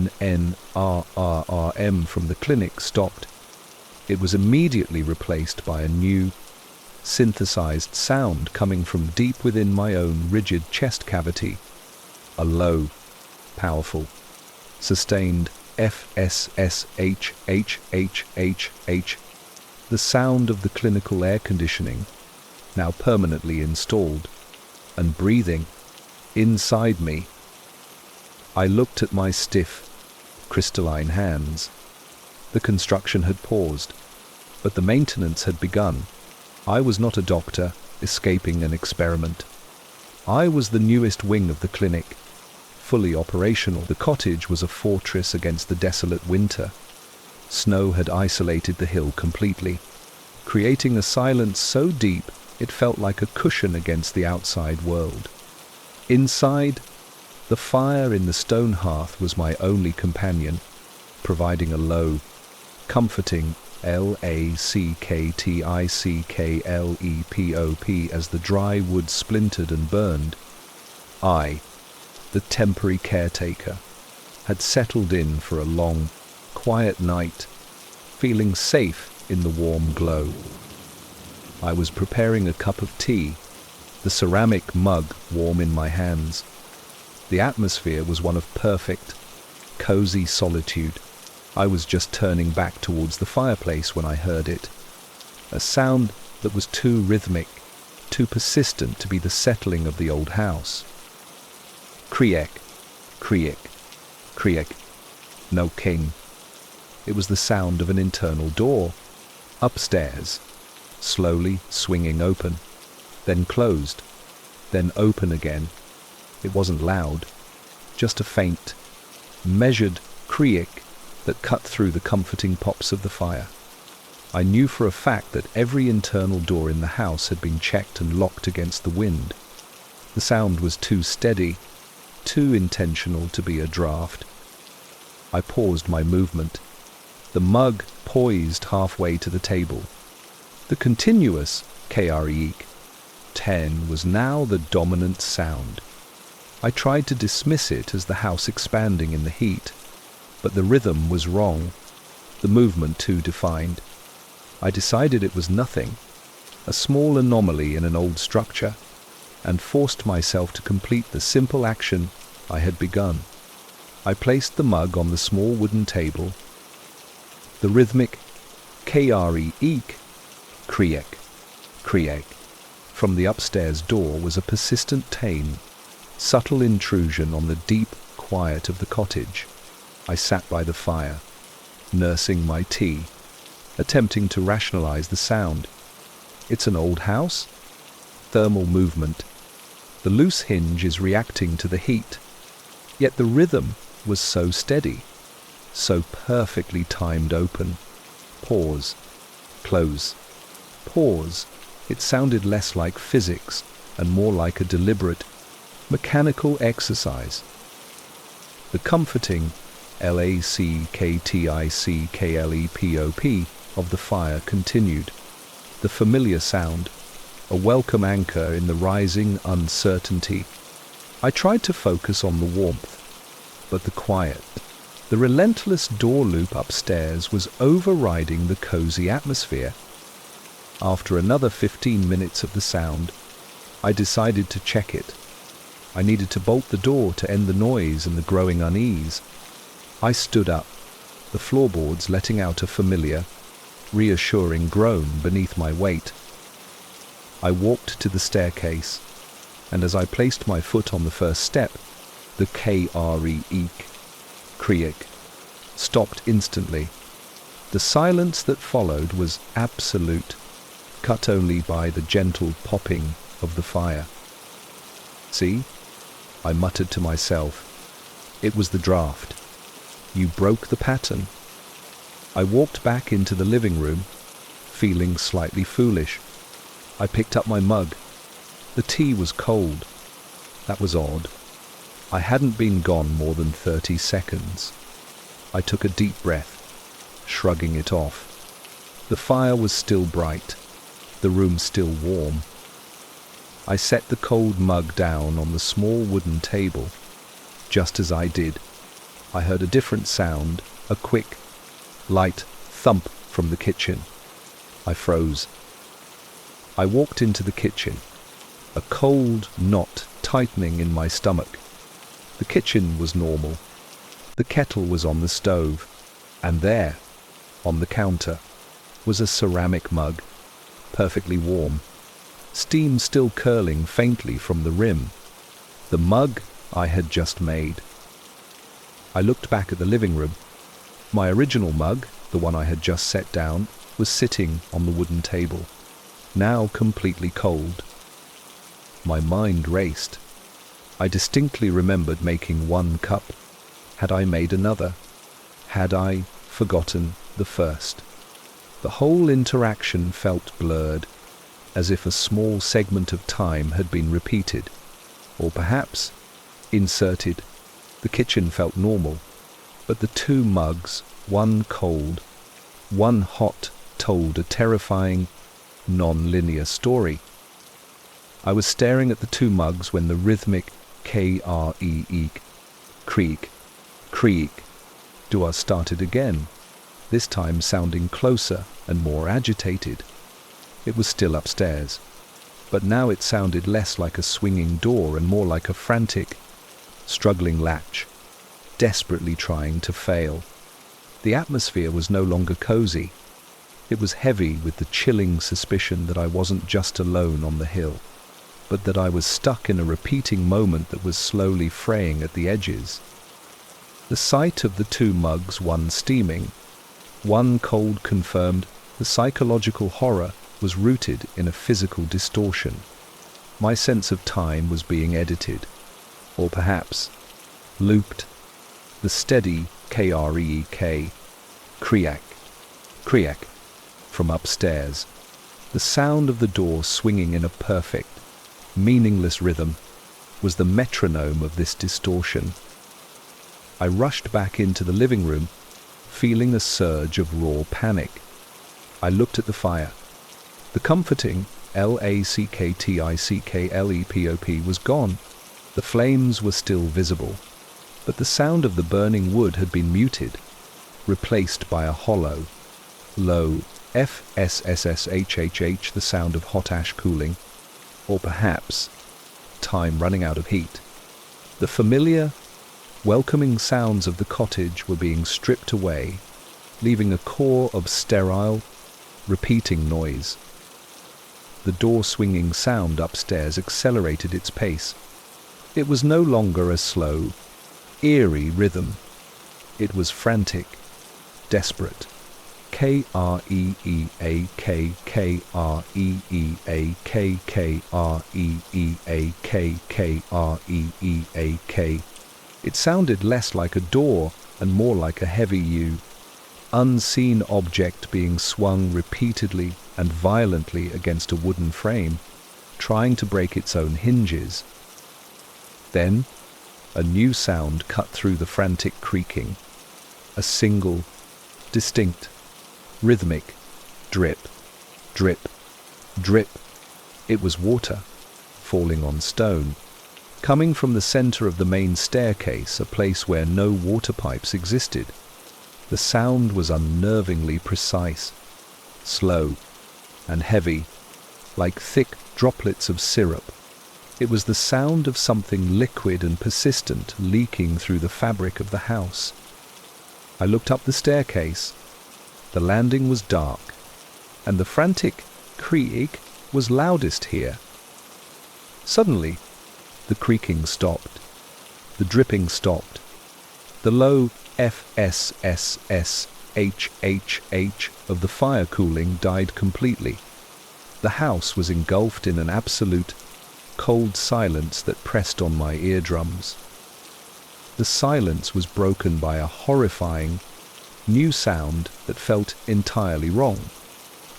from the clinic stopped. It was immediately replaced by a new, synthesized sound coming from deep within my own rigid chest cavity. A low, powerful, sustained FSSHHHHH, the sound of the clinical air conditioning, now permanently installed, and breathing inside me. I looked at my stiff, crystalline hands. The construction had paused, but the maintenance had begun. I was not a doctor escaping an experiment. I was the newest wing of the clinic, fully operational. The cottage was a fortress against the desolate winter. Snow had isolated the hill completely, creating a silence so deep it felt like a cushion against the outside world. Inside, the fire in the stone hearth was my only companion, providing a low, comforting LACKTICKLEPOP as the dry wood splintered and burned. I, the temporary caretaker, had settled in for a long, quiet night, feeling safe in the warm glow. I was preparing a cup of tea, the ceramic mug warm in my hands. The atmosphere was one of perfect, cozy solitude. I was just turning back towards the fireplace when I heard it. A sound that was too rhythmic, too persistent to be the settling of the old house. Creak, creak, creak. No king. It was the sound of an internal door, upstairs, slowly swinging open, then closed, then open again. It wasn't loud, just a faint, measured creak that cut through the comforting pops of the fire. I knew for a fact that every internal door in the house had been checked and locked against the wind. The sound was too steady, too intentional to be a draft. I paused my movement, the mug poised halfway to the table. The continuous KREEK 10 was now the dominant sound. I tried to dismiss it as the house expanding in the heat, but the rhythm was wrong, the movement too defined. I decided it was nothing, a small anomaly in an old structure, and forced myself to complete the simple action I had begun. I placed the mug on the small wooden table. The rhythmic "Kre eek, kriek, kriek" from the upstairs door was a persistent tone, subtle intrusion on the deep quiet of the cottage. I sat by the fire, nursing my tea, attempting to rationalize the sound. It's an old house? Thermal movement. The loose hinge is reacting to the heat. Yet the rhythm was so steady, so perfectly timed open. Pause. Close. Pause. It sounded less like physics and more like a deliberate, mechanical exercise. The comforting lacktickklepop of the fire continued. The familiar sound, a welcome anchor in the rising uncertainty. I tried to focus on the warmth, but the quiet, the relentless door loop upstairs was overriding the cozy atmosphere. After another 15 minutes of the sound, I decided to check it. I needed to bolt the door to end the noise and the growing unease. I stood up, the floorboards letting out a familiar, reassuring groan beneath my weight. I walked to the staircase, and as I placed my foot on the first step, the Kre eek, kriek, stopped instantly. The silence that followed was absolute, cut only by the gentle popping of the fire. "See?" I muttered to myself. It was the draft. You broke the pattern. I walked back into the living room, feeling slightly foolish. I picked up my mug. The tea was cold. That was odd. I hadn't been gone more than 30 seconds. I took a deep breath, shrugging it off. The fire was still bright, the room still warm. I set the cold mug down on the small wooden table. Just as I did, I heard a different sound, a quick, light thump from the kitchen. I froze. I walked into the kitchen, a cold knot tightening in my stomach. The kitchen was normal. The kettle was on the stove, and there, on the counter, was a ceramic mug, perfectly warm, steam still curling faintly from the rim. The mug I had just made. I looked back at the living room. My original mug, the one I had just set down, was sitting on the wooden table, now completely cold. My mind raced. I distinctly remembered making one cup. Had I made another? Had I forgotten the first? The whole interaction felt blurred, as if a small segment of time had been repeated, or perhaps inserted. The kitchen felt normal, but the two mugs, one cold, one hot, told a terrifying, non-linear story. I was staring at the two mugs when the rhythmic Kre eek, kriek, kriek dua started again, this time sounding closer and more agitated. It was still upstairs, but now it sounded less like a swinging door and more like a frantic, struggling latch, desperately trying to fail. The atmosphere was no longer cozy. It was heavy with the chilling suspicion that I wasn't just alone on the hill, but that I was stuck in a repeating moment that was slowly fraying at the edges. The sight of the two mugs, one steaming, one cold, confirmed the psychological horror was rooted in a physical distortion. My sense of time was being edited, or perhaps looped. The steady Kre kriak, kriak from upstairs, the sound of the door swinging in a perfect, meaningless rhythm, was the metronome of this distortion. I rushed back into the living room, feeling a surge of raw panic. I looked at the fire. The comforting lacktickklepop was gone. The flames were still visible, but the sound of the burning wood had been muted, replaced by a hollow, low, FSSSHHH, the sound of hot ash cooling, or perhaps time running out of heat. The familiar, welcoming sounds of the cottage were being stripped away, leaving a core of sterile, repeating noise. The door swinging sound upstairs accelerated its pace. It was no longer a slow, eerie rhythm. It was frantic, desperate. K-R-E-E-A-K-K-R-E-E-A-K-K-R-E-E-A-K. It sounded less like a door and more like a heavy unseen object being swung repeatedly and violently against a wooden frame, trying to break its own hinges. Then, a new sound cut through the frantic creaking. A single, distinct, rhythmic drip, drip, drip. It was water, falling on stone, coming from the center of the main staircase, a place where no water pipes existed. The sound was unnervingly precise, slow, and heavy, like thick droplets of syrup. It was the sound of something liquid and persistent leaking through the fabric of the house. I looked up the staircase. The landing was dark, and the frantic creak was loudest here. Suddenly, the creaking stopped. The dripping stopped. The low FSSSHHH of the fire cooling died completely. The house was engulfed in an absolute, cold silence that pressed on my eardrums. The silence was broken by a horrifying, new sound that felt entirely wrong.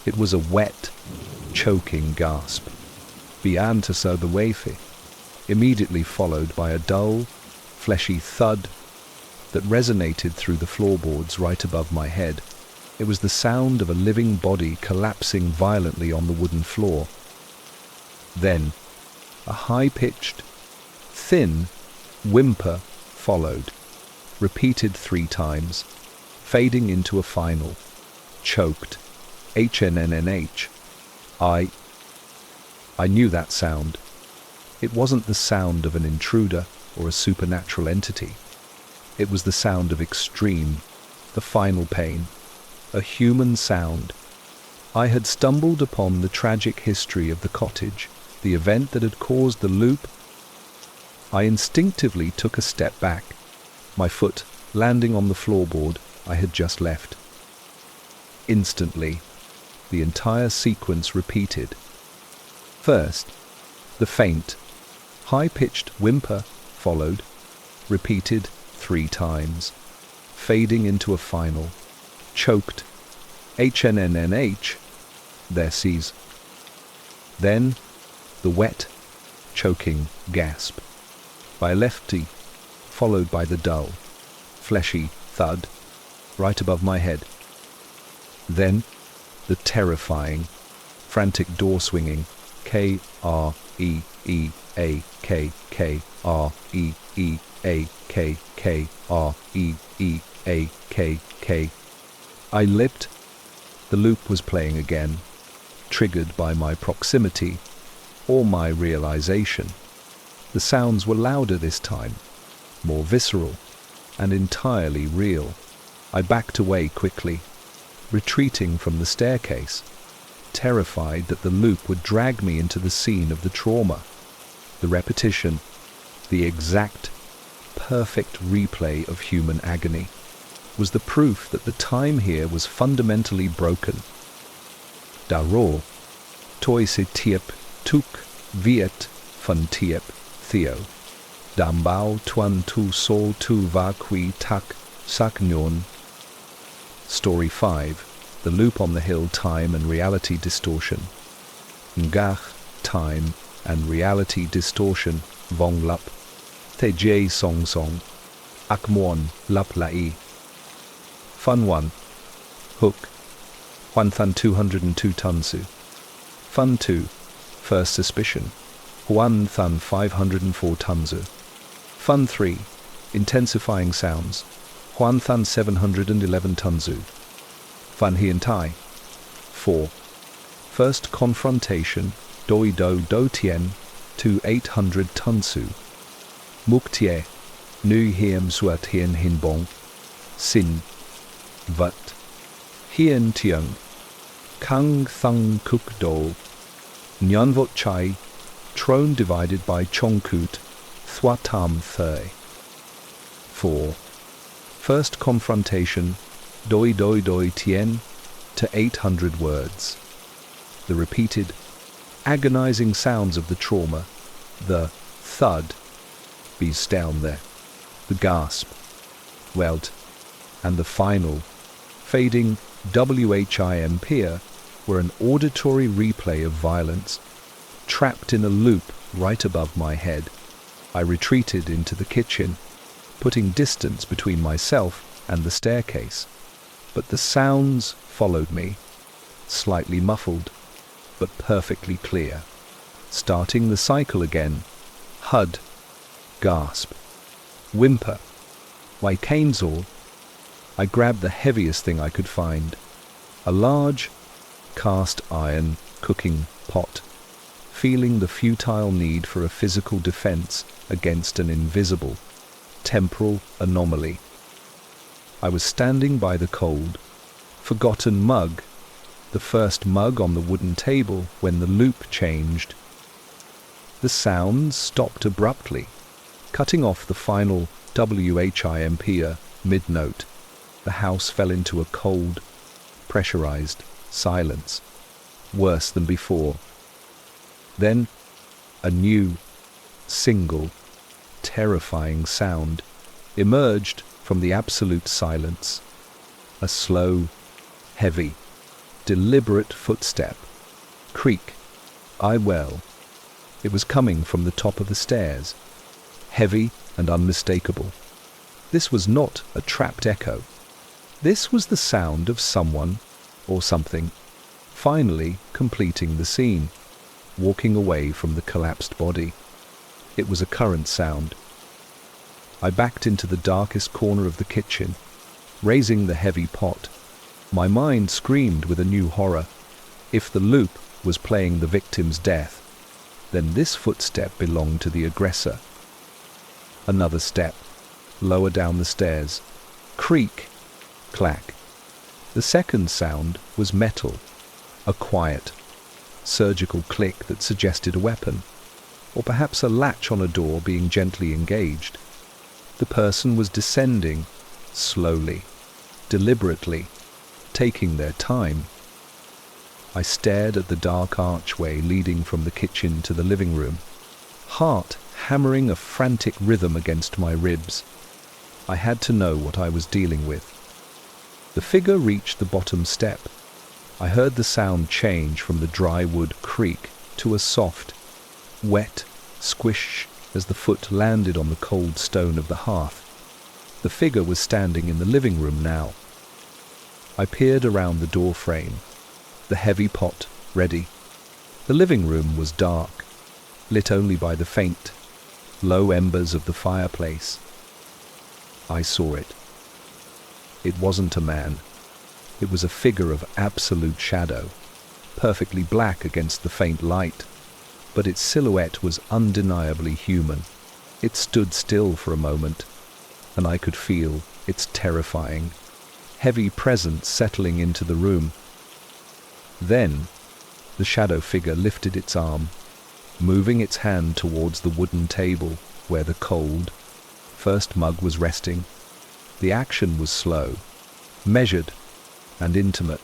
It was a wet, choking gasp. Bianta Soberwafe, immediately followed by a dull, fleshy thud that resonated through the floorboards right above my head. It was the sound of a living body collapsing violently on the wooden floor. Then, a high-pitched, thin whimper followed, repeated 3 times, fading into a final, choked, HNNNH. I knew that sound. It wasn't the sound of an intruder or a supernatural entity. It was the sound of extreme, the final pain, a human sound. I had stumbled upon the tragic history of the cottage, the event that had caused the loop. I instinctively took a step back, my foot landing on the floorboard I had just left. Instantly, the entire sequence repeated. First, the faint, high-pitched whimper followed, repeated 3 times, fading into a final, choked, HNNNH, there cease. Then, the wet, choking gasp, by lefty, followed by the dull, fleshy thud, right above my head. Then, the terrifying, frantic door swinging, K-R-E-E-A-K-K-R-E-E-A-K-K. I leapt. The loop was playing again, triggered by my proximity or my realization. The sounds were louder this time, more visceral, and entirely real. I backed away quickly, retreating from the staircase, terrified that the loop would drag me into the scene of the trauma. The repetition, the exact, perfect replay of human agony, was the proof that the time here was fundamentally broken. Daro, toi se tiep tuk viet fun tiep theo. Dambao tuan tu sol tu va qui tak saknyon. Story 5. The Loop on the Hill, Time and Reality Distortion. Ngach, Time and Reality Distortion, Vong Lup. Te Jay Song Song. Akmon Lup Lai. Fun 1. Hook. 1,202 Tunsu. Fun 2. First Suspicion. 1,504 Tunsu. Fun 3. Intensifying Sounds. 1,711 Tunsu. Fun Hien Tai. 4. First confrontation, doi do do tien, to 800 tunsu. Muk tie, nu hiem suat hien hinbong, sin, vat, hien tiang, kang thung kuk do, nyanvot chai, tron divided by chongkut, thwatam thai. 4. First confrontation, doi doi doi tien, to 800 words. The repeated, agonizing sounds of the trauma, the thud, bees down there, the gasp, welt, and the final, fading whimpia were an auditory replay of violence, trapped in a loop right above my head. I retreated into the kitchen, putting distance between myself and the staircase. But the sounds followed me, slightly muffled, but perfectly clear. Starting the cycle again, hud, gasp, whimper, Waikainzor. I grabbed the heaviest thing I could find, a large cast iron cooking pot, feeling the futile need for a physical defense against an invisible, temporal anomaly. I was standing by the cold, forgotten mug, the first mug on the wooden table when the loop changed. The sounds stopped abruptly, cutting off the final whimpia mid-note. The house fell into a cold, pressurized silence, worse than before. Then, a new, single, terrifying sound emerged from the absolute silence. A slow, heavy, deliberate footstep. Creak. It was coming from the top of the stairs, heavy and unmistakable. This was not a trapped echo. This was the sound of someone or something finally completing the scene, walking away from the collapsed body. It was a current sound. I backed into the darkest corner of the kitchen, raising the heavy pot. My mind screamed with a new horror. If the loop was playing the victim's death, then this footstep belonged to the aggressor. Another step, lower down the stairs. Creak, clack. The second sound was metal, a quiet, surgical click that suggested a weapon, or perhaps a latch on a door being gently engaged. The person was descending, slowly, deliberately, taking their time. I stared at the dark archway leading from the kitchen to the living room, heart hammering a frantic rhythm against my ribs. I had to know what I was dealing with. The figure reached the bottom step. I heard the sound change from the dry wood creak to a soft, wet squish as the foot landed on the cold stone of the hearth. The figure was standing in the living room now. I peered around the door frame, the heavy pot ready. The living room was dark, lit only by the faint, low embers of the fireplace. I saw it. It wasn't a man. It was a figure of absolute shadow, perfectly black against the faint light, but its silhouette was undeniably human. It stood still for a moment, and I could feel its terrifying, heavy presence settling into the room. Then, the shadow figure lifted its arm, moving its hand towards the wooden table where the cold, first mug was resting. The action was slow, measured, and intimate.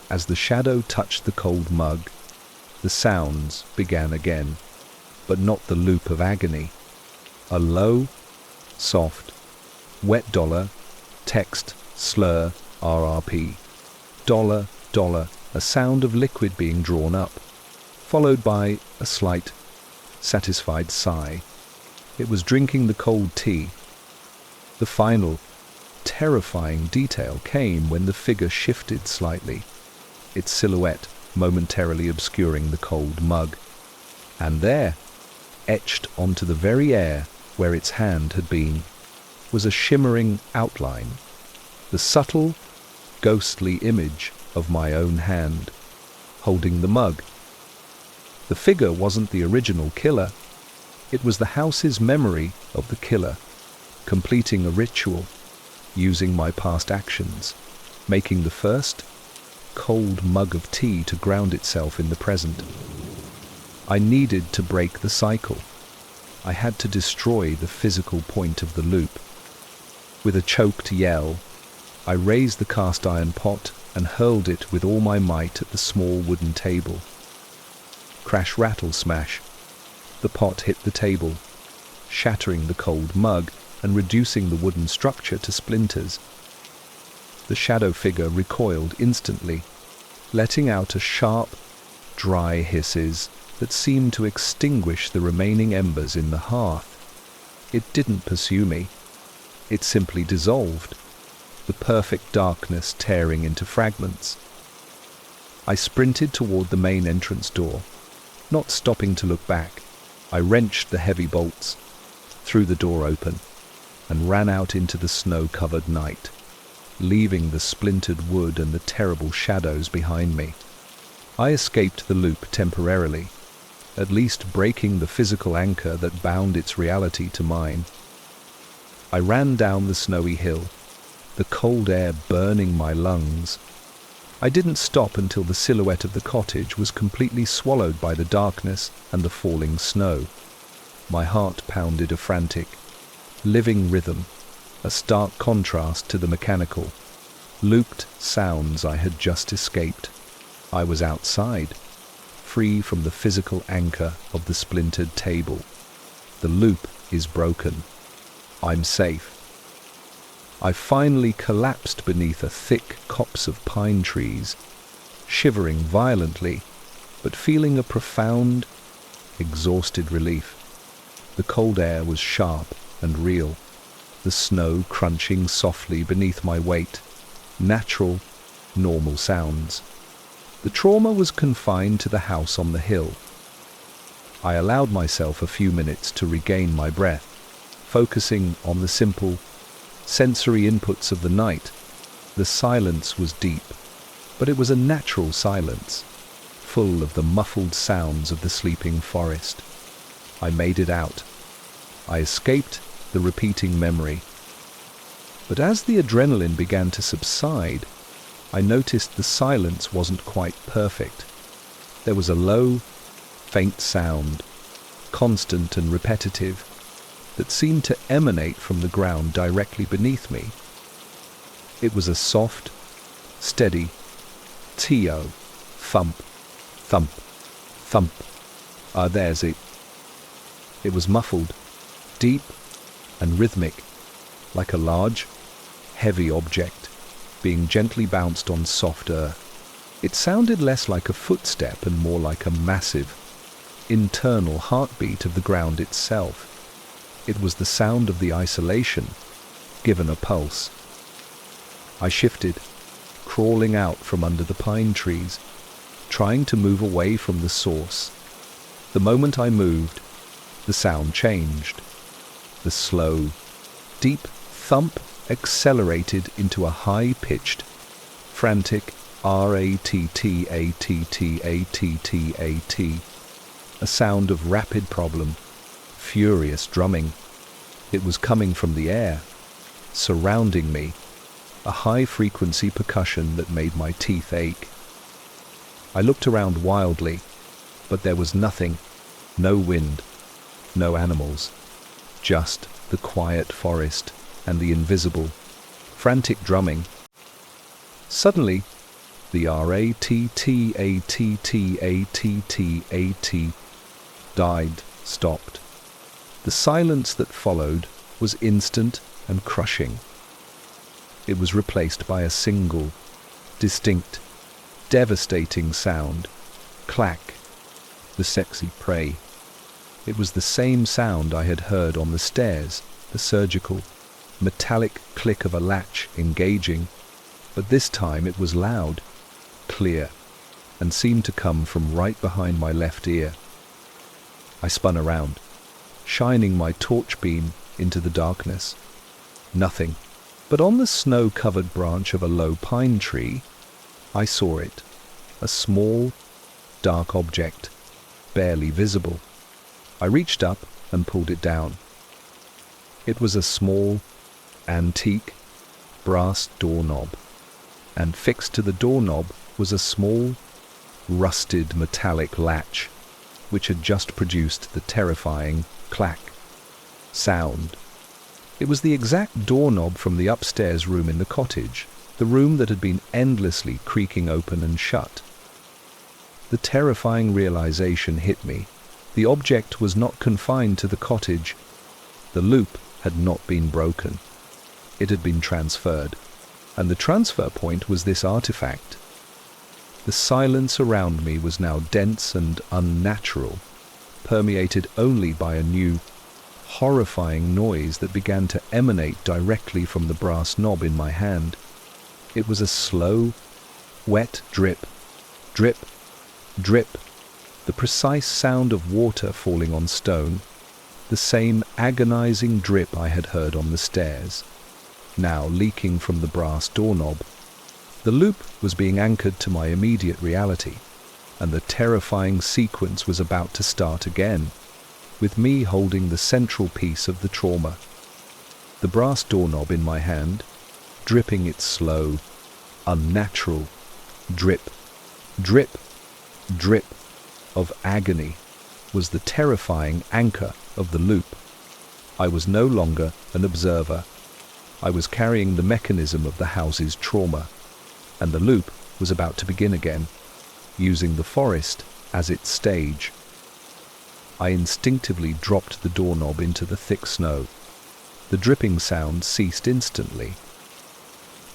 As the shadow touched the cold mug, the sounds began again, but not the loop of agony. A low, soft, wet dollar, text, slur, RRP. Dollar, dollar, a sound of liquid being drawn up, followed by a slight, satisfied sigh. It was drinking the cold tea. The final, terrifying detail came when the figure shifted slightly, its silhouette momentarily obscuring the cold mug. And there, etched onto the very air where its hand had been, was a shimmering outline, the subtle, ghostly image of my own hand, holding the mug. The figure wasn't the original killer. It was the house's memory of the killer, completing a ritual, using my past actions, making the first cold mug of tea to ground itself in the present. I needed to break the cycle. I had to destroy the physical point of the loop. With a choked yell, I raised the cast iron pot and hurled it with all my might at the small wooden table. Crash, rattle, smash. The pot hit the table, shattering the cold mug and reducing the wooden structure to splinters. The shadow figure recoiled instantly, letting out a sharp, dry hisses that seemed to extinguish the remaining embers in the hearth. It didn't pursue me. It simply dissolved, the perfect darkness tearing into fragments. I sprinted toward the main entrance door, not stopping to look back. I wrenched the heavy bolts, threw the door open, and ran out into the snow-covered night, leaving the splintered wood and the terrible shadows behind me. I escaped the loop temporarily, at least breaking the physical anchor that bound its reality to mine. I ran down the snowy hill, the cold air burning my lungs. I didn't stop until the silhouette of the cottage was completely swallowed by the darkness and the falling snow. My heart pounded a frantic, living rhythm, a stark contrast to the mechanical, looped sounds I had just escaped. I was outside, free from the physical anchor of the splintered table. The loop is broken. I'm safe. I finally collapsed beneath a thick copse of pine trees, shivering violently, but feeling a profound, exhausted relief. The cold air was sharp and real, the snow crunching softly beneath my weight. Natural, normal sounds. The trauma was confined to the house on the hill. I allowed myself a few minutes to regain my breath, focusing on the simple, sensory inputs of the night. The silence was deep, but it was a natural silence, full of the muffled sounds of the sleeping forest. I made it out. I escaped the repeating memory. But as the adrenaline began to subside, I noticed the silence wasn't quite perfect. There was a low, faint sound, constant and repetitive, that seemed to emanate from the ground directly beneath me. It was a soft, steady T-O, thump, thump, thump. There's it. It was muffled, deep and rhythmic, like a large, heavy object being gently bounced on soft earth. It sounded less like a footstep and more like a massive, internal heartbeat of the ground itself. It was the sound of the isolation, given a pulse. I shifted, crawling out from under the pine trees, trying to move away from the source. The moment I moved, the sound changed. The slow, deep thump accelerated into a high-pitched, frantic rattatatatatat, a sound of rapid problem, furious drumming. It was coming from the air, surrounding me, a high-frequency percussion that made my teeth ache. I looked around wildly, but there was nothing, no wind, no animals, just the quiet forest and the invisible, frantic drumming. Suddenly, the rattatatatatat died, stopped. The silence that followed was instant and crushing. It was replaced by a single, distinct, devastating sound. Clack, the sexy prey. It was the same sound I had heard on the stairs, the surgical, metallic click of a latch engaging, but this time it was loud, clear, and seemed to come from right behind my left ear. I spun around, shining my torch beam into the darkness. Nothing, but on the snow-covered branch of a low pine tree, I saw it, a small, dark object, barely visible. I reached up and pulled it down. It was a small, antique, brass doorknob, and fixed to the doorknob was a small, rusted metallic latch, which had just produced the terrifying clack sound. It was the exact doorknob from the upstairs room in the cottage, the room that had been endlessly creaking open and shut. The terrifying realization hit me. The object was not confined to the cottage. The loop had not been broken. It had been transferred, and the transfer point was this artifact. The silence around me was now dense and unnatural, permeated only by a new, horrifying noise that began to emanate directly from the brass knob in my hand. It was a slow, wet drip, drip, drip, the precise sound of water falling on stone, the same agonizing drip I had heard on the stairs, now leaking from the brass doorknob. The loop was being anchored to my immediate reality, and the terrifying sequence was about to start again, with me holding the central piece of the trauma. The brass doorknob in my hand, dripping its slow, unnatural drip, drip, drip of agony, was the terrifying anchor of the loop. I was no longer an observer. I was carrying the mechanism of the house's trauma, and the loop was about to begin again, using the forest as its stage. I instinctively dropped the doorknob into the thick snow. The dripping sound ceased instantly.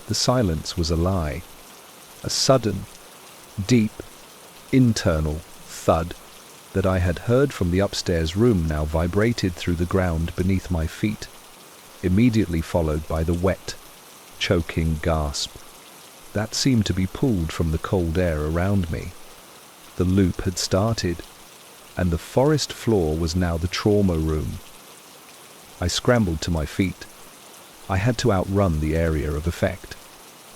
The silence was a lie. A sudden, deep, internal thud that I had heard from the upstairs room now vibrated through the ground beneath my feet, immediately followed by the wet, choking gasp that seemed to be pulled from the cold air around me. The loop had started, and the forest floor was now the trauma room. I scrambled to my feet. I had to outrun the area of effect,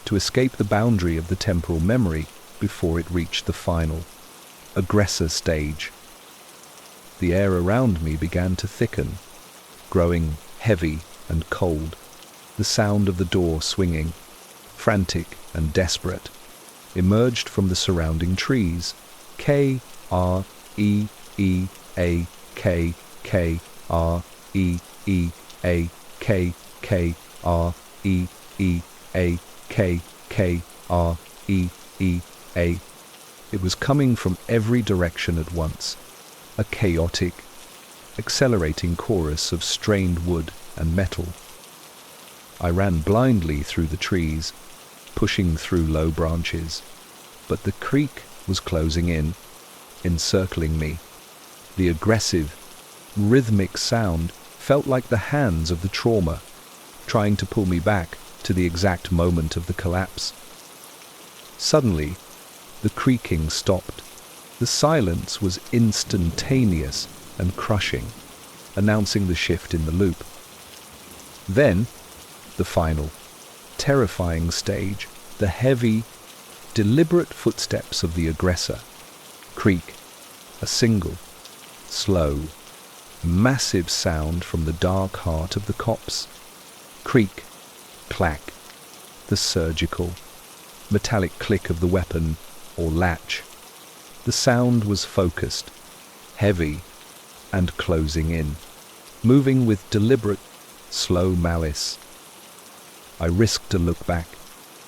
to escape the boundary of the temporal memory before it reached the final, aggressor stage. The air around me began to thicken, growing heavy and cold. The sound of the door swinging, frantic and desperate, emerged from the surrounding trees. K-R-E-E-A-K-K-R-E-E-A-K-K-R-E-E-A. It was coming from every direction at once, a chaotic, accelerating chorus of strained wood and metal. I ran blindly through the trees, pushing through low branches, but the creek was closing in, encircling me. The aggressive, rhythmic sound felt like the hands of the trauma, trying to pull me back to the exact moment of the collapse. Suddenly, the creaking stopped. The silence was instantaneous and crushing, announcing the shift in the loop. Then, the final, terrifying stage, the heavy, deliberate footsteps of the aggressor. Creak, a single, slow, massive sound from the dark heart of the copse. Creak, clack, the surgical, metallic click of the weapon or latch. The sound was focused, heavy, and closing in, moving with deliberate, slow malice. I risked a look back.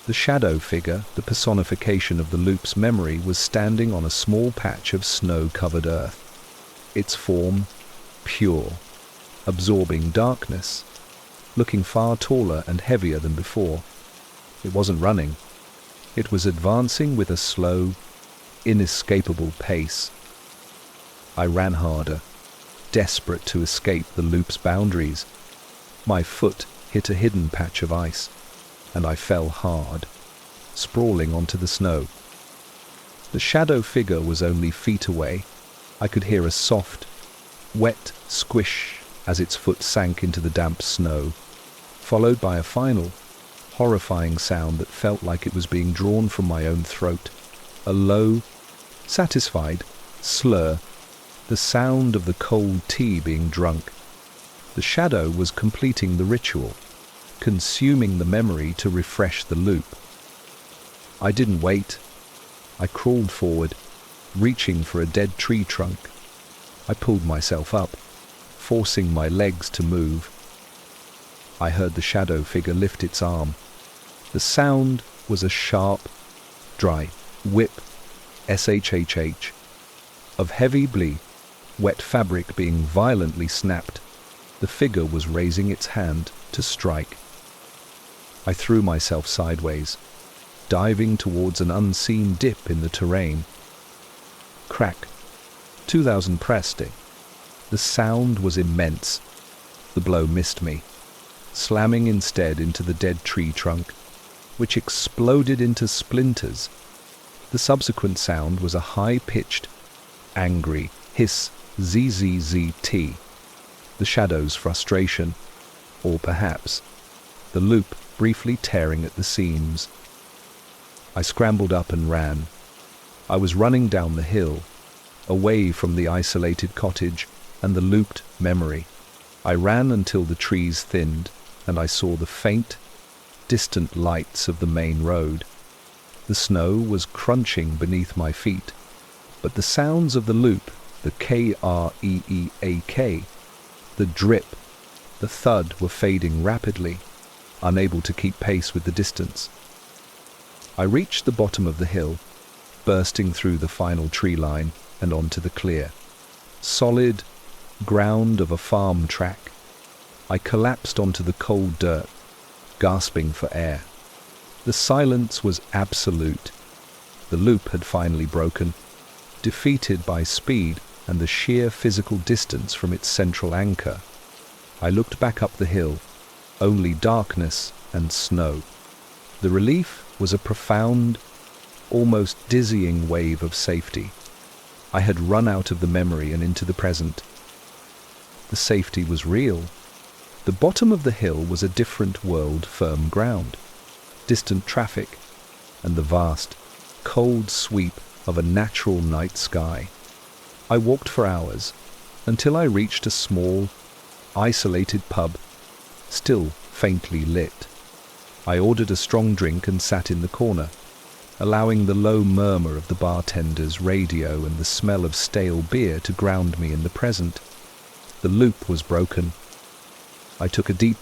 The shadow figure, the personification of the loop's memory, was standing on a small patch of snow-covered earth. Its form, pure, absorbing darkness, looking far taller and heavier than before. It wasn't running. It was advancing with a slow, inescapable pace. I ran harder, desperate to escape the loop's boundaries. My foot hit a hidden patch of ice, and I fell hard, sprawling onto the snow. The shadow figure was only feet away. I could hear a soft, wet squish as its foot sank into the damp snow, followed by a final, horrifying sound that felt like it was being drawn from my own throat. A low, satisfied slur, the sound of the cold tea being drunk. The shadow was completing the ritual, consuming the memory to refresh the loop. I didn't wait. I crawled forward, reaching for a dead tree trunk. I pulled myself up, forcing my legs to move. I heard the shadow figure lift its arm. The sound was a sharp, dry whip, shhh, of heavy wet fabric being violently snapped. The figure was raising its hand to strike. I threw myself sideways, diving towards an unseen dip in the terrain. Crack. 2000 preste. The sound was immense. The blow missed me, slamming instead into the dead tree trunk, which exploded into splinters. The subsequent sound was a high-pitched, angry hiss, zzzt. The shadow's frustration, or perhaps the loop briefly tearing at the seams. I scrambled up and ran. I was running down the hill, away from the isolated cottage and the looped memory. I ran until the trees thinned, and I saw the faint, distant lights of the main road. The snow was crunching beneath my feet, but the sounds of the loop, the kreeak, the drip, the thud were fading rapidly, unable to keep pace with the distance. I reached the bottom of the hill, bursting through the final tree line and onto the clear, solid ground of a farm track. I collapsed onto the cold dirt, gasping for air. The silence was absolute. The loop had finally broken, defeated by speed and the sheer physical distance from its central anchor. I looked back up the hill, only darkness and snow. The relief was a profound, almost dizzying wave of safety. I had run out of the memory and into the present. The safety was real. The bottom of the hill was a different world, firm ground, distant traffic, and the vast, cold sweep of a natural night sky. I walked for hours, until I reached a small, isolated pub, still faintly lit. I ordered a strong drink and sat in the corner, allowing the low murmur of the bartender's radio and the smell of stale beer to ground me in the present. The loop was broken. I took a deep,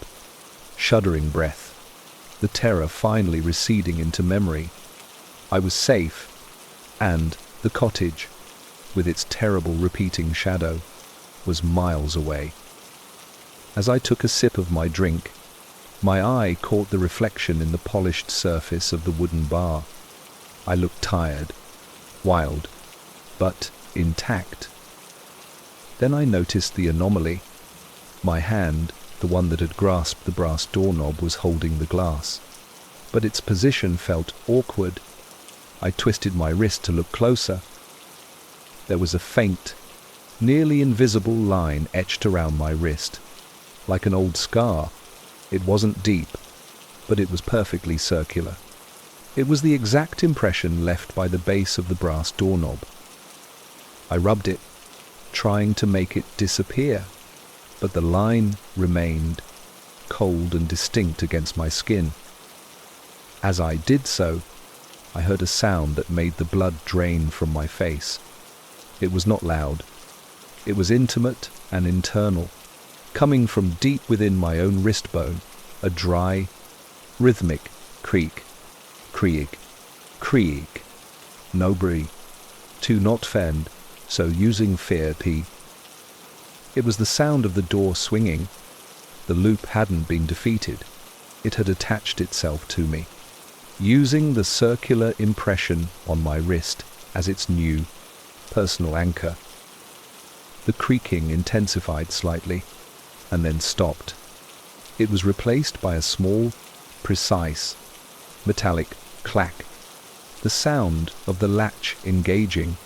shuddering breath, the terror finally receding into memory. I was safe, and the cottage, with its terrible repeating shadow, was miles away. As I took a sip of my drink, my eye caught the reflection in the polished surface of the wooden bar. I looked tired, wild, but intact. Then I noticed the anomaly. My hand, the one that had grasped the brass doorknob, was holding the glass, but its position felt awkward. I twisted my wrist to look closer. There was a faint, nearly invisible line etched around my wrist, like an old scar. It wasn't deep, but it was perfectly circular. It was the exact impression left by the base of the brass doorknob. I rubbed it, trying to make it disappear, but the line remained, cold and distinct against my skin. As I did so, I heard a sound that made the blood drain from my face. It was not loud. It was intimate and internal, coming from deep within my own wrist bone, a dry, rhythmic creak, creak, creak. No breathe, to not fend, so using fear p. It was the sound of the door swinging. The loop hadn't been defeated. It had attached itself to me, using the circular impression on my wrist as its new personal anchor. The creaking intensified slightly, and then stopped. It was replaced by a small, precise, metallic clack. The sound of the latch engaging.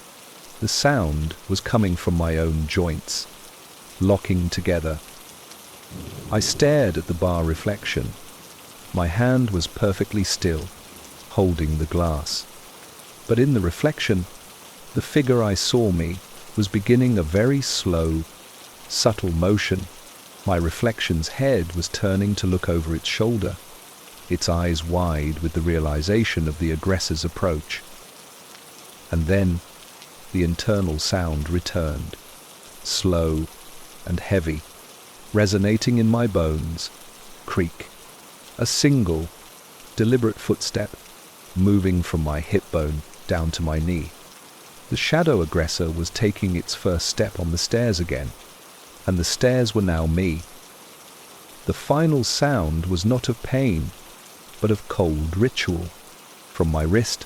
The sound was coming from my own joints, locking together. I stared at the bar reflection. My hand was perfectly still, holding the glass. But in the reflection, the figure I saw me was beginning a very slow, subtle motion. My reflection's head was turning to look over its shoulder, its eyes wide with the realization of the aggressor's approach. And then the internal sound returned, slow and heavy, resonating in my bones. Creak. A single, deliberate footstep, moving from my hip bone down to my knee. The shadow aggressor was taking its first step on the stairs again, and the stairs were now me. The final sound was not of pain, but of cold ritual. From my wrist,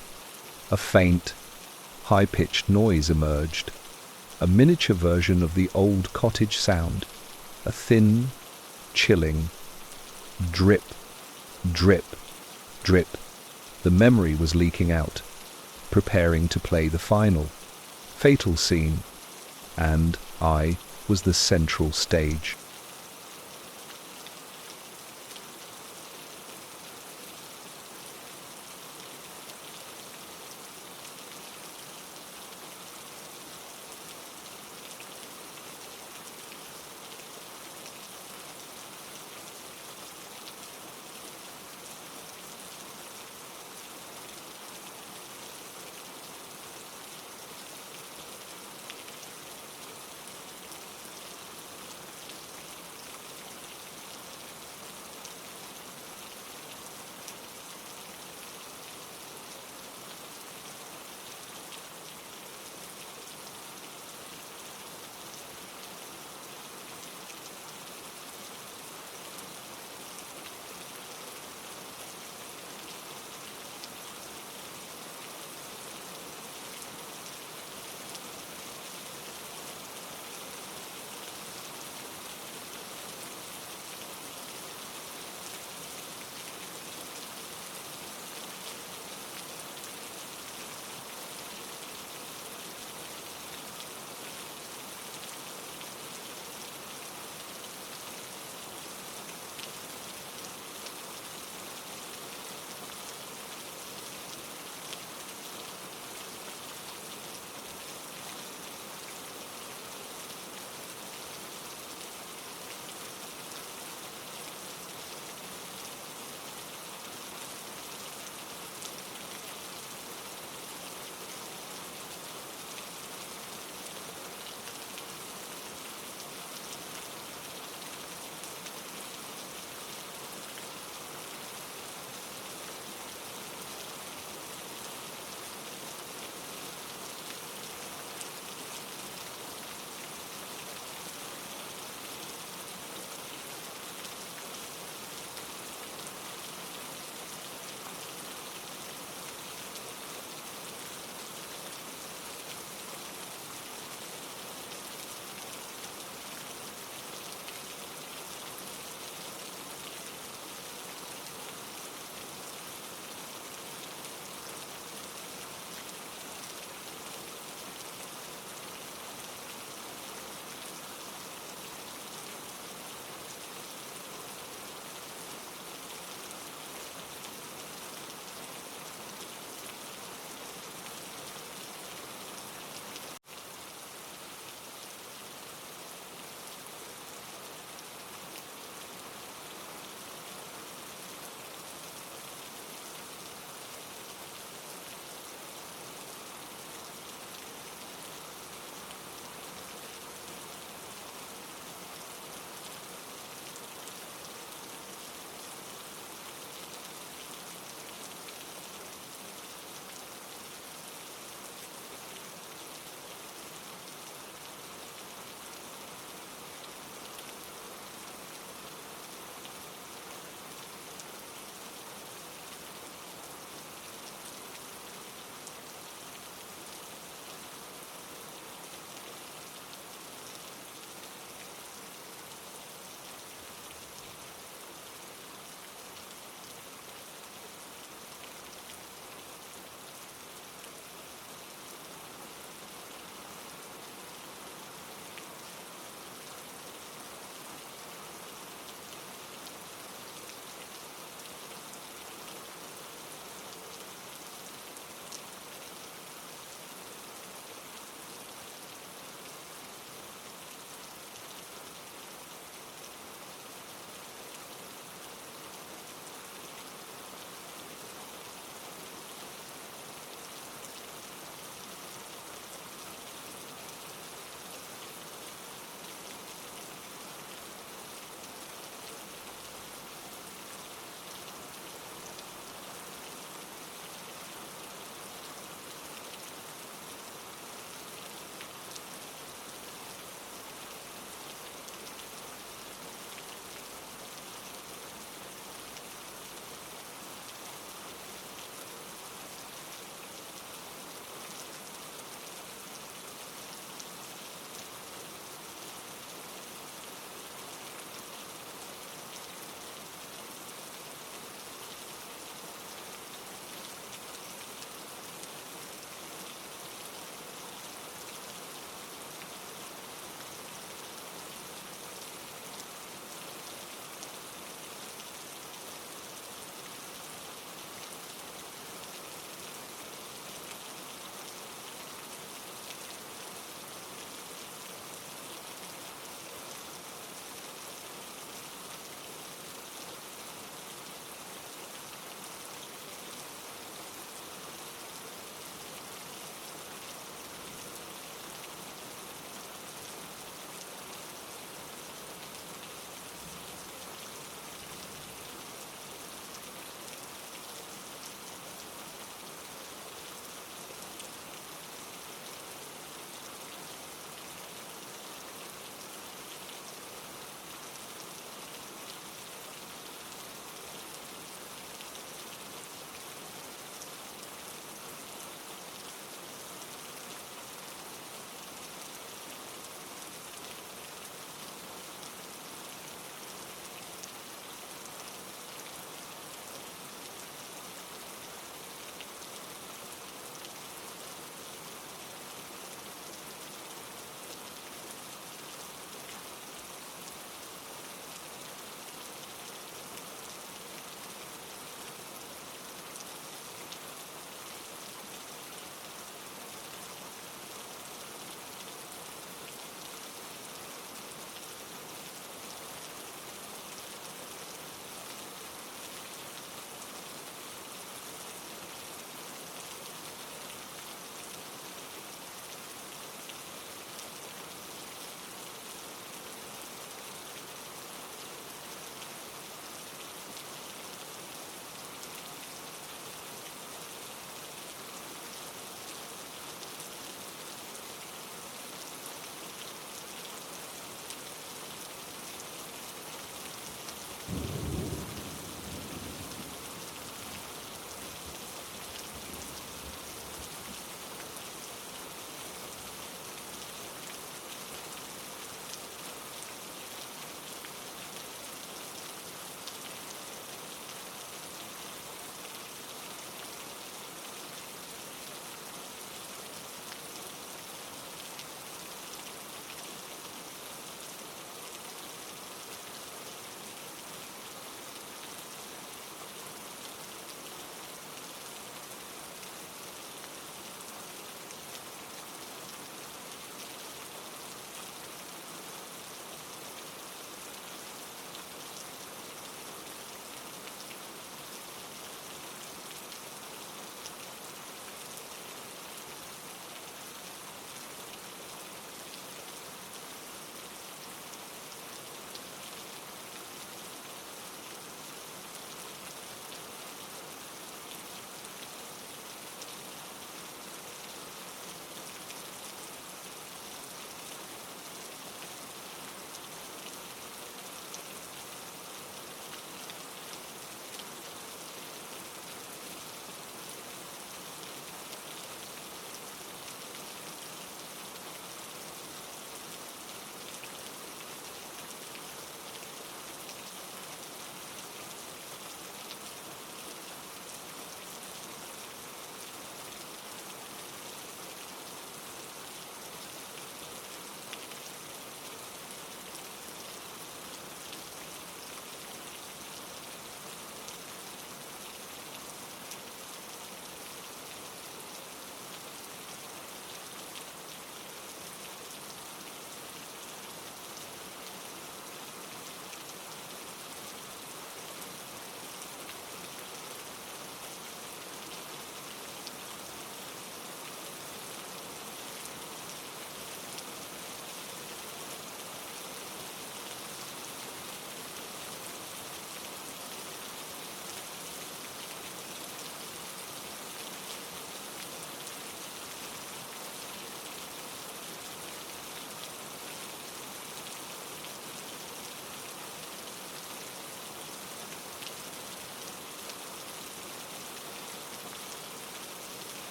a faint, high-pitched noise emerged, a miniature version of the old cottage sound, a thin, chilling drip, drip, drip. The memory was leaking out, preparing to play the final, fatal scene, and I was the central stage.